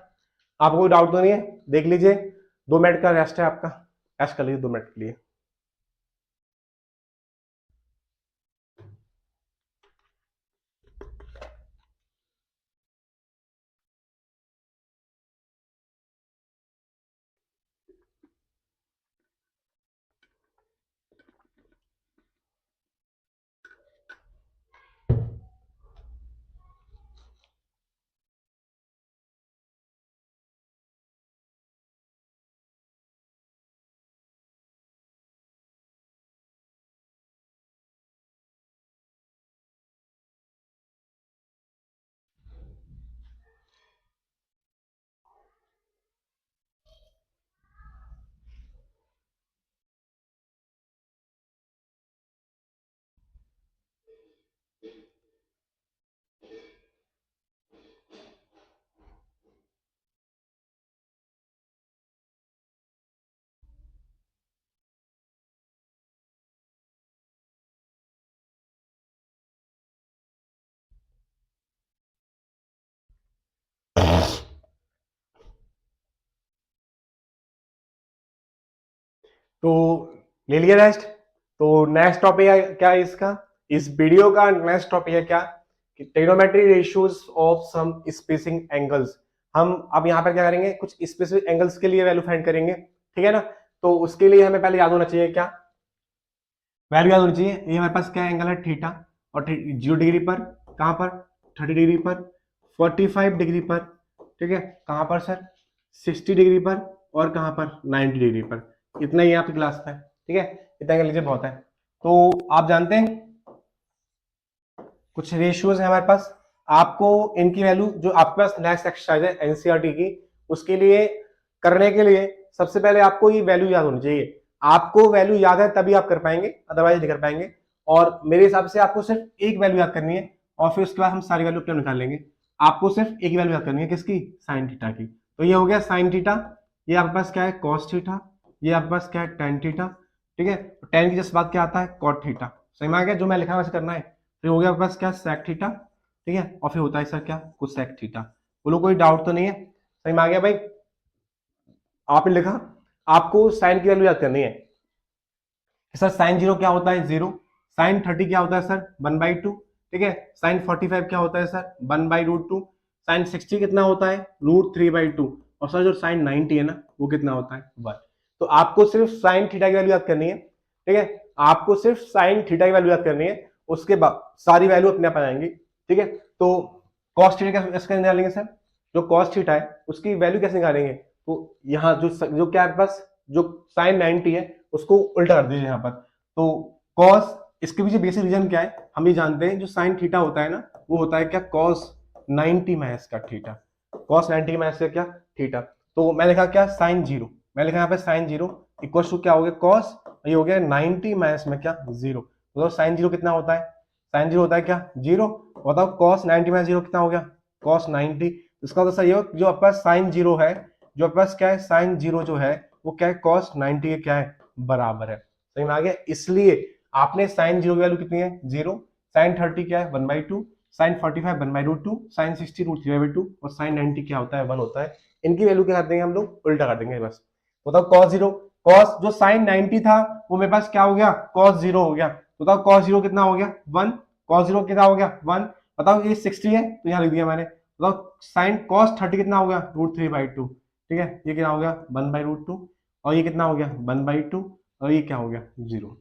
आपको कोई डाउट तो नहीं है, देख लीजिए। 2 मिनट का रेस्ट है आपका, रेस्ट कर लीजिए 2 मिनट के लिए। तो ले लिया रेस्ट। तो नेक्स्ट टॉपिक है क्या इसका, इस वीडियो का नेक्स्ट टॉपिक है क्या, trigonometry ratios of some spacing angles. हम अब यहाँ पर क्या करेंगे, कुछ स्पेसिफिक एंगल्स के लिए वैल्यू फाइंड करेंगे, ठीक है ना। तो उसके लिए हमें पहले याद होना चाहिए क्या, वैल्यू याद होनी चाहिए। ये हमारे पास क्या एंगल है थीटा, और 0 डिग्री पर, कहां पर 30 डिग्री पर, 45 डिग्री पर, ठीक है, कहां पर सर 60 डिग्री पर, और कहां पर 90 डिग्री पर। इतना ही आपकी क्लास में, ठीक है, इतना एंगल लीजिए बहुत है। तो आप जानते हैं कुछ रेशियोज है हमारे पास, आपको इनकी वैल्यू जो आपके पास नेक्स्ट एक्सरसाइज है एनसीईआरटी की, उसके लिए करने के लिए सबसे पहले आपको ये वैल्यू याद होनी चाहिए। आपको वैल्यू याद है तभी आप कर पाएंगे, अदरवाइज नहीं कर पाएंगे। और मेरे हिसाब से आपको सिर्फ एक वैल्यू याद करनी है, और फिर उसके बाद हम सारी वैल्यू अपने निकाल लेंगे। आपको सिर्फ एक वैल्यू याद करनी है, किसकी, साइन थीटा की। तो ये हो गया साइन थीटा, ये आपके पास क्या है कॉस थीटा, ये आपके पास क्या है टेन थीटा, ठीक है। टेन की जस्ट बात क्या आता है कॉट थीटा, सही में आ गया, जो मैं लिखा है वैसे करना है। फिर हो गया आपके पास क्या सेक थीटा, ठीक है, और फिर होता है सर क्या कोसेक थीटा। बोलो कोई डाउट तो नहीं है, सही में आ गया भाई। आपने लिखा, आपको साइन की वैल्यू याद करनी है। सर साइन 0 क्या होता है 0, साइन 30 क्या होता है सर 1/2, ठीक है, साइन 45 क्या होता है सर 1/√2, साइन 60 कितना होता है √3/2, और सर जो साइन 90 है ना वो कितना होता है 1। तो आपको सिर्फ साइन थीटा की वैल्यू याद करनी है, ठीक है, आपको सिर्फ साइन थीटा की वैल्यू याद करनी है, उसके बाद सारी वैल्यू अपने आप आ जाएंगी, ठीक है। तो कॉस थीटा कैसे निकालेंगे सर, जो कॉस थीटा है उसकी वैल्यू कैसे निकालेंगे। तो यहाँ जो क्या है पास, जो साइन 90 है उसको उल्टा कर दीजिए यहाँ पर। तो कॉस, इसके पीछे बेसिक रीजन क्या है हम ये जानते हैं, जो साइन थीटा होता है ना वो होता है क्या कॉस 90 माइनस का थीटा, कॉस 90 माइनस का क्या थीटा। तो मैं लिखा क्या साइन 0, मैं लिखा यहाँ पे साइन 0 इक्वल टू क्या हो गया कॉस, ये हो गया 90 माइनस में क्या 0। तो साइन 0 कितना होता है, साइन 0 होता है क्या 0। बताओ कॉस 90 माइनस 0 कितना हो गया कॉस 90। इसका मतलब सही हो जो आपके पास साइन 0 है, जो आपके पास क्या है साइन 0 जो है वो क्या है कॉस 90 के क्या है बराबर है। सही में आ गया। इसलिए आपने साइन 0 की वैल्यू कितनी है 0, साइन 30 क्या है 1/2, साइन 45 1/√2, साइन 60 √3/2 और साइन 90 क्या होता है 1 होता है। इनकी वैल्यू क्या कर देंगे हम लोग उल्टा कर देंगे बस। बताओ cos 0, cos जो साइन 90 था वो मेरे पास क्या हो गया cos 0 हो गया। बताओ cos 0 कितना हो गया 1, cos 0 कितना हो गया 1। बताओ ये 60 है तो यहाँ लिख दिया मैंने। बताओ साइन cos 30 कितना हो गया √3/2, ठीक है। ये कितना हो गया 1/√2 और ये कितना हो गया 1/2 और ये क्या हो गया 0।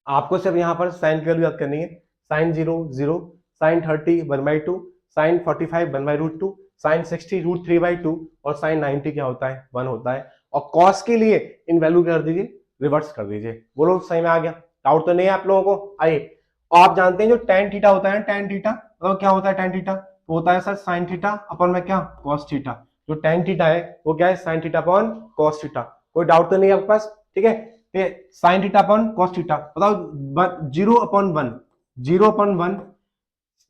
आपको सिर्फ यहाँ पर साइन की वैल्यू याद करनी है। साइन 0 0, साइन 30 1/2, साइन 45 1/√2, साइन 60 √3/2 और साइन 90 क्या होता है 1 होता है। और कॉस के लिए इन वैल्यू कर दीजिए रिवर्स कर दीजिए। बोलो सही में आ गया, डाउट तो नहीं है आप लोगों को। आइए आप जानते हैं जो tan थीटा होता है, tan थीटा मतलब क्या होता है tan थीटा तो होता है सर साइन थीटा अपन में क्या कॉस थीटा। जो tan थीटा है वो क्या है sine theta upon cos theta. कोई डाउट तो नहीं है आपके पास, ठीक है। Sine theta upon cos theta बताओ 0/1, 0/1,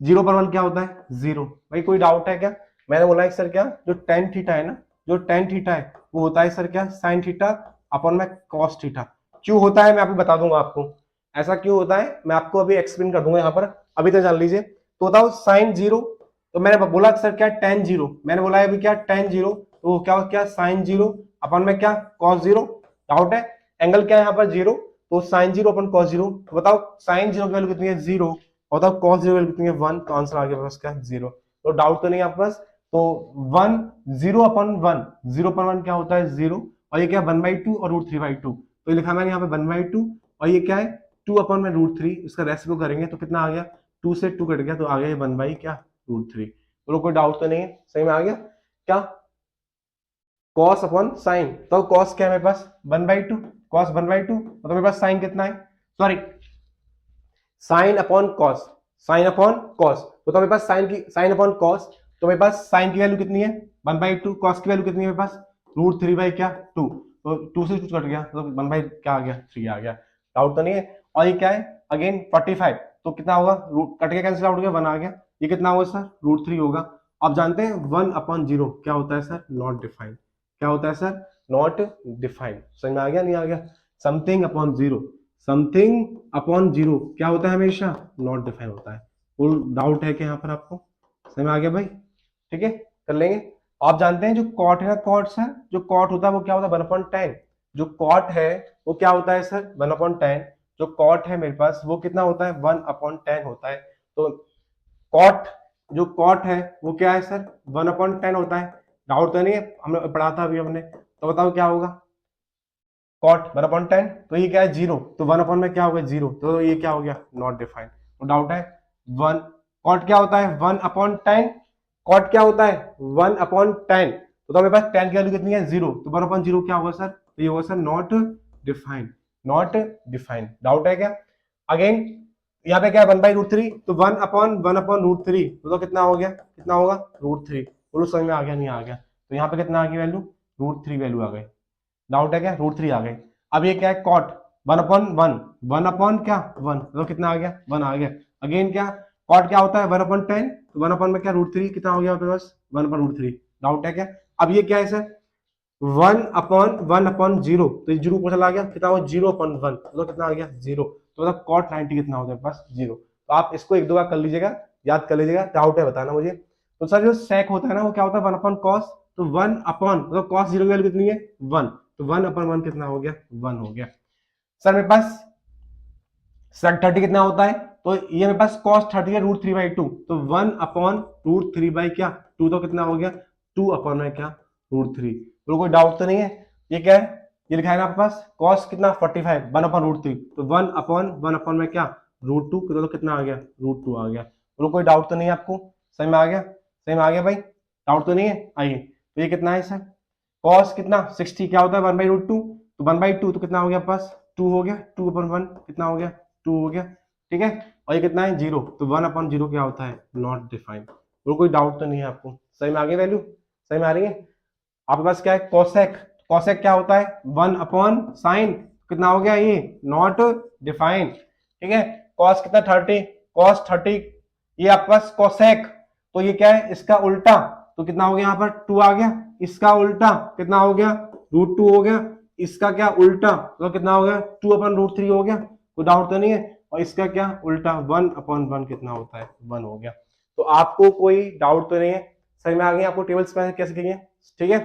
0/1 क्या होता है 0। भाई कोई डाउट है क्या? मैंने बोला है सर क्या जो tan थीटा है ना, जो tan थीटा है वो होता है सर क्या साइन थीटा अपॉन में कॉस थीटा। क्यों होता है मैं आपको बता दूंगा आपको ऐसा क्यों होता है, मैं आपको अभी एक्सप्लेन कर दूंगा यहाँ पर, अभी तो जान लीजिए। तो बताओ साइन 0 तो मैंने बोला सर क्या tan 0, मैंने बोला है अभी क्या tan 0 तो क्या साइन 0 अपॉन में क्या cos 0। डाउट है? एंगल क्या है यहाँ पर 0 तो साइन 0 अपॉन cos 0। तो बताओ साइन 0 की वैल्यू कितनी है 0 और बताओ cos 0 की वैल्यू कितनी है 1, तो आंसर आ गया पास क्या 0। तो डाउट तो नहीं है आपके पास। तो 1 0/1, 0/1 क्या होता है 0 और ये क्या 1/2 और √3/2। तो ये लिखा मैंने यहाँ पे 1/2 और ये क्या है 2/√3। इसका रेसिप्रो करेंगे तो कितना आ गया 2 से 2 कट गया तो आ गया 1 क्या √3। बोलो कोई डाउट तो नहीं है, सही में आ गया क्या cos अपॉन साइन। तो cos क्या है मेरे पास 1/2, cos 1/2 मतलब मेरे पास साइन कितना है sorry sine upon cos, sine upon cos. तो मेरे पास साइन अपॉन कॉस तो मेरे पास साइन की वैल्यू कितनी है 1/2, कॉस की वैल्यू कितनी है मेरे पास √3 क्या 2। तो 2 से 2 कट गया तो 1 क्या आ गया 3 आ गया। डाउट तो नहीं है। और ये क्या है अगेन 45 तो कितना होगा कट के कैंसिल आउट हो गया 1 आ गया। ये कितना होगा सर √3 होगा। आप जानते हैं 1/0 क्या होता है सर नॉट डिफाइंड। क्या होता है सर नॉट डिफाइंड। समझ में आ गया नहीं आ गया। समथिंग अपॉन 0, समथिंग अपॉन 0 क्या होता है हमेशा नॉट डिफाइन होता है। कोई डाउट है कि यहाँ पर आपको समझ में आ गया भाई, ठीक है कर लेंगे। आप जानते हैं जो कॉट है ना कॉट्स है, जो कॉट होता है वो क्या होता है 1/10। जो कॉट है वो क्या होता है सर 1/10। जो कॉट है मेरे पास वो कितना होता है 1/10 होता है। तो कॉट जो कॉट है वो क्या है सर 1/10 होता है। डाउट तो नहीं है, हमने पढ़ा था अभी हमने। तो बताओ क्या होगा कॉट 1/10 तो ये क्या है 0 तो 1 में क्या होगा 0 तो ये क्या हो गया नॉट डिफाइंड। तो डाउट है 1 कॉट क्या होता है 1/10। कॉट क्या होता है 1/10 तो मेरे पास 10 की वैल्यू कितनी है 0 तो 1/0 क्या होगा सर तो ये होगा sir not defined, not defined. Doubt है क्या? अगेन यहाँ पे क्या है 1/√3 तो 1/1/√3 तो कितना हो गया कितना होगा √3। बोलो समझ में आ गया नहीं आ गया। तो यहाँ पे कितना आ गया वैल्यू √3 वैल्यू आ गई। डाउट है क्या √3 आ गए। अब ये क्या है कॉट 1/1, 1 क्या 1 तो कितना आ गया 1 आ गया। अगेन क्या कॉट क्या होता है 1/10 तो 1 में क्या √3 कितना हो गया आपके पास 1/√3। डाउट है क्या? अब ये क्या है सर 1/1/0 तो ये 0 को चला गया कितना हो 0/1 तो कितना आ गया 0। तो मतलब कॉट 90 कितना होता है पास 0। तो आप इसको एक दो बार कर लीजिएगा, याद कर लीजिएगा, डाउट है बताना मुझे। तो सर जो सेक होता है ना वो क्या होता है 1/cos तो 1 मतलब cos 0 की वैल्यू कितनी है 1 तो 1/1 कितना हो गया 1 हो गया। सर मेरे पास सेक 30 कितना होता है तो ये मेरे पास cos 30 है √3/2 तो 1/√3 क्या 2 तो कितना हो गया 2 में क्या √3। तो कोई डाउट तो नहीं है। ये क्या है ये लिखा है ना आपके पास cos कितना 45 1/√3 तो 1/1 में क्या √2 तो कितना आ गया √2 आ गया। तो कोई डाउट तो नहीं है आपको, सही में आ गया, सही में आ गया भाई, डाउट तो नहीं है। आइए तो ये कितना है सर cos कितना 60 क्या होता है 1/√2 तो 1/2 तो कितना हो गया पास 2 हो गया 2/1 कितना हो गया 2 हो गया, ठीक है। और ये कितना है 0 तो 1/0 क्या होता है नॉट डिफाइंड। और कोई डाउट तो नहीं है आपको, सही में आ गई वैल्यू, सही में आ रही है। आपके पास क्या है कॉसेक, कॉसेक क्या होता है 1/sin कितना हो गया ये नॉट डिफाइंड, ठीक है। कॉस कितना 30 कॉस 30 ये आपके पास कॉसेक तो ये क्या है इसका उल्टा तो कितना हो गया यहाँ पर 2 आ गया। इसका उल्टा कितना हो गया √2 हो गया, इसका क्या उल्टा तो कितना हो गया 2/√3 हो गया, कोई डाउट तो नहीं है। और इसका क्या उल्टा 1/1 कितना होता है 1 हो गया। तो आपको कोई डाउट तो नहीं है, सही में आ गई आपको टेबल्स कैसे सीखेंगे, ठीक है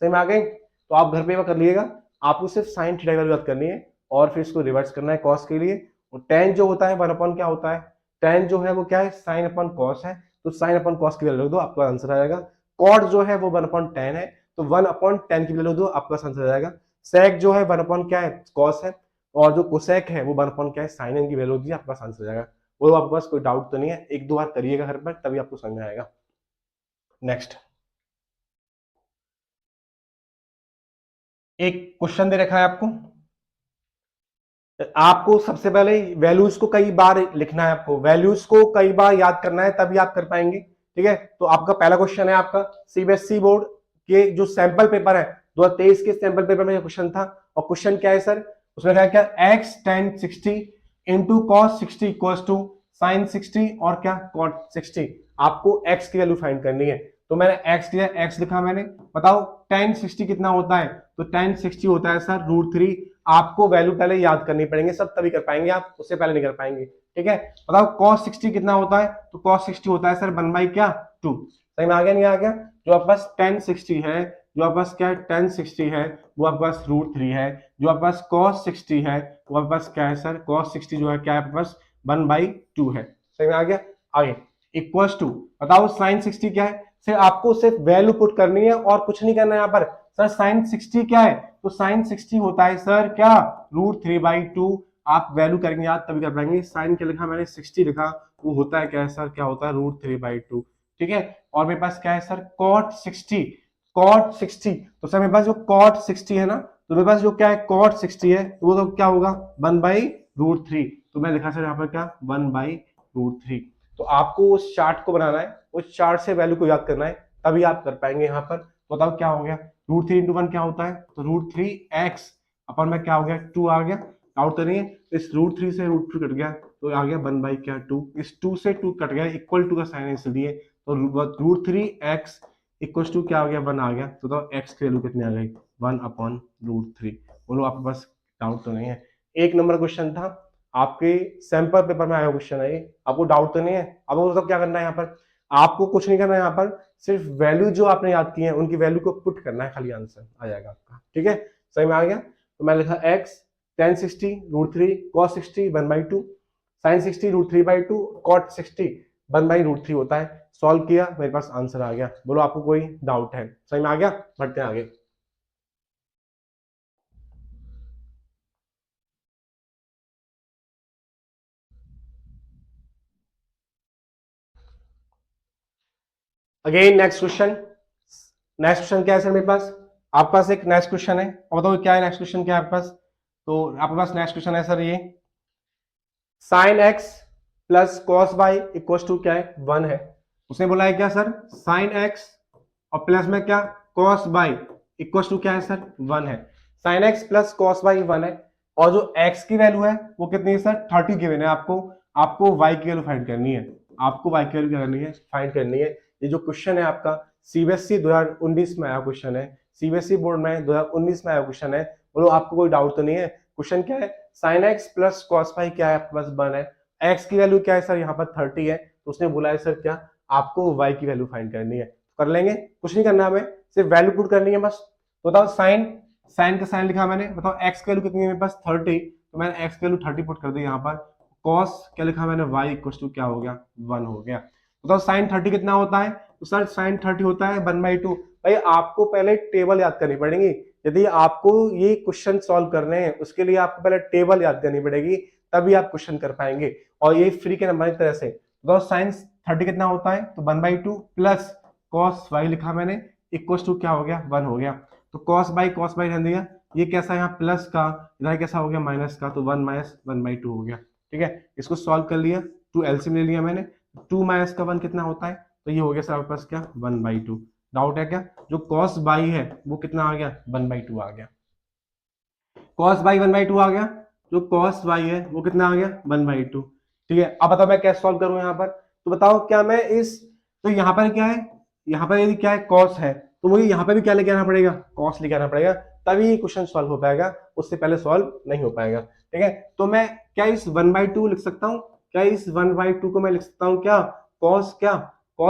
सही में आ गई। तो आप घर पे कर लीजिएगा, आपको सिर्फ साइन थीटा की वैल्यू याद करनी है और फिर इसको रिवर्स करना है कॉस के लिए। और tan जो होता है 1 क्या होता है, tan जो है वो क्या है साइन अपन कॉस है, तो साइन अपन कॉस की वैल्यू रख दो आपका आंसर आ जाएगा। कॉट जो है वो 1/tan है, तो 1/tan की वैल्यू दो आपका आंसर आ जाएगा। सेक जो है 1 क्या है कॉस है, और जो कोसेक है वो 1 क्या है साइन की वैल्यू दी आपका आंसर आ जाएगा। वो आपके पास कोई डाउट तो नहीं है, एक दो बार करिएगा घर पर तभी आपको समझ में आएगा। नेक्स्ट एक क्वेश्चन दे रखा है आपको, आपको सबसे पहले वैल्यूज को कई बार लिखना है, आपको वैल्यूज को कई बार याद करना है तभी आप कर पाएंगे, ठीक है। तो आपका पहला क्वेश्चन है आपका सीबीएसई बोर्ड के जो सैंपल पेपर है 2023 के सैंपल पेपर में क्वेश्चन था। और क्वेश्चन क्या है सर, उसमें क्या क्या x tan 60 into cos 60 equals to sine 60 और क्या कॉट 60। आपको x की वैल्यू फाइंड करनी है, तो मैंने x किया, x लिखा मैंने। बताओ tan 60 कितना होता है, तो tan 60 होता है सर √3। आपको वैल्यू पहले याद करनी पड़ेंगे सब तभी कर पाएंगे आप, उससे पहले नहीं कर पाएंगे, ठीक है। बताओ cos 60 कितना होता है, तो cos 60 होता है सर 1 बाई क्या 2। सही में आ गया नहीं आ गया। जो आपके पास tan 60 है, जो आपके पास क्या है tan 60 है वो आपके पास √3 है। जो आपके पास cos 60 है वो आपके पास क्या है सर cos 60 जो है क्या है आपके पास 1/2 है। सही में आ गया। आगे इक्वल्स टू बताओ sin 60 क्या है, सिर्फ आपको सिर्फ वैल्यू पुट करनी है और कुछ नहीं करना है यहाँ पर। सर sin 60 क्या है, तो sin 60 होता है सर क्या √3/2। आप वैल्यू करेंगे याद तभी कर पाएंगे। साइन क्या लिखा मैंने 60 लिखा, वो होता है क्या है सर क्या होता है √3/2, ठीक है। और मेरे पास क्या है सर cot 60, cot 60 तो सर मेरे पास जो cot 60 है ना, तो मेरे पास जो क्या है cot 60 है वो तो क्या होगा 1/√3। तो मैं लिखा सर यहाँ पर क्या 1/√3। तो आपको उस चार्ट को बनाना है, उस चार्ट से वैल्यू को याद करना है तभी आप कर पाएंगे यहाँ पर। बताओ क्या हो गया √3 इंटू 1 क्या होता है, तो √3x अपन में क्या हो गया 2 आ गया। डाउट तो नहीं है। इस √3 से √2 कट गया तो आ गया 1/2। इस 2 से 2 कट गया, इक्वल टू का साइन है इसलिए, तो √3x इक्वल टू क्या हो गया 1 आ गया। तो x की वैल्यू कितनी आ गई 1/√3। बोलो आपके पास डाउट तो नहीं है। एक नंबर क्वेश्चन था आपके सैंपल पेपर में आया क्वेश्चन है ये, आपको डाउट तो नहीं है। अब तो क्या करना है यहाँ पर, आपको कुछ नहीं करना है यहाँ पर, सिर्फ वैल्यू जो आपने याद की है उनकी वैल्यू को पुट करना है, खाली आंसर आ जाएगा आपका, ठीक है। सही में आ गया। तो मैं लिखा x tan 60 √3 cos 60 1/2 sin 60 √3/2 cot 60 1/√3 होता है। सॉल्व किया मेरे पास आंसर आ गया। बोलो आपको कोई डाउट है, सही में आ गया। बढ़ते हैं आगे। Again next question, next question क्या है सर मेरे पास, आपके पास एक नेक्स्ट क्वेश्चन है और बताओ क्या है नेक्स्ट क्वेश्चन क्या है आपके पास। तो आपके पास नेक्स्ट क्वेश्चन है सर ये sine X plus cos Y equal to क्या है 1 है। उसने बोला है क्या सर साइन एक्स और प्लस में क्या कॉस वाई इक्वल टू क्या है सर 1 है। Sine X plus cos Y 1 है और जो एक्स की वैल्यू है वो कितनी है सर 30 गिवन है। आपको आपको वाई की वैल्यू फाइंड करनी है, आपको वाई की वैल्यू क्या करनी है फाइंड करनी है। ये जो क्वेश्चन है आपका सीबीएसई 2019 में आया क्वेश्चन है, सीबीएसई बोर्ड में 2019 में आया क्वेश्चन है। बोलो आपको कोई डाउट तो नहीं है। क्वेश्चन क्या है sine X plus cos phi क्या है आपके पास 1 है, एक्स की वैल्यू क्या है सर यहाँ पर 30 है। तो उसने बोला है सर क्या आपको वाई की वैल्यू फाइंड करनी है। कर लेंगे, कुछ नहीं करना हमें, सिर्फ वैल्यू पुट करनी है बस। तो बताओ साइन, साइन का साइन लिखा मैंने, बताओ एक्स की वैल्यू कितनी है मेरे पास 30, तो मैंने एक्स की वैल्यू 30 पुट कर दी यहाँ पर। कॉस क्या लिखा मैंने वाई इक्वल टू क्या हो गया 1 हो गया। बताओ साइन 30 कितना होता है, तो सर साइन 30 होता है 1/2। भाई आपको पहले टेबल याद करनी पड़ेगी, यदि आपको ये क्वेश्चन सॉल्व करने हैं उसके लिए आपको पहले टेबल याद करनी पड़ेगी तभी आप क्वेश्चन कर पाएंगे। और ये फ्री के नंबर की तरह से तो साइन 30 कितना होता है, तो 1/2 प्लस कॉस वाई लिखा मैंने इक्वल टू क्या हो गया 1 हो गया। तो कॉस बाई रहने दिया, ये कैसा यहाँ प्लस का, इधर कैसा हो गया माइनस का, तो 1 माइनस 1/2 हो गया, ठीक है। इसको सॉल्व कर लिया, 2 एलसीएम ले लिया मैंने, 2 माइनस का 1 कितना होता है, तो ये हो गया सर आपके पास क्या 1/2। डाउट है क्या, जो कॉस बाई है वो कितना आ गया 1/2 आ गया, कॉस बाई 1/2 आ गया। जो कॉस बाई है वो कितना आ गया 1/2, ठीक है। अब बताओ मैं कैसे सॉल्व करूं यहाँ पर, तो बताओ क्या मैं इस, तो यहाँ पर क्या है, यहाँ पर यदि क्या है कॉस है तो मुझे यहाँ पे भी क्या लेके आना पड़ेगा कॉस लेके आना पड़ेगा। तभी ये क्वेश्चन सॉल्व हो पाएगा, उससे पहले सॉल्व नहीं हो पाएगा। ठीक है, तो मैं क्या इस 1/2 लिख सकता हूँ, क्या इस 1/2 को मैं लिख सकता हूँ क्या कॉस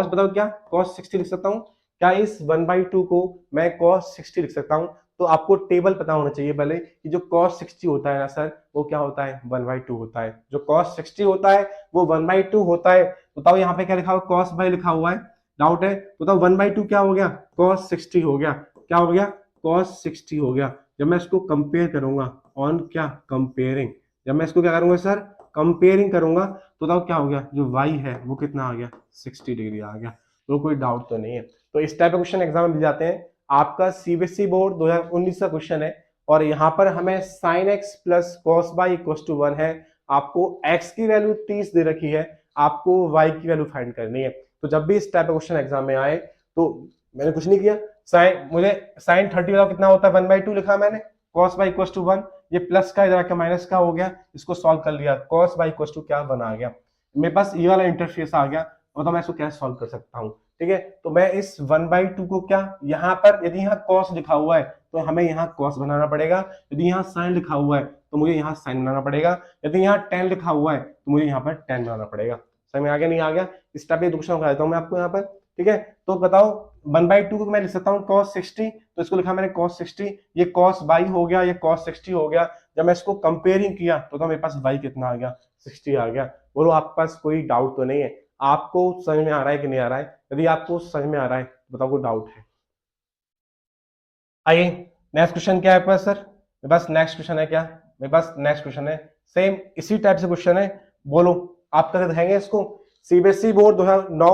बताओ क्या कॉस 60 लिख सकता हूँ, क्या इस 1/2 को मैं कॉस 60 लिख सकता हूँ। तो आपको टेबल पता होना चाहिए पहले कि जो cos 60 होता है ना सर, वो क्या होता है 1/2 होता है। जो cos 60 होता है वो 1/2 होता है। बताओ यहाँ पे क्या लिखा हुआ, cos भाई लिखा हुआ है, डाउट है, बताओ 1/2 क्या हो गया, cos 60 हो गया, क्या हो गया cos 60 हो गया। जब मैं इसको कंपेयर करूंगा ऑन क्या कंपेयरिंग, जब मैं इसको क्या करूंगा सर कंपेयरिंग करूंगा, तो बताओ क्या हो गया, जो y है वो कितना आ गया 60 डिग्री आ गया। तो कोई डाउट तो नहीं है। तो इस टाइप के क्वेश्चन एग्जाम में मिल जाते हैं। आपका सीबीएसई बोर्ड 2019 का क्वेश्चन है और यहाँ पर हमें sin x plus cos y equal to 1 है। आपको x की वैल्यू 30 दे रखी है, आपको y की वैल्यू फाइंड करनी है। तो जब भी इस टाइप का क्वेश्चन एग्जाम में आए तो मैंने कुछ नहीं किया, मुझे sin 30 बताओ कितना होता है 1/2 लिखा मैंने, cos y इक्वल टू 1, ये प्लस का इधर आके माइनस का हो गया, इसको सॉल्व कर लिया, cos y इक्वल टू क्या बना गया, मेरे पास ये वाला इंटरफेस आ गया और तो मैं इसको कैसे सॉल्व कर सकता हूँ। ठीक है, तो मैं इस 1/2 को क्या यहाँ पर यदि यहाँ cos लिखा हुआ है तो हमें यहाँ cos बनाना पड़ेगा, यदि यहाँ sin लिखा हुआ है तो मुझे यहाँ sin बनाना पड़ेगा, यदि यहाँ tan लिखा हुआ है तो मुझे यहाँ पर tan बनाना पड़ेगा। समझ में आ गया नहीं आ गया, इस टाइप के क्वेश्चन बता देता हूँ मैं आपको यहाँ पर। ठीक है, तो बताओ 1/2 को मैं लिख सकता हूँ cos 60, तो इसको लिखा मैंने cos 60, ये cos y हो गया, ये cos 60 हो गया। जब मैं इसको कंपेयरिंग किया तो मेरे पास y कितना आ गया 60 आ गया। बोलो आपके पास कोई डाउट तो नहीं है, आपको समझ में आ रहा है कि नहीं आ रहा है, यदि आपको समझ में आ रहा है तो बताओ कोई डाउट है। आइए नेक्स्ट क्वेश्चन क्या है आपके पास सर, मेरे पास नेक्स्ट क्वेश्चन है, क्या मेरे पास नेक्स्ट क्वेश्चन है, सेम इसी टाइप से क्वेश्चन है, बोलो आप करके दिखाएंगे इसको। सीबीएसई बोर्ड 2009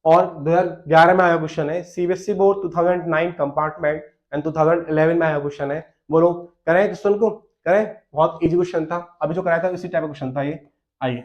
और 2011 में आया क्वेश्चन है, सीबीएसई बोर्ड 2009 कंपार्टमेंट एंड 2011 में आया क्वेश्चन है। बोलो करें क्वेश्चन को, करें, बहुत इजी क्वेश्चन था, अभी जो कराया था इसी टाइप का क्वेश्चन था ये। आइए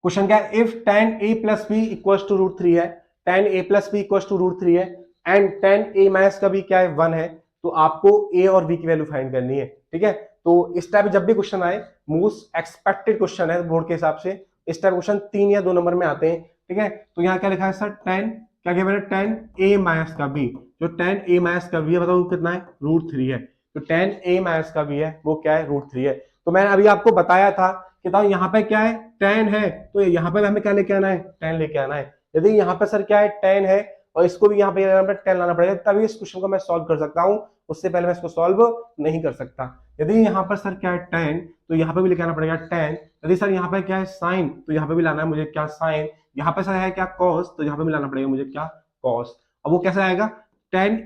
क्वेश्चन क्या है, if tan a plus B equal to √3 है, tan a plus B equal to √3 है एंड tan a माइनस का भी क्या है 1 है, तो आपको a और b की वैल्यू फाइंड करनी है। ठीक है, तो इस टाइप जब भी क्वेश्चन आए, मोस्ट एक्सपेक्टेड क्वेश्चन है बोर्ड के हिसाब से, इस टाइप क्वेश्चन 3 या 2 नंबर में आते हैं। ठीक है, तो यहाँ क्या लिखा है सर, tan क्या किया मैंने, tan a माइनस का b, जो tan a माइनस का b है बताओ कितना है √3 है, तो tan a माइनस का b है वो क्या है √3 है। तो मैंने अभी आपको बताया था कि यहाँ पे क्या है tan है, तो यहाँ पे हमें क्या लेके आना है tan लेके आना है। यदि यहाँ पे सर क्या है tan है और इसको भी यहाँ पे tan लाना पड़ेगा, तभी इस क्वेश्चन को मैं सॉल्व कर सकता हूँ, उससे पहले मैं इसको सॉल्व नहीं कर सकता। यदि यहाँ पर सर क्या है tan, तो यहाँ पे भी लेके आना पड़ेगा tan, यदि सर यहाँ पे क्या है sin, तो यहाँ पे भी लाना है मुझे क्या sin, यहाँ पे सर है क्या cos, तो यहाँ पे भी लाना पड़ेगा मुझे क्या cos। अब वो कैसे आएगा, tan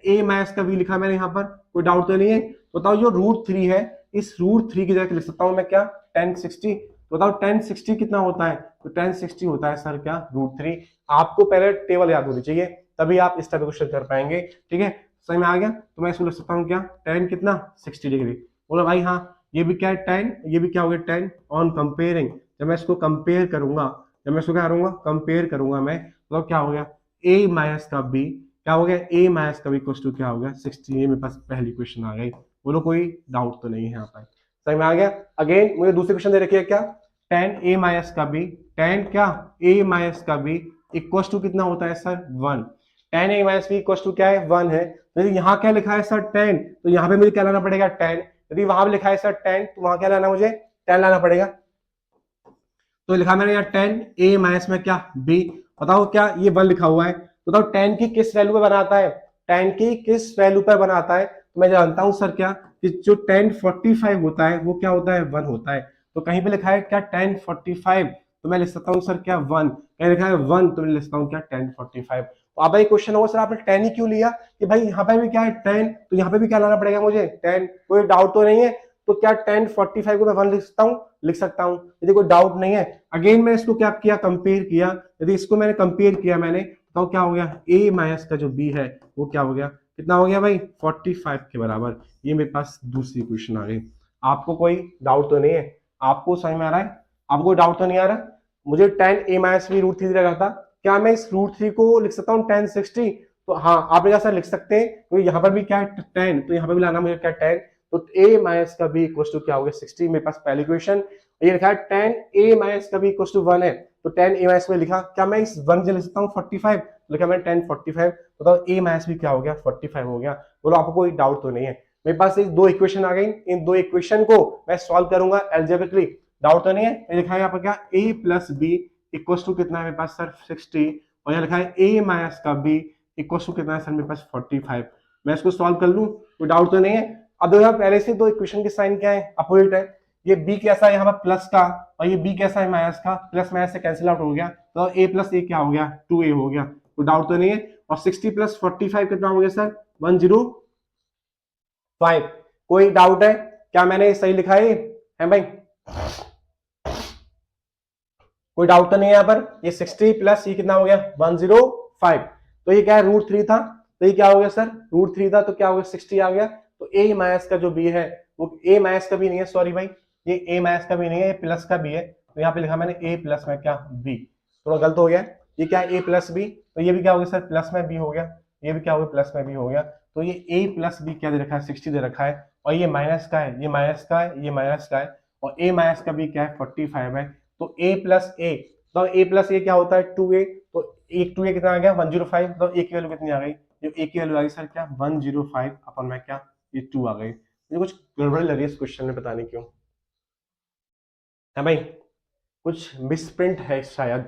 a माइनस का v लिखा मैंने यहाँ पर, कोई डाउट तो नहीं है। बताओ जो √3 है, इस √3 की जगह लिख सकता हूँ मैं क्या tan 60, तो बताओ tan 60 कितना होता है, तो tan 60 होता है सर क्या √3। आपको पहले टेबल याद होनी चाहिए, तभी आप इस तरह क्वेश्चन कर पाएंगे। ठीक है, समझ में आ गया, तो मैं इसको लिख सकता हूँ क्या tan कितना 60 डिग्री। बोलो भाई हाँ, ये भी क्या है tan, ये भी क्या हो गया tan ऑन कंपेयरिंग, जब मैं इसको कंपेयर करूंगा, जब मैं इसको क्या करूंगा कंपेयर करूंगा मैं, तो क्या हो गया a माइनस का b, क्या हो गया a माइनस का b इक्वल टू क्या हो गया 60। ये मेरे पास पहली क्वेश्चन आ गई, बोलो कोई डाउट तो नहीं है यहाँ पर, समझ में आ गया। अगेन मुझे दूसरी क्वेश्चन दे रखी है क्या, tan a माइनस का b, tan क्या a माइनस का b इक्वल टू कितना होता है sir 1, tan a minus b equal to क्या है 1 है। यदि यहाँ क्या लिखा है सर tan, तो यहाँ पे मुझे क्या लाना पड़ेगा tan, यदि वहां लिखा है सर tan, तो वहां क्या लाना मुझे tan लाना पड़ेगा। तो लिखा मैंने यहाँ tan a माइनस में क्या b, बताओ क्या ये 1 लिखा हुआ है, बताओ tan की किस वैल्यू पे बनाता है, tan की किस वैल्यू पे बनाता है, तो मैं जानता हूं सर क्या कि जो tan 45 होता है वो क्या होता है 1 होता है। तो कहीं पे लिखा है क्या tan 45, तो मैं लिख सकता हूँ सर क्या 1, कहीं लिखा है 1 तो मैं लिख सकता हूँ क्या tan 45। तो अब भाई क्वेश्चन होगा सर आपने tan ही क्यों लिया, कि भाई यहाँ पे भी क्या है tan, तो यहाँ पे भी क्या लाना पड़ेगा मुझे tan, कोई डाउट तो नहीं है। तो क्या tan 45 को मैं 1 लिख सकता हूँ, लिख सकता हूँ, यदि कोई डाउट नहीं है। अगेन मैं इसको क्या किया कंपेयर किया, यदि इसको मैंने कंपेयर किया मैंने, तो क्या हो गया a माइनस का जो b है वो क्या हो गया, कितना हो गया भाई 45 के बराबर। ये मेरे पास दूसरी क्वेश्चन आ गई। आपको कोई डाउट तो नहीं है, आपको समझ में आ रहा है, आपको कोई डाउट तो नहीं आ रहा। मुझे tan a माइनस b √3 लगा था, क्या मैं इस √3 को लिख सकता हूँ tan 60, तो हाँ आपने कैसा लिख सकते हैं, तो यहाँ पर भी क्या है tan, तो यहाँ पर भी लाना मुझे क्या tan, तो a माइनस का b इक्वल टू क्या हो गया 60, मेरे पास पहली क्वेश्चन। ये लिखा है tan a माइनस का b इक्वल टू 1 है, तो 10a- में लिखा, क्या मैं इस वन लिख सकता हूँ 45, लिखा मैंने 1045, बताओ a- भी क्या हो गया 45 हो गया। बोलो आपको कोई डाउट तो नहीं है। मेरे पास एक दो इक्वेशन आ गई, इन दो इक्वेशन को मैं सॉल्व करूंगा एल्जेब्रिकली, डाउट तो नहीं है। मैं लिखा है यहाँ पर क्या a plus B equal to कितना है मेरे पास सर 60, और यहाँ लिखा है a माइनस का b इक्वल टू कितना है सर मेरे पास 45। मैं इसको सॉल्व कर लूं, कोई डाउट तो नहीं है। अब देखो पहले से दो इक्वेशन के साइन क्या है, अपोजिट है। ये b कैसा है यहाँ पर प्लस का, और ये b कैसा है माइनस का, प्लस माइनस से कैंसिल आउट हो गया, तो a प्लस a क्या हो गया 2a हो गया, कोई डाउट तो नहीं है। और 60 प्लस 45 कितना हो गया सर 105। कोई डाउट है क्या मैंने सही लिखा है भाई, कोई डाउट तो नहीं है यहाँ पर। ये 60 प्लस ये कितना हो गया 105, तो ये क्या है √3 था, तो ये क्या हो गया सर √3 था, तो क्या हो गया 60 आ गया। तो a माइनस का जो b है वो a माइनस का भी नहीं है, सॉरी भाई ये a माइनस का भी नहीं है, ये प्लस का b है, तो यहाँ पे लिखा मैंने a प्लस में क्या b, थोड़ा गलत हो गया। ये क्या है a प्लस b, तो ये भी क्या हो गया सर प्लस में b हो गया, ये भी क्या हो गया प्लस में b हो गया। तो ये a प्लस b क्या दे रखा है 60 दे रखा है, और ये माइनस का है, ये माइनस का है, ये माइनस का है, और a माइनस का b क्या है 45 है। तो a प्लस a, तो a प्लस a क्या होता है 2a, तो एक 2a कितना आ गया 105, तो a की वैल्यू कितनी आ गई, जो a की वैल्यू आ गई सर क्या 105 अपन में क्या ये 2 आ गई। मुझे कुछ गड़बड़ लग रही है इस क्वेश्चन में, पता नहीं क्यों है भाई, कुछ मिसप्रिंट है शायद।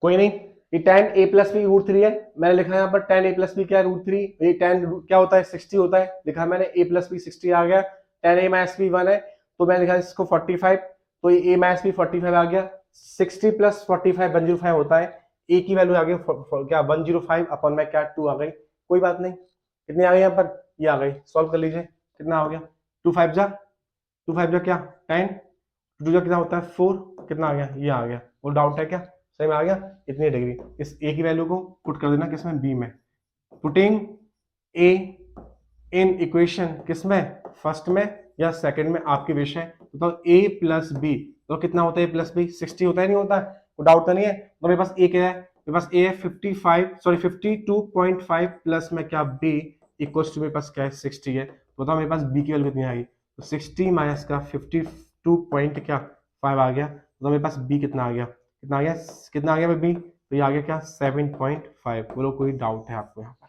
कोई नहीं, ये tan a प्लस बी √3 है, मैंने लिखा है यहाँ पर tan a प्लस बी क्या √3, ये tan क्या होता है 60 होता है, लिखा है मैंने a प्लस बी 60 आ गया, tan a माइनस बी 1 है, तो मैंने लिखा है इसको 45, तो ये a माइनस बी 45 आ गया, 60 प्लस 45 105 होता है, a की वैल्यू आ गई क्या 105 अपन में क्या 2 आ गई। कोई बात नहीं, कितनी आ गई यहाँ पर, ये आ गई, सॉल्व कर लीजिए, कितना हो गया 2 5 क्या 10, 2 जा कितना होता है 4, कितना आ गया ये आ गया। वो डाउट है क्या, सही में आ गया इतनी डिग्री। इस ए की वैल्यू को पुट कर देना किसमें बी में, पुटिंग ए इन इक्वेशन किसमें फर्स्ट में या सेकंड में, आपकी विश है। तो ए प्लस बी तो कितना होता है ए प्लस बी 60 होता है नहीं होता, कोई डाउट तो नहीं है। तो मेरे पास ए क्या है, मेरे पास ए है 52.5 प्लस में क्या बी इक्वल्स टू मेरे पास क्या है 60 है। तो बताओ मेरे पास बी की वैल्यू कितनी आएगी, तो 60 माइनस का 52 पॉइंट क्या 5 आ गया, तो मेरे पास बी कितना आ गया, कितना आ गया, कितना आ गया बी, तो ये आ गया क्या 7.5। बोलो कोई डाउट है आपको यहाँ पर,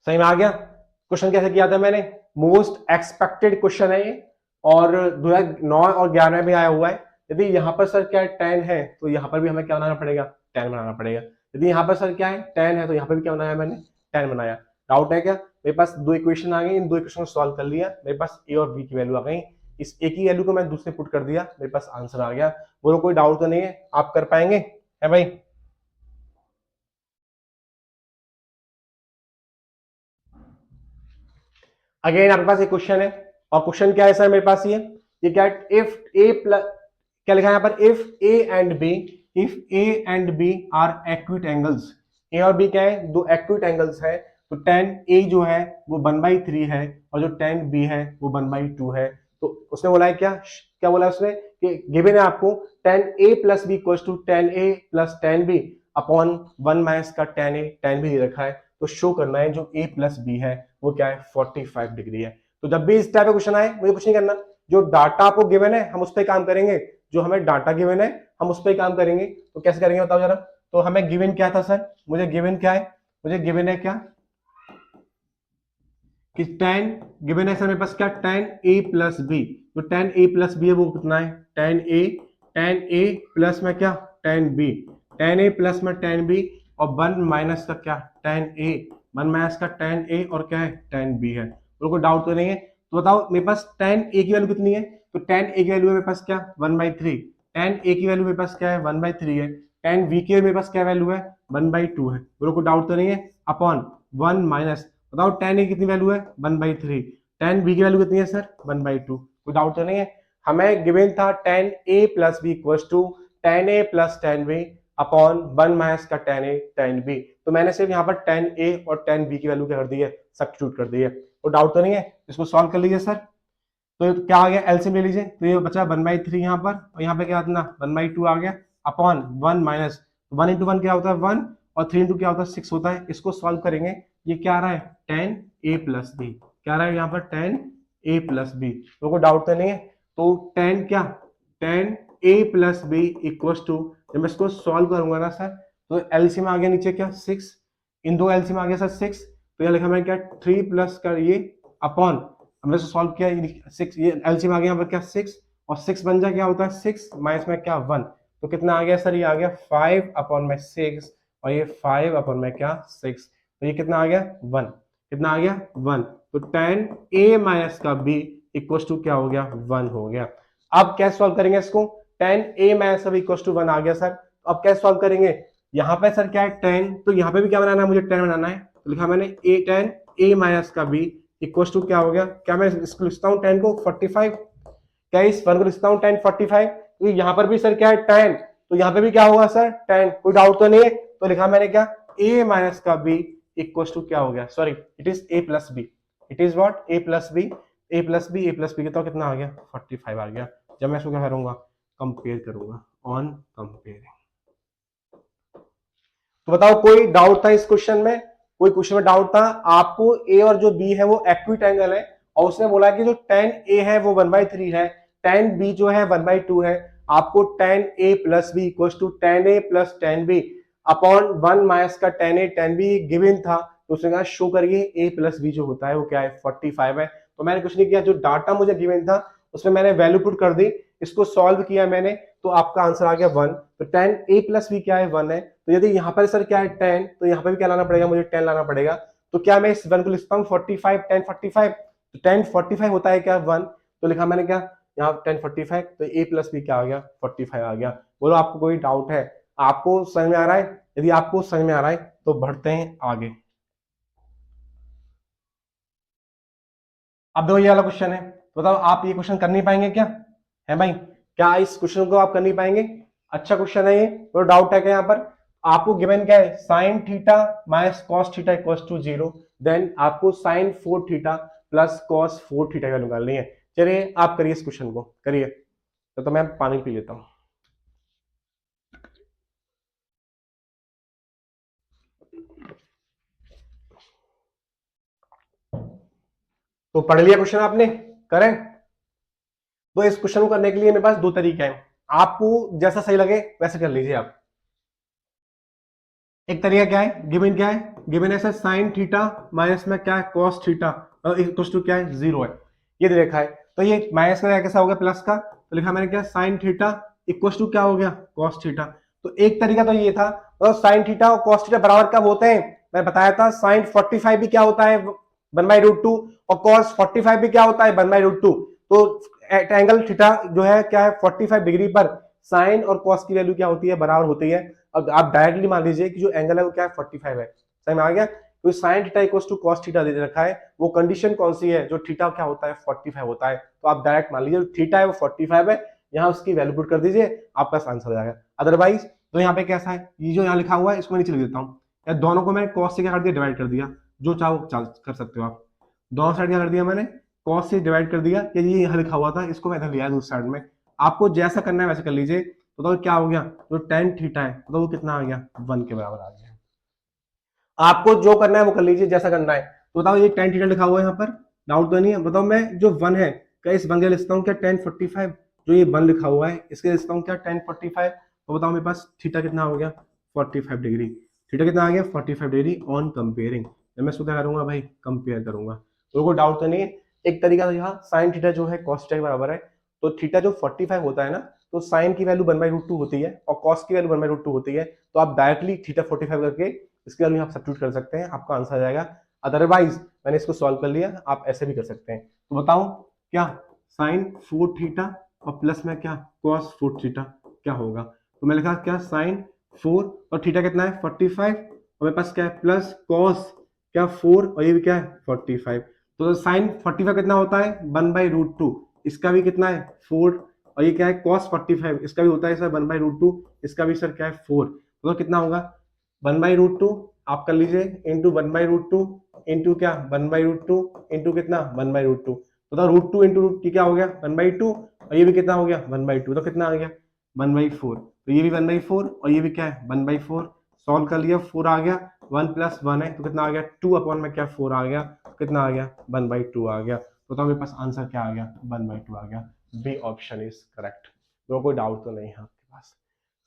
सही में आ गया। क्वेश्चन कैसे किया था मैंने, मोस्ट एक्सपेक्टेड क्वेश्चन है ये, और 2009 और 11 में भी आया हुआ है। यदि यहाँ पर सर क्या है 10 है, तो यहाँ पर भी हमें क्या बनाना पड़ेगा 10 बनाना पड़ेगा। यदि यहाँ पर सर क्या है 10 है, तो यहाँ पर भी क्या बनाया मैंने 10 बनाया। डाउट है क्या, मेरे पास दो इक्वेशन आ गई, इन दो इक्वेशन को सॉल्व कर लिया, मेरे पास ए और बी की वैल्यू आ गई, इस ए की वैल्यू को मैं दूसरे पुट कर दिया, मेरे पास आंसर आ गया। बोलो कोई डाउट तो नहीं है, आप कर पाएंगे है भाई। अगेन आपके पास एक क्वेश्चन है, और क्वेश्चन क्या है सर मेरे पास ये क्या है, इफ ए प्लस क्या लिखा है यहाँ पर, if A and B, if A and B are acute angles, A और बी क्या है दो एक्यूट एंगल्स है, तो tan ए जो है वो 1/3 है, और जो tan बी है वो 1/2 है। तो उसने बोला है क्या क्या बोला उसने कि गिवन है आपको tan A plus B equals to tan A plus tan बी अपॉन 1 माइनस का tan ए tan बी दे रखा है, तो शो करना है जो a प्लस बी है वो क्या है 45 डिग्री है। तो जब भी इस टाइप का क्वेश्चन आए मुझे कुछ नहीं करना, जो डाटा आपको गिवन है हम उस पर काम करेंगे, जो हमें डाटा गिवन है हम उस पर काम करेंगे। तो कैसे करेंगे बताओ जरा, तो हमें गिवन क्या था सर, मुझे गिवन क्या है, मुझे गिवन है क्या कि tan गिवन है सर मेरे पास क्या tan a प्लस बी, तो tan a प्लस बी है वो कितना है tan a प्लस में क्या tan b, tan a plus में tan b, और 1 माइनस का क्या tan a, 1 माइनस का tan a और क्या है tan b है। तो कोई डाउट तो नहीं है। तो बताओ मेरे पास tan a की वैल्यू कितनी है, तो tan a की वैल्यू है मेरे पास क्या 1/3, tan a की वैल्यू मेरे पास क्या है 1/3 है, tan b की मेरे पास क्या वैल्यू है 1/2 है। बोलो कोई डाउट तो नहीं है, अपॉन 1 माइनस, बताओ tan a कितनी वैल्यू है 1/3, tan b की वैल्यू कितनी है सर 1/2, कोई डाउट तो नहीं है। हमें गिवन था tan a plus B equals to tan a plus tan b upon 1 minus का tan a tan b, तो मैंने सिर्फ यहाँ पर tan a और tan b की वैल्यू क्या कर दी है सब्स्टिट्यूट कर दी है। तो डाउट तो नहीं है, इसको सॉल्व कर लीजिए सर। तो क्या आ गया एलसीएम ले लीजिए, तो ये बचा 1/3 यहाँ पर, और यहाँ पे क्या आता 1/2 आ गया अपॉन 1 माइनस 1 इंटू 1 क्या होता है 1, और 3 इंटू क्या होता है 6 होता है। इसको सॉल्व करेंगे, ये क्या आ रहा है tan a प्लस बी, क्या रहा है यहाँ पर टेन ए प्लस बी, तो कोई डाउट तो नहीं है। तो टेन क्या, tan A plus B equal to, जब मैं इसको सॉल्व करूंगा ना सर, तो एलसीएम आ गया नीचे क्या 6, इन दो एलसीएम आ गया सर 6, तो यह लिखा मैंने क्या 3 प्लस कर ये अपॉन, हमने सॉल्व किया 6, ये एलसीएम आ गया यहाँ पर क्या 6, और 6 बन जाए क्या होता है 6 माइनस में क्या 1, तो कितना आ गया सर, ये आ गया 5 अपॉन में 6, और ये 5 अपॉन में क्या 6, तो ये कितना आ गया 1, कितना आ गया 1, तो टेन ए माइनस का बी इक्वल टू क्या हो गया 1 हो गया। अब कैसे सॉल्व करेंगे इसको, टेन ए माइनस का बी इक्वल टू 1 आ गया सर, तो अब कैसे सॉल्व करेंगे, यहाँ पे सर क्या है 10, तो यहाँ पे भी क्या बनाना है, मुझे 10 बनाना है, तो लिखा मैंने ए टेन ए माइनस का बी इक्वल टू क्या हो गया, क्या मैं इसको लिखता हूँ 10 को 45, क्या इस 1 को लिखता हूँ 10 45, तो यहाँ पर भी सर क्या है 10, तो यहाँ पे भी क्या होगा सर 10, कोई डाउट तो नहीं है, तो लिखा मैंने क्या a माइनस का b इक्वल टू क्या हो गया, sorry it is a plus B, it is what a plus B, a plus B, a plus B तो कितना आ गया 45 आ गया। जब मैं इसको क्या करूंगा, कंपेयर करूंगा, ऑन कंपेयरिंग। तो बताओ कोई डाउट था इस क्वेश्चन में, कोई क्वेश्चन में डाउट था आपको, a और जो b है वो एक्विट एंगल है, और उसने बोला कि जो tan a है वो 1/3 है, tan b जो है 1/2 है, आपको tan a plus B equal to tan a plus tan b upon 1 minus का tan a tan b given था, तो उसने कहा शो करिए a प्लस बी जो होता है वो क्या है 45 है। तो मैंने कुछ नहीं किया, जो डाटा मुझे गिवन था उसमें मैंने वैल्यू पुट कर दी, इसको सॉल्व किया मैंने, तो आपका आंसर आ गया 1, तो tan a प्लस बी क्या है 1 है, तो यदि यहाँ पर सर क्या है 10, तो यहाँ पर भी क्या लाना पड़ेगा, मुझे 10 लाना पड़ेगा, तो क्या मैं इस 1 को लिखता हूँ 45, 10 45, तो 10 45 होता है क्या 1, तो लिखा मैंने क्या यहाँ 10 45, तो a प्लस बी क्या आ गया 45 आ गया। बोलो आपको कोई डाउट है, आपको समझ में आ रहा है, यदि आपको समझ में आ रहा है तो बढ़ते हैं आगे। अब दो ये वाला क्वेश्चन है, तो बताओ आप ये क्वेश्चन कर नहीं पाएंगे क्या, है भाई, क्या इस क्वेश्चन को आप कर नहीं पाएंगे, अच्छा क्वेश्चन है ये, तो डाउट है क्या यहाँ पर, आपको गिवन क्या है sine theta minus cos theta equals to 0, then आपको sine 4 theta plus cos 4 theta का निकालनी है। चलिए आप करिए इस क्वेश्चन को करिए, तो मैं पानी पी लेता हूं। तो पढ़ लिया क्वेश्चन आपने, करें, तो इस क्वेश्चन को करने के लिए मेरे पास दो तरीके हैं, आपको जैसा सही लगे वैसे कर लीजिए आप। एक तरीका क्या है, गिवन क्या है, गिवन है सर साइन थीटा माइनस में क्या है कॉस थीटा इक्वल टू क्या है 0 है, ये दे रखा है, तो ये माइनस का कैसा हो गया प्लस का, तो लिखा मैंने क्या साइन थीटा इक्वल टू क्या हो गया कॉस थीटा। तो एक तरीका तो ये था, तो साइन थीटा और कॉस थीटा बराबर कब होते हैं, मैं बताया था साइन 45 भी क्या होता है 1/√2, और कॉस 45 भी क्या होता है 1/√2, तो एंगल थीटा जो है क्या है 45 डिग्री पर साइन और कॉस की वैल्यू क्या होती है बराबर होती है। अब आप डायरेक्टली मान लीजिए कि जो एंगल है वो क्या है 45 है, समझ में आ गया, तो sine theta equals to cos theta दे रखा है, वो कंडीशन कौन सी है, जो थीटा क्या होता है 45 होता है, तो आप डायरेक्ट मान लीजिए थीटा है वो 45 है, यहाँ उसकी वैल्यू पुट कर दीजिए आपका आंसर हो जाएगा। अदरवाइज तो यहाँ पे कैसा है, ये जो यहाँ लिखा हुआ है इसको नीचे लिख देता हूँ, या दोनों को मैंने कॉस से क्या कर दिया डिवाइड कर दिया, जो चाहो कर सकते हो आप, दोनों साइड क्या कर दिया मैंने कॉस से डिवाइड कर दिया, कि ये यहाँ लिखा हुआ था इसको मैं इधर लिया दूसरी साइड में, आपको जैसा करना है वैसे कर लीजिए। तो क्या हो गया, जो टेन थीटा है तो वो कितना आ गया 1 के बराबर आ गया, आपको जो करना है वो कर लीजिए जैसा करना है। तो बताओ ये टेन थीटा लिखा हुआ है यहाँ पर, डाउट तो नहीं है, बताओ मैं जो 1 है क्या इस 1 के लिखता हूँ क्या 1045, जो ये 1 लिखा हुआ है इसके लिखता हूँ क्या 1045, तो बताओ मेरे पास थीटा कितना हो गया 45 डिग्री, थीटा कितना आ गया 45 डिग्री ऑन कंपेयरिंग, मैं इसको क्या करूंगा भाई कंपेयर करूंगा, तो कोई डाउट तो नहीं है। एक तरीका तो यहाँ साइन थीटा जो है कॉस थीटा के बराबर है, तो थीटा जो 45 होता है ना, तो साइन की वैल्यू 1/√2 होती है और कॉस की वैल्यू 1/√2 होती है, तो आप डायरेक्टली थीटा 45 करके इसकी वैल्यू आप सब्स्टिट्यूट कर सकते हैं, आपका आंसर आ जाएगा। अदरवाइज मैंने इसको सॉल्व कर लिया, आप ऐसे भी कर सकते हैं। तो बताओ क्या साइन 4 थीटा और प्लस में क्या कॉस 4 थीटा क्या होगा, तो मैं लिखा क्या साइन 4 और थीटा कितना है 45, और मेरे पास क्या है प्लस कॉस क्या 4 और ये भी क्या है 45, तो साइन 45 कितना होता है 1/√2, इसका भी कितना है 4, और ये क्या है cos 45 इसका भी होता है सर 1/√2, इसका भी सर क्या है 4, तो कितना होगा 1/√2 आप कर लीजिए इंटू 1/√2 इंटू क्या 1/√2 इंटू कितना 1/√2, तो √2 इंटू क्या हो गया 1/2, और ये भी कितना हो गया 1/2, तो कितना आ गया 1/4, तो ये भी 1/4 और ये भी क्या है 1/4, सॉल्व कर लिया 4 आ गया, 1 + 1 है तो कितना आ गया 2 अपॉन में क्या 4 आ गया, कितना आ गया 1/2 आ गया। तो बताओ मेरे पास आंसर क्या आ गया 1/2 आ गया। B option is correct. तो कोई डाउट तो नहीं है आपके पास,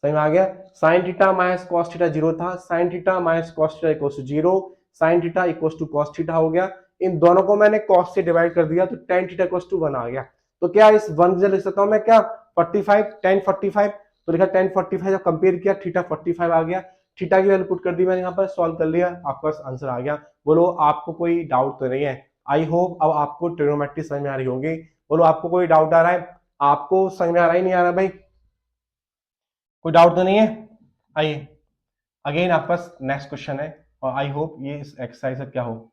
सही में आ गया। Sine theta minus cos theta 0 था, sine theta minus cos theta equals to 0, sine theta equals to cos theta हो गया। इन दोनों को मैंने कॉस से डिवाइड कर दिया तो tan थीटा इक्वल्स टू 1 आ गया। तो क्या इस 1 से लिख सकता हूं मैं क्या 45 tan 45, तो लिखा tan 45 जब कंपेयर किया थीटा 45 आ गया, थीटा की वैल्यू पुट कर दी मैंने यहाँ पर, सॉल्व कर लिया, आपके पास आंसर आ गया। बोलो आपको कोई डाउट तो नहीं है? आई होप अब आपको ट्रिग्नोमेट्री समझ में आ रही होगी। बोलो आपको कोई डाउट आ रहा है? आपको समझ में आ रहा ही नहीं आ रहा भाई? कोई डाउट तो नहीं है? आइए अगेन आपके पास नेक्स्ट क्वेश्चन है और आई होप ये इस एक्सरसाइज का क्या हो।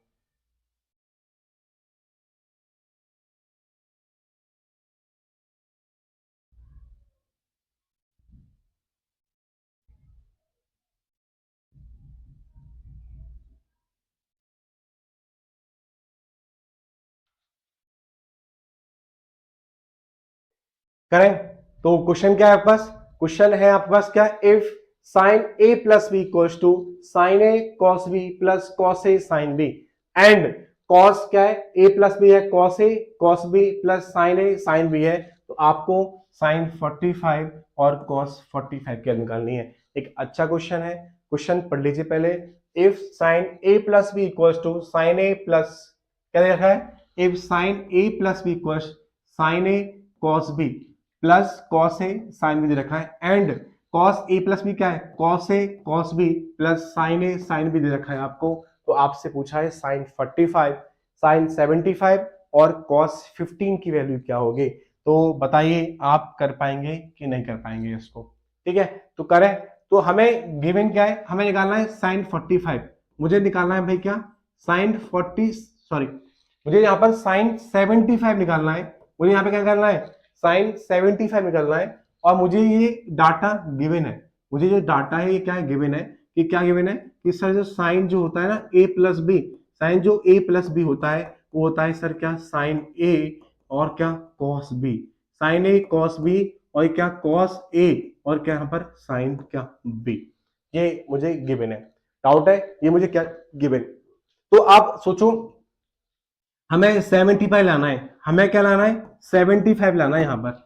करें तो क्वेश्चन क्या है आपके पास? क्वेश्चन है आपके पास क्या, if sine A plus B equals to sine A cos B plus cos A sine B and cos क्या है ए प्लस बी है, cos B plus sine A sine B है, तो आपको साइन 45 और कॉस 45 की निकालनी है। एक अच्छा क्वेश्चन है, क्वेश्चन पढ़ लीजिए पहले। If sine A plus B equals to sine A plus क्या दे रखा है, if sine A plus B equals sine A cos B plus cos A sine B दे रखा है and cos A plus B क्या है, cos A cos B plus sine A sine B दे रखा है आपको। तो आपसे पूछा है साइन 45 साइन 75 और कॉस 15 की वैल्यू क्या होगी। तो बताइए आप कर पाएंगे कि नहीं कर पाएंगे इसको? ठीक है तो करें। तो हमें गिवन क्या है, हमें निकालना है साइन 45, मुझे निकालना है भाई क्या साइन 40 सॉरी मुझे यहाँ पर साइन 75 निकालना है, मुझे यहाँ पे क्या निकालना है साइन 75 निकालना है। और मुझे ये डाटा गिवन है, मुझे जो डाटा है ये क्या है गिवन है, कि क्या गिवन है कि सर जो साइन जो होता है ना ए प्लस बी, साइन जो ए प्लस बी होता है वो होता है सर क्या साइन ए और क्या cos B, sign A cos B और क्या कॉस ए और क्या यहाँ पर साइन क्या बी, ये मुझे गिवन है। डाउट है ये मुझे क्या गिवन। तो आप सोचो हमें 75 लाना है, हमें क्या लाना है 75 लाना है, यहाँ पर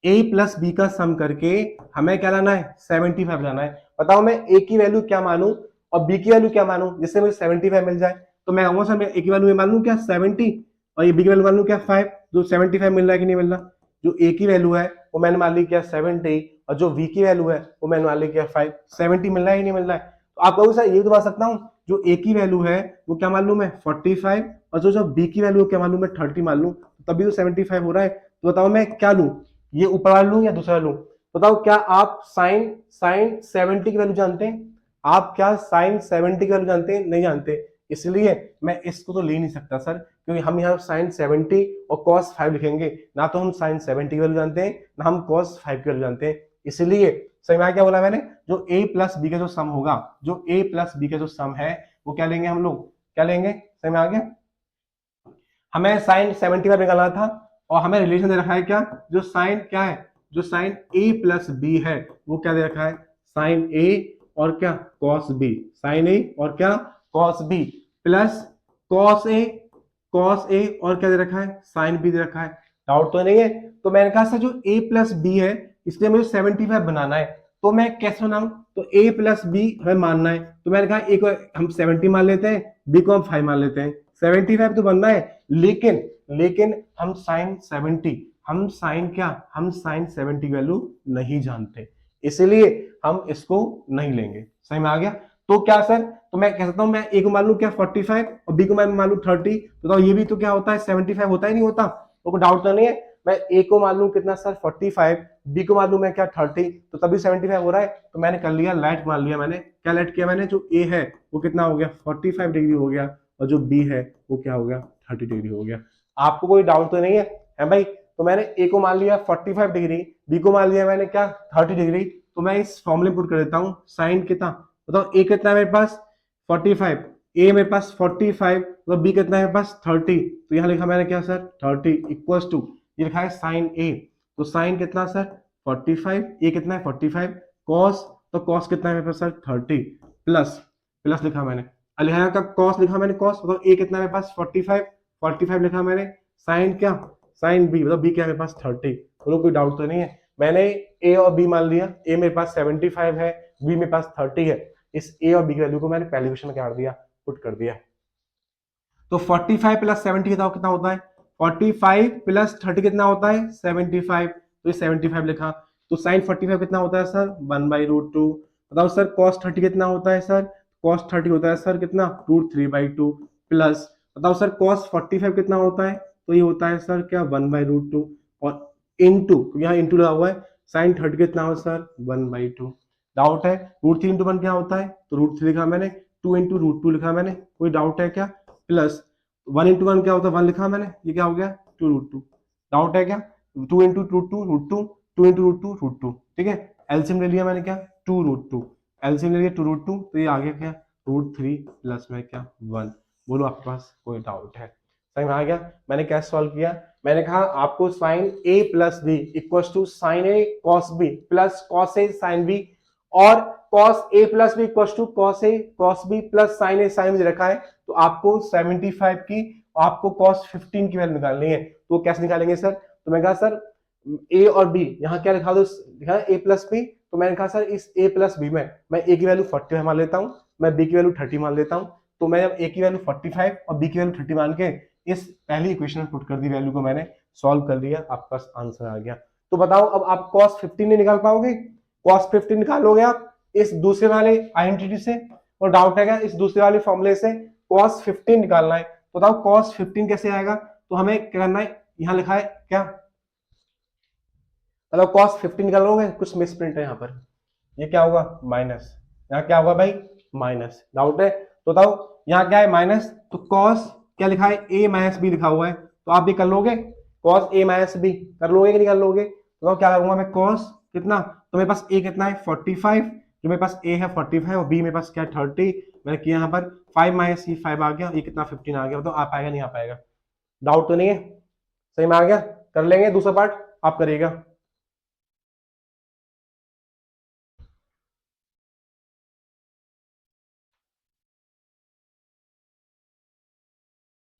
a प्लस बी का सम करके हमें क्या लाना है 75 लाना है। बताओ मैं a की वैल्यू क्या मानूं और b की वैल्यू क्या मानूं जिससे मुझे 75 मिल जाए। तो मैं कहूंगा सर मैं a की वैल्यू मान लूं क्या 70 और ये b की वैल्यू मान लूं क्या 5, जो 75 मिल रहा है कि नहीं मिल रहा। जो a की वैल्यू है वो मैंने मान ली क्या 70 और जो v की वैल्यू है वो मैंने मान ली क्या 5, 70 मिल रहा है कि नहीं मिल रहा है। तो आप कहोगे सर ये तो मान सकता हूँ जो a की वैल्यू है वो क्या मान लूं मैं 45 और जो b की वैल्यू क्या मान लूं मैं 30 मान लूं, तभी तो 75 हो रहा है। तो बताओ मैं क्या लूं, ये ऊपर वाला लूं या दूसरा लूं। बताओ क्या आप साइन साइन 70 की वैल्यू जानते हैं, आप क्या साइन 70 की वैल्यू जानते हैं? नहीं जानते, इसलिए मैं इसको तो ले नहीं सकता सर, क्योंकि हम यहाँ साइन 70 और कॉस 5 लिखेंगे, ना तो हम साइन 70 की वैल्यू जानते हैं ना हम कॉस 5 की वैल्यू जानते हैं। इसलिए सही में क्या बोला मैंने, जो a प्लस बी का जो सम होगा, जो a प्लस बी का जो सम है वो क्या लेंगे हम लोग, क्या लेंगे, सही में आ गया। हमें साइन 75 निकालना था और हमें रिलेशन दे रखा है क्या, जो साइन क्या है, जो साइन a प्लस बी है वो क्या दे रखा है साइन a और क्या कॉस b, साइन a और क्या cos b plus cos a और क्या दे रखा है साइन b दे रखा है। डाउट तो नहीं है। तो मैंने कहा सर जो a प्लस बी है इसलिए मुझे 75 बनाना है, तो मैं कैसे बनाऊं, तो a प्लस बी हमें मानना है, तो मैंने कहा a को हम 70 मान लेते हैं, b को हम 5 मान लेते हैं, 75 तो बनना है। लेकिन लेकिन हम साइन 70 हम साइन क्या हम साइन 70 वैल्यू नहीं जानते, इसलिए हम इसको नहीं लेंगे। सही में आ गया। तो क्या सर, तो मैं कह सकता हूं मैं ए को मान लू क्या 45 और बी को मैं मान लू 30, तो ये भी तो क्या होता है 75 होता ही नहीं होता, तो कोई डाउट तो नहीं है। मैं ए को मान लू कितना सर 45, बी को मान लू मैं क्या 30, तो तभी 75 हो रहा है। तो मैंने कर लिया लेट मान लिया, मैंने क्या लेट किया, मैंने जो ए है वो कितना हो गया 45 डिग्री हो गया और जो बी है वो क्या हो गया 30 डिग्री हो गया। आपको कोई डाउट तो नहीं है भाई। तो मैंने ए को मान लिया 45 डिग्री, बी को मान लिया मैंने क्या 30 डिग्री, तो मैं इस फॉर्मूले पुट कर देता हूं साइन कितना, बताओ ए कितना है मेरे पास 45, ए मेरे पास 45 तो बी कितना है मेरे पास 30, तो यहां लिखा मैंने क्या सर 30 इक्वल्स टू ये लिखा है साइन ए, तो साइन कितना सर 45, ए कितना है 45, कॉस तो कॉस कितना है मेरे पास सर 30 प्लस प्लस लिखा मैंने लिखा का कॉस लिखा मैंने, कॉस बताओ ए कितना है मेरे पास 45, 45 लिखा मैंने, साइन क्या, साइन बी बताओ बी क्या है मेरे पास 30। बोलो कोई डाउट तो नहीं है। मैंने ए और बी मान लिया, ए मेरे पास 75 है, बी मेरे पास 30 है। इस ए और बी की वैल्यू को मैंने पहले क्वेश्चन में क्या कर दिया, पुट कर दिया। तो 45 प्लस 70 बताओ कितना होता है, 45 प्लस 30 कितना होता है 75, तो ये 75 लिखा। तो साइन 45 कितना होता है सर 1/√2। बताओ सर कॉस 30 कितना होता है सर, कॉस 30 होता है सर कितना √3/2 प्लस, बताओ सर कॉस 45 कितना होता है, तो ये होता है सर क्या 1/√2 और इंटू, यहाँ इंटू लगा हुआ है, साइन 30 कितना हो सर 1/2। डाउट है, √3 इंटू 1 क्या होता है, तो √3 लिखा मैंने, 2 इंटू √2 लिखा मैंने, कोई डाउट है क्या, प्लस 1 इंटू 1 क्या होता है 1 लिखा मैंने, ये क्या हो गया 2√2। डाउट है क्या, 2 इंटू √2 2 इंटू √2 ठीक है। एलसीएम ले लिया मैंने क्या 2√2, एलसीएम ले लिया 2√2, तो ये आ गया क्या √3 प्लस में क्या 1। बोलो आपके पास कोई डाउट है, समझ में आ गया। मैंने कैसे सॉल्व किया, मैंने कहा आपको sine A plus B equal to sine A cos B plus cos A sine B, और cos A plus B equal to cos A cos B plus sine A sine B रखा है। तो आपको 75 की, आपको कॉस 15 की value निकालनी है, तो कैसे निकालेंगे सर, तो मैं कहा सर ए और बी यहाँ क्या लिखा दो, लिखा ए प्लस बी, तो मैंने कहा सर इस ए प्लस बी में मैं ए की वैल्यू 45 मान लेता हूँ, मैं बी की वैल्यू 30 मान लेता हूँ। तो मैं जब ए की वैल्यू 45 और बी की वैल्यू 30 मान के इस पहली इक्वेशन में पुट कर दी, वैल्यू को मैंने सॉल्व कर दिया, आपका आंसर आ गया। तो बताओ अब आप cos 15 नहीं निकाल पाओगे, cos 15 निकालोगे आप इस दूसरे वाले आइडेंटिटी से, और डाउट है क्या इस दूसरे वाले फॉर्मूले से cos 15 निकालना है, तो बताओ cos 15 कैसे आएगा, तो हमें क्या करना है, यहां लिखा है क्या, मतलब cos 15 निकालोगे, कुछ मिस प्रिंट है यहाँ पर, ये क्या होगा माइनस, यहाँ क्या होगा भाई माइनस, डाउट है तो बताओ यहाँ क्या है माइनस, तो cos क्या लिखा है a माइनस बी लिखा हुआ है, तो आप भी कर लोगे cos a माइनस बी, कर लोगे कि नहीं कर लोगे, तो क्या करूंगा मैं cos कितना, तो मेरे पास a कितना है 45, जो मेरे पास a है 45 और b मेरे पास क्या है 30, मैंने किया यहाँ पर 5 माइनस ये 5 आ गया, ये कितना 15 आ गया, तो आ पाएगा नहीं आ पाएगा, डाउट तो नहीं है, सही में आ गया, कर लेंगे दूसरा पार्ट आप करिएगा।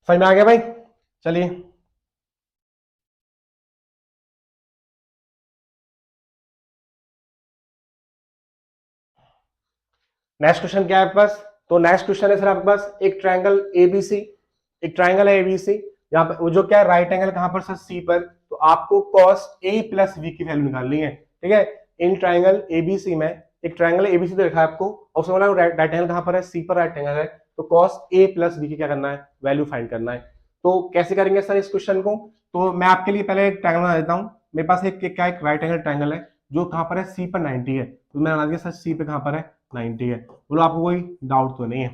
समझ में आ गया भाई, चलिए नेक्स्ट क्वेश्चन क्या है आपके पास, तो नेक्स्ट क्वेश्चन है सर आपके पास एक ट्रायंगल एबीसी, एक ट्रायंगल है एबीसी, यहाँ पर वो जो क्या है राइट एंगल कहां पर सर सी पर, तो आपको cos a प्लस बी की वैल्यू निकालनी है, ठीक है। इन ट्रायंगल एबीसी में, एक ट्रायंगल एबीसी तो लिखा है आपको, और उसमें बोला राइट एंगल कहां पर है सी पर राइट एंगल है, तो cos a प्लस बी की क्या करना है वैल्यू फाइंड करना है। तो कैसे करेंगे सर इस क्वेश्चन को, तो मैं आपके लिए पहले एक ट्रायंगल बना देता हूँ, मेरे पास एक क्या एक राइट एंगल ट्रायंगल है जो कहां पर है सी पर 90 है, तो मैंने बना दिया सर सी पे कहां पर है 90 है। बोलो आपको कोई डाउट तो नहीं है,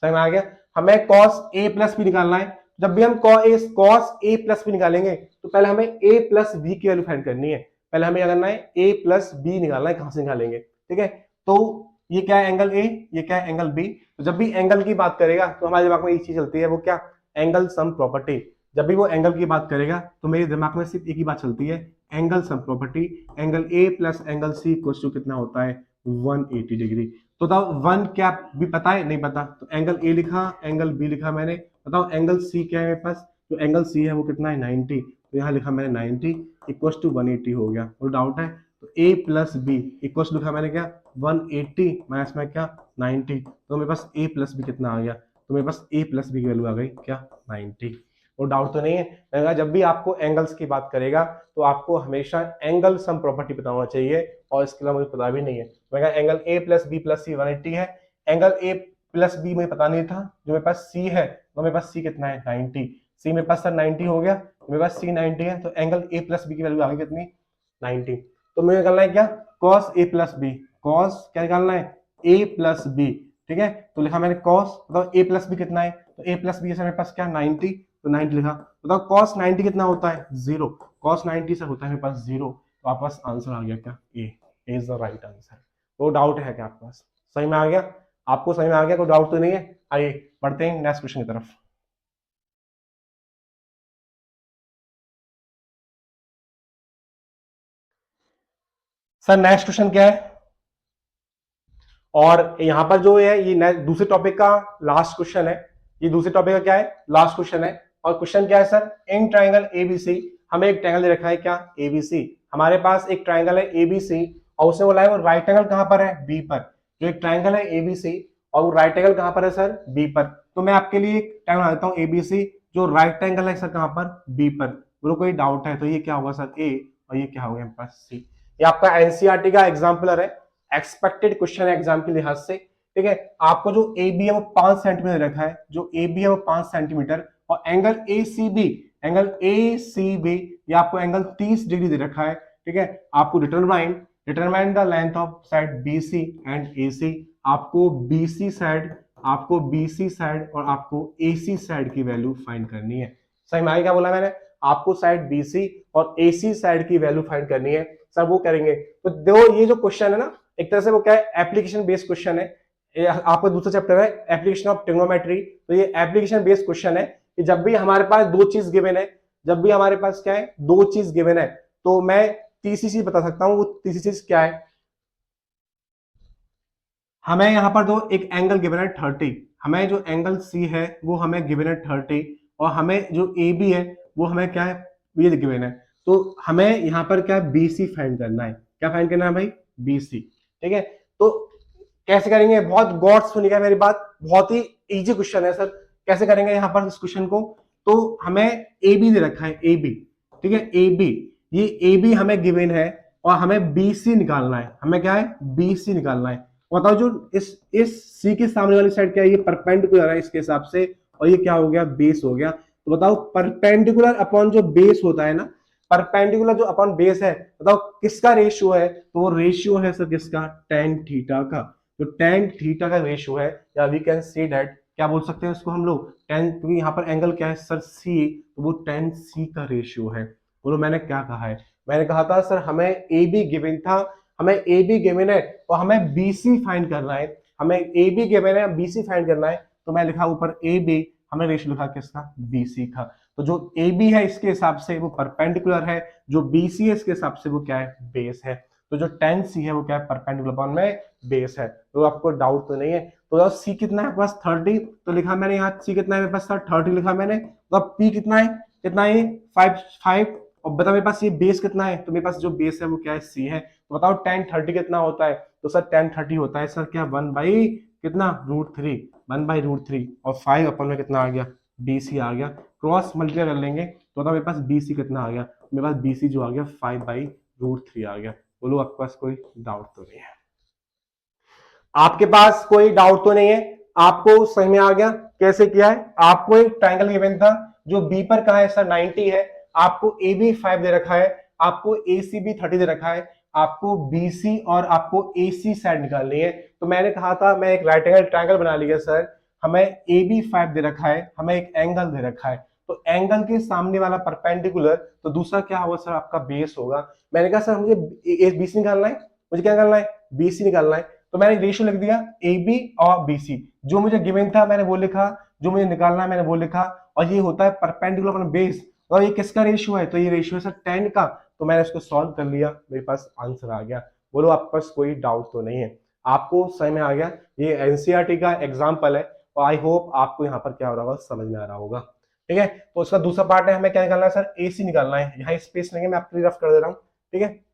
समझ में आ गया। हमें cos a प्लस बी निकालना है, जब भी हम cos a प्लस बी निकालेंगे तो पहले हमें a प्लस बी की वैल्यू फाइंड करनी है, पहले हमें क्या करना है a प्लस बी निकालना है, कहां से निकालेंगे, ठीक है। तो ये क्या है एंगल a, ये क्या है एंगल b, तो जब भी एंगल की बात करेगा तो हमारे दिमाग में एक चीज चलती है, वो क्या एंगल सम प्रॉपर्टी, जब भी वो एंगल की बात करेगा तो मेरे दिमाग में सिर्फ एक ही बात चलती है angle sum property, angle a plus angle c equal to कितना होता है 180 डिग्री। तो बताओ वन क्या भी पता है नहीं पता, तो एंगल ए लिखा एंगल बी लिखा मैंने, बताओ एंगल सी क्या है मेरे पास, जो एंगल सी है वो कितना है 90, तो यहाँ लिखा मैंने 90 इक्वल टू 180 हो गया, और डाउट है तो ए प्लस बी इक्वल लिखा मैंने क्या 180 माइनस में क्या 90, तो मेरे पास ए प्लस बी कितना आ गया, तो मेरे पास ए प्लस बी की वैल्यू आ गई क्या 90। और डाउट तो नहीं है, मैंने कहा जब भी आपको एंगल्स की बात करेगा तो आपको हमेशा एंगल सम प्रॉपर्टी पता होना चाहिए, और इसके अलावा मुझे पता भी नहीं है। मैं angle A plus B plus C 180 है, एंगल ए प्लस बी मुझे पता नहीं था, जो मेरे पास सी है तो मेरे पास सी कितना है 90, सी मेरे पास सर 90 हो गया, तो मेरे पास सी 90 है, तो एंगल ए प्लस बी की वैल्यू आ गई कितनी 90। तो मुझे निकालना है क्या cos a plus B, cos क्या निकालना है a प्लस बी, ठीक है। तो लिखा मैंने cos, बताओ a प्लस बी कितना है, तो a प्लस बी मेरे पास क्या 90, तो 90 लिखा, बताओ cos 90 कितना होता है 0, cos 90 से होता है मेरे पास 0, तो आपके पास आंसर आ गया क्या ए इज द राइट आंसर। वो डाउट है क्या आपके पास, सही में आ गया, आपको सही में आ गया, कोई डाउट तो नहीं है। आइए बढ़ते हैं नेक्स्ट क्वेश्चन की तरफ। सर नेक्स्ट क्वेश्चन क्या है, और यहाँ पर जो है ये दूसरे टॉपिक का लास्ट क्वेश्चन है, ये दूसरे टॉपिक का क्या है, लास्ट क्वेश्चन है। और क्वेश्चन क्या है सर, इन ट्राइंगल एबीसी, हमें एक ट्राइंगल दे रखा है क्या, एबीसी, हमारे पास एक ट्राइंगल है एबीसी और उसने बोला है वो राइट एंगल कहां पर है, बी पर। जो एक ट्राइंगल है एबीसी और वो राइट एंगल कहां पर है सर, बी पर। तो मैं आपके लिए एक ट्राइंगल बना देता हूं एबीसी, जो राइट एंगल है सर कहां पर, बी पर। बोलो कोई डाउट है तो ये क्या होगा सर, ए, और ये क्या होगा मेरे पास, सी। ये आपका एनसीईआरटी का एग्जाम्पलर है, एक्सपेक्टेड क्वेश्चन है एग्जाम के लिहाज से। ठीक है, आपको जो ए बी है वो 5 सेंटीमीटर रखा है, जो ए बी है वो 5 सेंटीमीटर, और angle A C B, angle A C B ये आपको एंगल 30 डिग्री दे रखा है। ठीक है, आपको determine the length of side B C and A C, आपको बीसी साइड, आपको बीसी साइड और आपको एसी साइड की वैल्यू फाइंड करनी है। सही में क्या बोला मैंने, आपको साइड बीसी और एसी साइड की वैल्यू फाइंड करनी है सर, वो करेंगे। तो देखो ये जो क्वेश्चन है ना, एक तरह से वो क्या है, एप्लीकेशन बेस्ड क्वेश्चन है। आपका दूसरा चैप्टर है एप्लीकेशन ऑफ ट्रिग्नोमेट्री, तो ये एप्लीकेशन बेस्ड क्वेश्चन है कि जब भी हमारे पास दो चीज गिवन है, जब भी हमारे पास क्या है, दो चीज गिवन है, तो मैं तीसरी चीज बता सकता हूं, वो तीसरी चीज क्या है। हमें यहां पर दो एक एंगल गिवन है 30, हमें जो एंगल सी है वो हमें गिवन है 30, और हमें जो ए बी है वो हमें क्या है, ये गिवन है। तो हमें यहां पर क्या है, बी सी फाइंड करना है। क्या फाइंड करना है भाई, बी सी। ठीक है, तो कैसे करेंगे, बहुत गौर से सुनिएगा मेरी बात, बहुत ही इजी क्वेश्चन है सर। कैसे करेंगे यहाँ पर इस क्वेश्चन को, तो हमें ए बी दे रखा है, ए बी। ठीक है, ए बी, ये ए बी हमें गिवन है और हमें बी सी निकालना है। हमें क्या है, बी सी निकालना है। बताओ जो इस सी के सामने वाली साइड क्या है, ये परपेंडिकुलर है इसके हिसाब से, और ये क्या हो गया, बेस हो गया। तो बताओ परपेंडिकुलर अपॉन जो बेस होता है ना, परपेंडिकुलर जो अपॉन बेस है, बताओ किसका रेशियो है, तो वो रेशियो है सर किसका, टेन थीटा का। जो टेन थीटा का रेशियो है, या वी कैन सी दैट, क्या बोल सकते हैं उसको हम लोग, टेन, क्योंकि यहाँ पर एंगल क्या है सर, सी, तो वो टेन सी का रेशियो है। बोलो मैंने क्या कहा है, मैंने कहा था सर हमें ए बी गिवन था, हमें ए बी गिवन है और हमें बी सी फाइंड करना है। हमें ए बी गिवन है, बी सी फाइंड करना है, तो मैं लिखा ऊपर ए बी, हमने रेशियो लिखा किसका, बी सी का। तो जो ए बी है इसके हिसाब से वो परपेंडिकुलर है, जो बी सी है इसके हिसाब से वो क्या है, बेस है। तो जो टेन सी है वो क्या है, परपेंडिकुलर अपॉन में बेस है। तो आपको डाउट तो नहीं है। तो सी कितना है बस 30, तो लिखा मैंने यहाँ सी कितना है मेरे पास, 30 लिखा मैंने। तो अब पी कितना है, कितना है, 5, और बताओ मेरे पास ये बेस कितना है, तो मेरे पास जो बेस है वो क्या है, सी है। तो बताओ टेन 30 कितना होता है, तो सर टेन 30 होता है सर क्या, 1/, कितना, √3, 1/√3, और 5 अपन में कितना आ गया, बी सी आ गया। क्रॉस मल्टीप्लाई कर लेंगे तो बताओ मेरे पास बी सी कितना आ गया, मेरे पास बी सी जो आ गया 5/√3 आ गया। बोलो आपके पास कोई डाउट तो नहीं है, आपके पास कोई डाउट तो नहीं है, आपको समझ में आ गया कैसे किया है। आपको एक ट्राइंगल गिवन था जो बी पर कहा है सर 90 है, आपको ए बी 5 दे रखा है, आपको ए सी बी 30 दे रखा है, आपको बी सी और आपको ए सी साइड निकालनी है। तो मैंने कहा था मैं एक राइट एंगल ट्राइंगल बना लिया सर, हमें ए बी 5 दे रखा है, हमें एक एंगल दे रखा है, तो एंगल के सामने वाला परपेंडिकुलर, तो दूसरा क्या होगा सर, आपका बेस होगा। मैंने कहा सर मुझे बी सी निकालना है, मुझे क्या निकालना है, बी सी निकालना है। तो मैंने रेशियो लिख दिया ए बी और बी सी, जो मुझे गिवन था मैंने वो लिखा, जो मुझे निकालना है मैंने वो लिखा, और ये होता है परपेंडिकुलर अपॉन बेस। और ये किसका रेशियो है, तो ये रेशियो है सर 10 का। तो मैंने इसको सॉल्व कर लिया, मेरे पास आंसर आ गया। बोलो आपके पास कोई डाउट तो नहीं है, आपको समझ में आ गया। ये एनसीईआरटी का एग्जाम्पल है और आई होप आपको यहाँ पर क्या हो रहा होगा, समझ में आ रहा होगा। ठीक है, तो उसका दूसरा पार्ट है, हमें क्या निकालना है सर, ए सी निकालना है। यहाँ स्पेस नहीं है, मैं आपके लिए रफ कर दे रहा हूँ। ठीक है,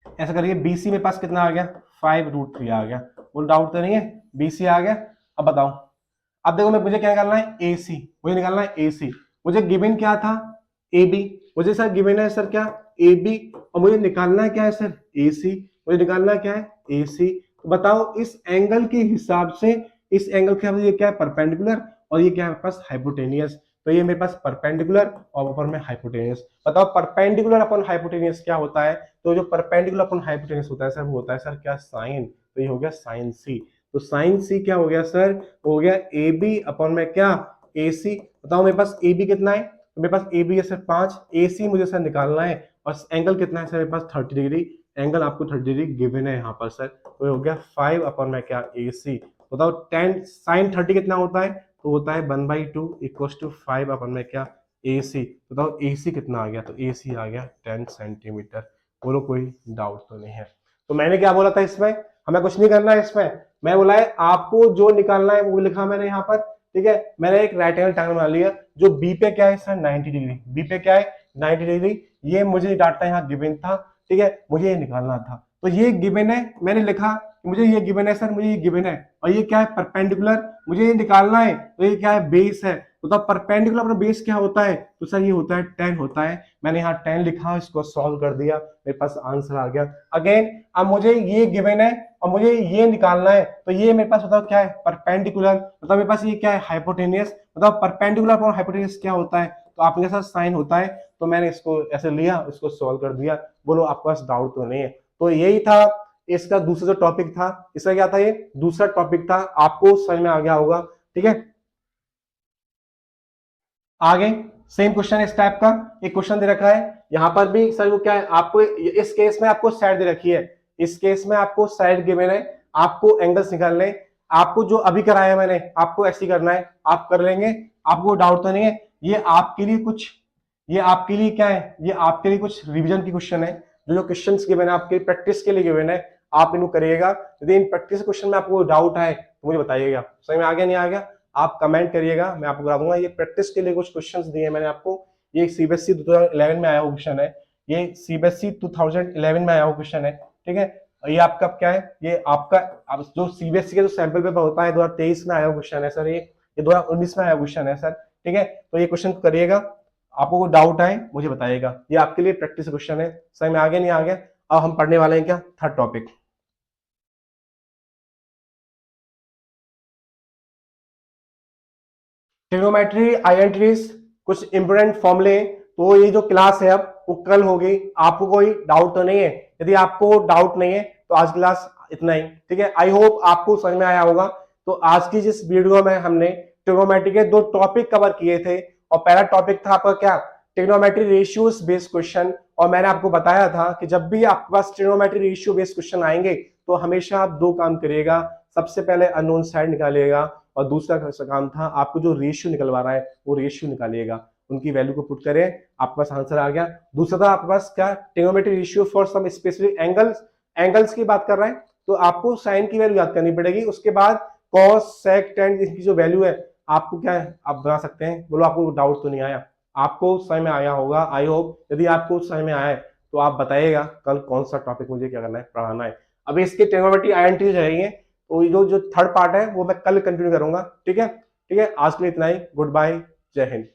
ऐसा करिए, बीसी मेरे पास कितना आ गया, 5√3 आ गया। बोल डाउट तो नहीं है, बीसी आ गया। अब बताओ, अब देखो मैं, मुझे क्या निकालना है, एसी, मुझे निकालना है एसी। मुझे गिवन क्या था, ए बी, मुझे सर गिवन है सर क्या, ए बी, और मुझे निकालना क्या है सर, एसी, मुझे निकालना क्या है, एसी। तो बताओ इस एंगल के हिसाब से, इस एंगल के हिसाब से ये क्या है, परपेंडिकुलर, और ये क्या है मेरे पास, हाइपोटेनियस। तो ये मेरे पास परपेंडिकुलर और ऊपर में हाइपोटेनियस। बताओ परपेंडिकुलर अपॉन हाइपोटेनियस क्या होता है, तो जो परपेंडिकुलर अपॉन हाइपोटेनियस होता है सर, वो होता है सर क्या, साइन। तो ये हो गया साइन सी। तो साइन सी क्या हो गया सर, हो गया ए बी अपॉन में क्या, ए सी। बताओ मेरे पास ए बी कितना है, तो मेरे पास ए बी है सर 5, ए सी मुझे सर निकालना है, और एंगल कितना है सर मेरे पास 30 डिग्री, एंगल आपको 30 डिग्री गिवन है यहाँ पर सर। तो ये हो गया 5 अपॉन में क्या, ए सी। बताओ 10 साइन 30 कितना होता है, तो होता है 1/2 इक्वल टू 5 अपॉन में क्या, ए सी। बताओ ए सी कितना आ गया, तो ए सी आ गया 10 सेंटीमीटर। बोलो कोई डाउट तो नहीं है। तो मैंने क्या बोला था इसमें, हमें कुछ नहीं करना है इसमें, मैं बोला है आपको जो निकालना है वो लिखा मैंने यहाँ पर, ठीक है। मैंने एक राइट एंगल ट्रायंगल बना लिया, जो बी पे क्या है सर 90 डिग्री, बी पे क्या है 90 डिग्री, ये मुझे डाटा यहाँ गिवन था, ठीक है, मुझे ये निकालना था। तो ये गिवन है, मैंने लिखा मुझे ये गिवन है सर, मुझे ये गिवन है, और ये क्या है परपेंडिकुलर, मुझे ये निकालना है, तो ये क्या है बेस है। तो परपेंडिकुलर अपना बेस क्या होता है, तो सर ये होता है 10 होता है। मैंने यहाँ 10 लिखा, इसको सॉल्व कर दिया, मेरे पास आंसर आ गया। अगेन अब मुझे ये गिवन है और मुझे ये निकालना है, तो ये मेरे पास बताओ क्या है परपेंडिकुलर, मतलब मेरे पास ये क्या है हाइपोटेनियस, मतलब परपेंडिकुलर और हाइपोटेनियस क्या होता है, तो आपके साथ साइन होता है। तो मैंने इसको ऐसे लिया, इसको सॉल्व कर दिया। बोलो आपके पास डाउट तो नहीं है। तो यही था इसका दूसरा जो टॉपिक था, इसका क्या था, ये दूसरा टॉपिक था, आपको समझ में आ गया होगा, ठीक है। आगे सेम क्वेश्चन इस टाइप का एक क्वेश्चन दे रखा है, यहां पर भी सर वो क्या है, आपको इस केस में आपको साइड दे रखी है, इस केस में आपको साइड गिवन है, आपको एंगल्स निकालने, आपको जो अभी कराया मैंने आपको ऐसे करना है, आप कर लेंगे, आपको डाउट तो नहीं है। ये आपके लिए कुछ, ये आपके लिए क्या है, ये आपके लिए कुछ रिवीजन की क्वेश्चन है, जो क्वेश्चन गिवन है आपके प्रैक्टिस के लिए गिवन है, आप इनको करिएगा। यदि इन प्रैक्टिस क्वेश्चन में आपको डाउट है तो मुझे बताइएगा, समझ में आ गया नहीं आ गया, आप कमेंट करिएगा, मैं आपको बता दूंगा। ये प्रैक्टिस के लिए कुछ क्वेश्चंस दिए मैंने आपको, ये सीबीएसई 2011 में आया हुआ क्वेश्चन है, ये सीबीएसई 2011 में आया हुआ क्वेश्चन है, ठीक है। ये आपका क्या है, ये आपका जो सीबीएसई के जो सैंपल पेपर होता है 2023 में आया हुआ क्वेश्चन है सर, ये 2019 में आया हुआ क्वेश्चन है सर, ठीक है। तो ये क्वेश्चन करिएगा, आपको कोई डाउट आए मुझे बताइएगा, ये आपके लिए प्रैक्टिस क्वेश्चन है, समझ में आ गया नहीं आ गया। अब हम पढ़ने वाले हैं क्या, थर्ड टॉपिक, ट्रिग्नोमेट्री आइडेंटिटीज, कुछ इंपोर्टेंट फॉर्मूले। तो ये जो क्लास है अब वो कल होगी, आपको कोई डाउट तो नहीं है, यदि आपको डाउट नहीं है तो आज क्लास इतना ही, ठीक है। आई होप आपको समझ में आया होगा। तो आज की जिस वीडियो में हमने ट्रिग्नोमेट्री के दो टॉपिक कवर किए थे, और पहला टॉपिक था आपका क्या, ट्रिग्नोमेट्री रेशियोज बेस्ड क्वेश्चन, और मैंने आपको बताया था कि जब भी आपके पास ट्रिग्नोमेट्री रेशियो बेस्ड क्वेश्चन आएंगे तो हमेशा आप दो काम करिएगा, सबसे पहले अननोन साइड निकालिएगा, और दूसरा काम था आपको जो रेशियो निकलवा रहा है वो रेशियो निकालिएगा, उनकी वैल्यू को पुट करें, आपके पास आंसर आ गया। दूसरा था आपके पास क्या, trigonometry ratio for some specific angles, angles की बात कर रहे हैं तो आपको साइन की वैल्यू याद करनी पड़ेगी, उसके बाद कॉस सेक टेन इसकी जो वैल्यू है आपको क्या है आप बना सकते हैं। बोलो आपको डाउट तो नहीं आया, आपको समझ में आया होगा आई होप। यदि आपको समझ में आया है तो आप बताइएगा कल कौन सा टॉपिक मुझे क्या करना है, पढ़ाना है। अभी इसके ट्रिग्नोमेट्री आइडेंटिटीज रहेंगे, तो जो जो थर्ड पार्ट है वो मैं कल कंटिन्यू करूंगा, ठीक है। ठीक है, आज के लिए इतना ही, गुड बाय, जय हिंद।